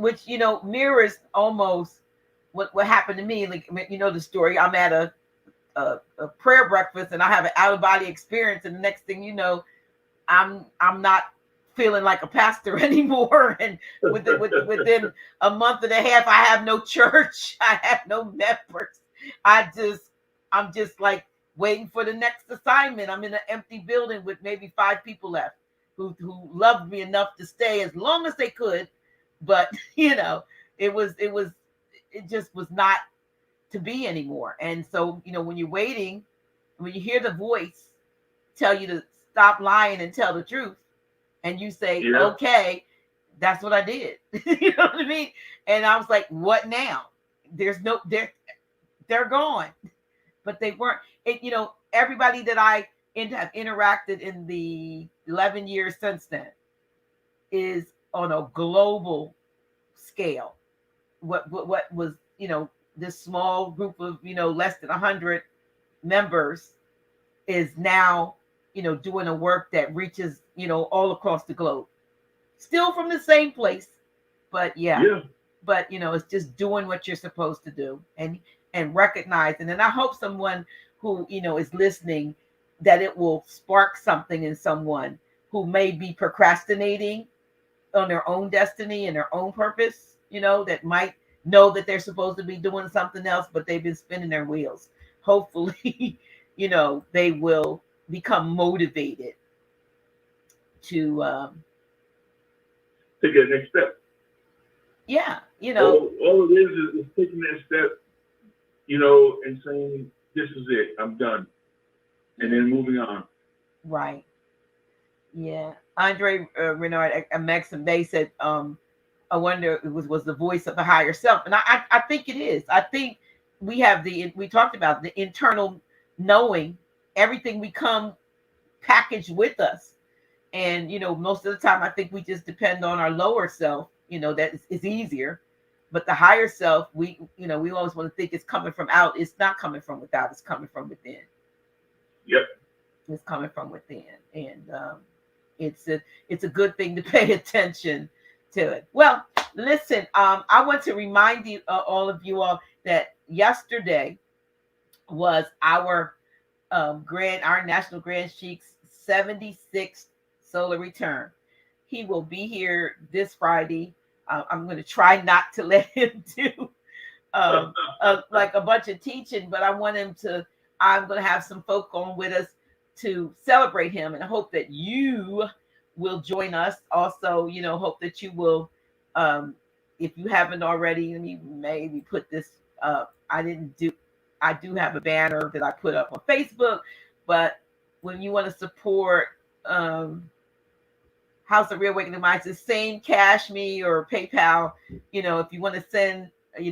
mirrors almost what happened to me. Like, the story. I'm at a prayer breakfast, and I have an out of body experience, and the next thing you know, I'm not feeling like a pastor anymore, and within a month and a half, I have no church, I have no members. I'm just like waiting for the next assignment. I'm in an empty building with maybe 5 people left who loved me enough to stay as long as they could, but it just was not to be anymore. And so, when you're waiting, when you hear the voice tell you to stop lying and tell the truth, and you say, okay, that's what I did. You know what I mean? And I was like, what now? They're gone. But they weren't. Everybody that I have interacted in the 11 years since then is on a global scale. What was, this small group of, less than 100 members is now, doing a work that reaches, all across the globe. Still from the same place, but but it's just doing what you're supposed to do and recognizing. And I hope someone who, is listening, that it will spark something in someone who may be procrastinating on their own destiny and their own purpose, that might know that they're supposed to be doing something else, but they've been spinning their wheels. Hopefully, they will become motivated to take that next step. Yeah, All it is taking that step and saying, this is it, I'm done. And then moving on. Right. Yeah. Andre Renard, Maxim, they said, I wonder it was the voice of the higher self. And I think it is. I think we talked about the internal knowing, everything we come packaged with us. And, most of the time, I think we just depend on our lower self, that is easier. But the higher self, we always want to think it's coming from out. It's not coming from without. It's coming from within. Yep. It's coming from within. And it's a good thing to pay attention to it. Well, listen, I want to remind you, all of you all, that yesterday was our National Grand Sheik's 76th solar return. He will be here this Friday. I'm going to try not to let him do like a bunch of teaching, but I'm going to have some folk on with us to celebrate him, and I hope that you will join us. Also, hope that you will, if you haven't already, let me maybe put this up. I do have a banner that I put up on Facebook, but when you want to support House of Relocating Minds, the same Cash Me or PayPal, if you want to send, a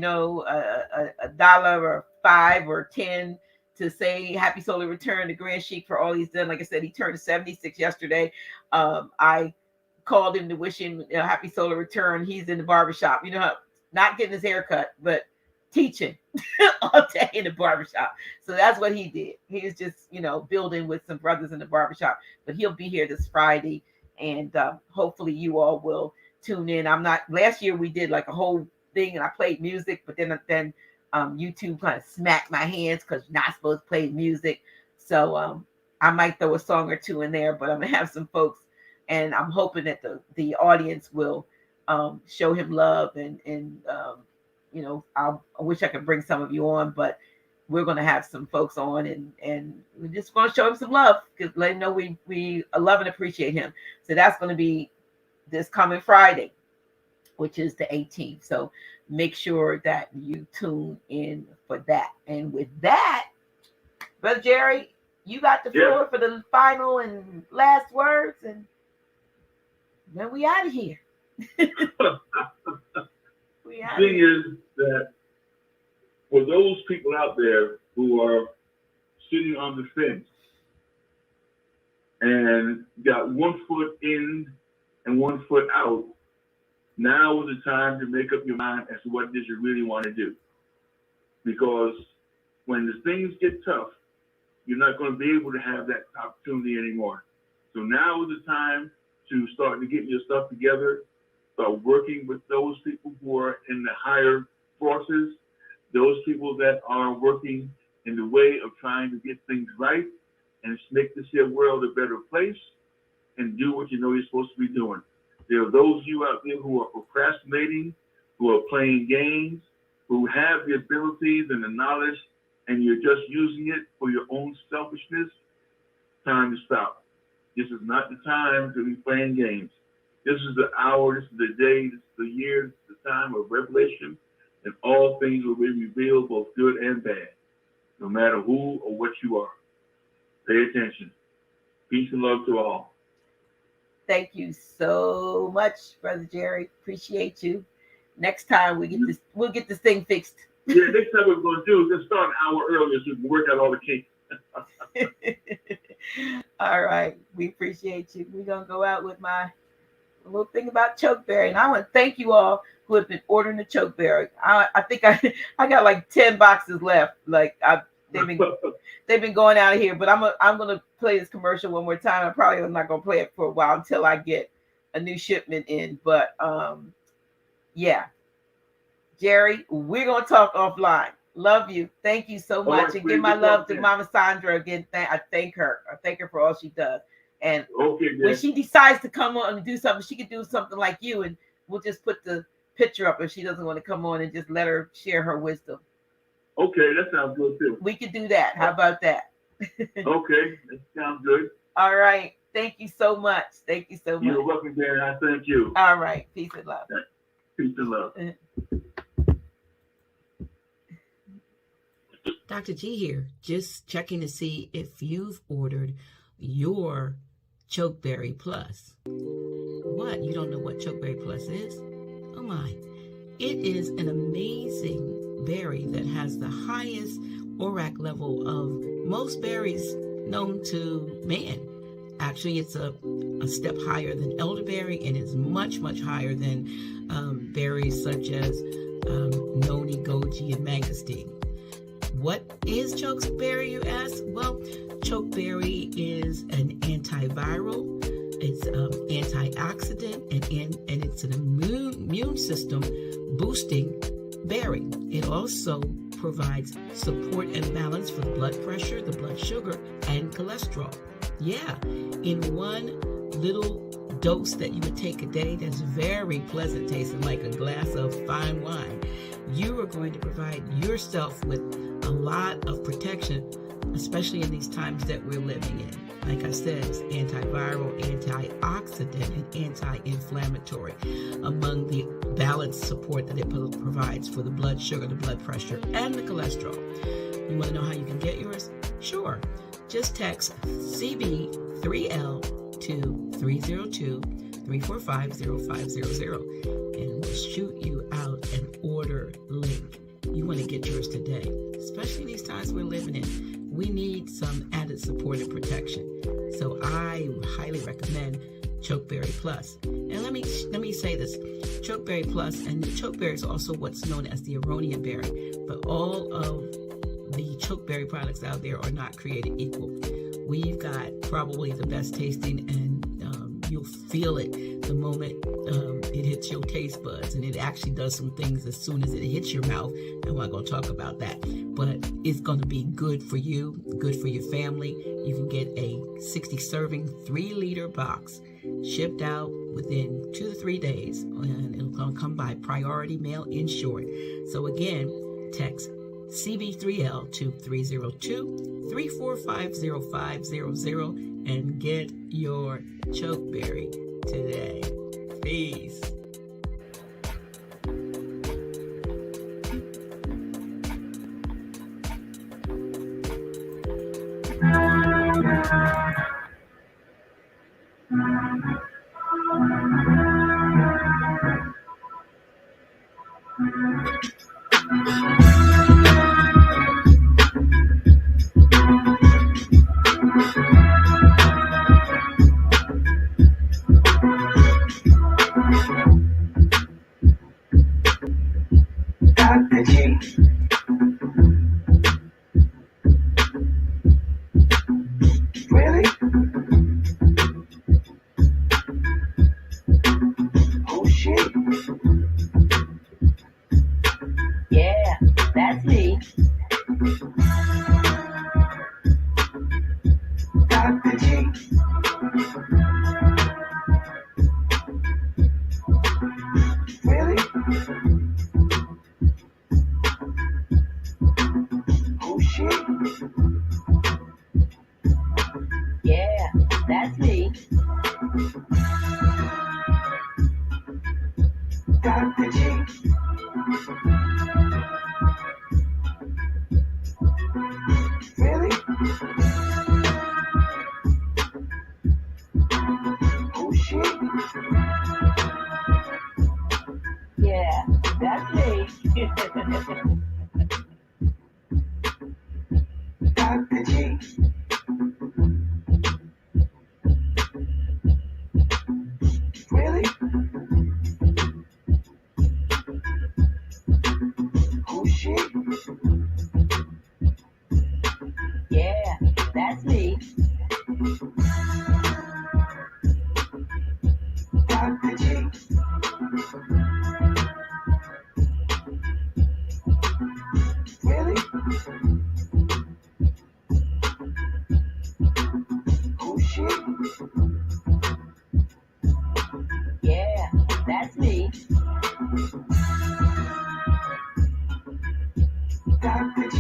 dollar or $5 or $10 to say happy solar return to Grand Sheik for all he's done. Like I said, he turned 76 yesterday. I called him to wish him a happy solar return. He's in the barbershop, not getting his hair cut, but teaching all day in the barbershop. So that's what he did. He was just, building with some brothers in the barbershop. But he'll be here this Friday, and hopefully you all will tune in. Last year we did like a whole thing and I played music, but then YouTube kind of smacked my hands because you're not supposed to play music. So I might throw a song or two in there, but I'm gonna have some folks, and I'm hoping that the audience will show him love, and I wish I could bring some of you on, but we're going to have some folks on, and we're just going to show him some love, because let him know we love and appreciate him. So that's going to be this coming Friday, which is the 18th. So make sure that you tune in for that. And with that, Brother Jerry, you got the floor for the final and last words, and then we out of here. The thing is that for those people out there who are sitting on the fence and got 1 foot in and 1 foot out, now is the time to make up your mind as to what it is you really want to do. Because when the things get tough, you're not going to be able to have that opportunity anymore. So now is the time to start to get your stuff together, start working with those people who are in the higher forces, those people that are working in the way of trying to get things right and make this here world a better place, and do what you know you're supposed to be doing. There are those of you out there who are procrastinating, who are playing games, who have the abilities and the knowledge, and you're just using it for your own selfishness. Time to stop. This is not the time to be playing games. This is the hour, this is the day, this is the year, this is the time of revelation, and all things will be revealed, both good and bad, no matter who or what you are. Pay attention. Peace and love to all. Thank you so much, Brother Jerry. Appreciate you. Next time we'll get this thing fixed. Yeah, next time we're going to do is just start an hour earlier so we can work out all the kinks. All right. We appreciate you. We're going to go out with my little thing about Chokeberry. And I want to thank you all who have been ordering the Chokeberry. I think I got like 10 boxes left. Like they've been going out of here, but I'm gonna play this commercial one more time. I'm not gonna play it for a while until I get a new shipment in. But yeah, Jerry, we're gonna talk offline. Love you. Thank you so much, right, and give my love to Mama Sandra again. I thank her for all she does. And when she decides to come on and do something, she could do something like you, and we'll just put the picture up if she doesn't want to come on, and just let her share her wisdom. Okay, that sounds good too. We could do that. How about that? Okay, that sounds good. All right. Thank you so much. Thank you so much. You're welcome, Darren. I thank you. All right. Peace and love. Peace and love. Dr. G here, just checking to see if you've ordered your Chokeberry Plus. What? You don't know what Chokeberry Plus is? Oh my. It is an amazing berry that has the highest ORAC level of most berries known to man. Actually, it's a step higher than elderberry, and it's much, much higher than berries such as noni, goji, and mangosteen. What is chokeberry, you ask? Well, chokeberry is an antiviral, it's antioxidant, and it's an immune system boosting berry. It also provides support and balance for the blood pressure, the blood sugar, and cholesterol. Yeah, in one little dose that you would take a day that's very pleasant tasting, like a glass of fine wine, you are going to provide yourself with a lot of protection, especially in these times that we're living in. Like I said, it's antiviral, antioxidant, and anti-inflammatory among the balanced support that it provides for the blood sugar, the blood pressure, and the cholesterol. You want to know how you can get yours? Sure. Just text CB3L to 302-345-0500 and we'll shoot you out an order link. You want to get yours today, especially these times we're living in. We need some added support and protection. So I highly recommend Chokeberry Plus. And let me say this, Chokeberry Plus, and chokeberry is also what's known as the aronia berry, but all of the chokeberry products out there are not created equal. We've got probably the best tasting, and you'll feel it the moment it hits your taste buds, and it actually does some things as soon as it hits your mouth, and we're not going to talk about that, but it's going to be good for you, good for your family. You can get a 60 serving 3-liter box shipped out within 2 to 3 days, and it'll come by priority mail insured. So again, text CB3L to 302-345-0500 and get your chokeberry today. Peace. Dr. G. Really? Oh shit. Yeah, that's me. Dr. G. Really? Oh shit. Yeah, that's me. Dr. G. Really? Oh shit. Yeah, that's me. Dr. G. Really? Oh shit. Yeah, that's me. Dr. G. Really? Oh shit. Yeah, that's me. Dr. G.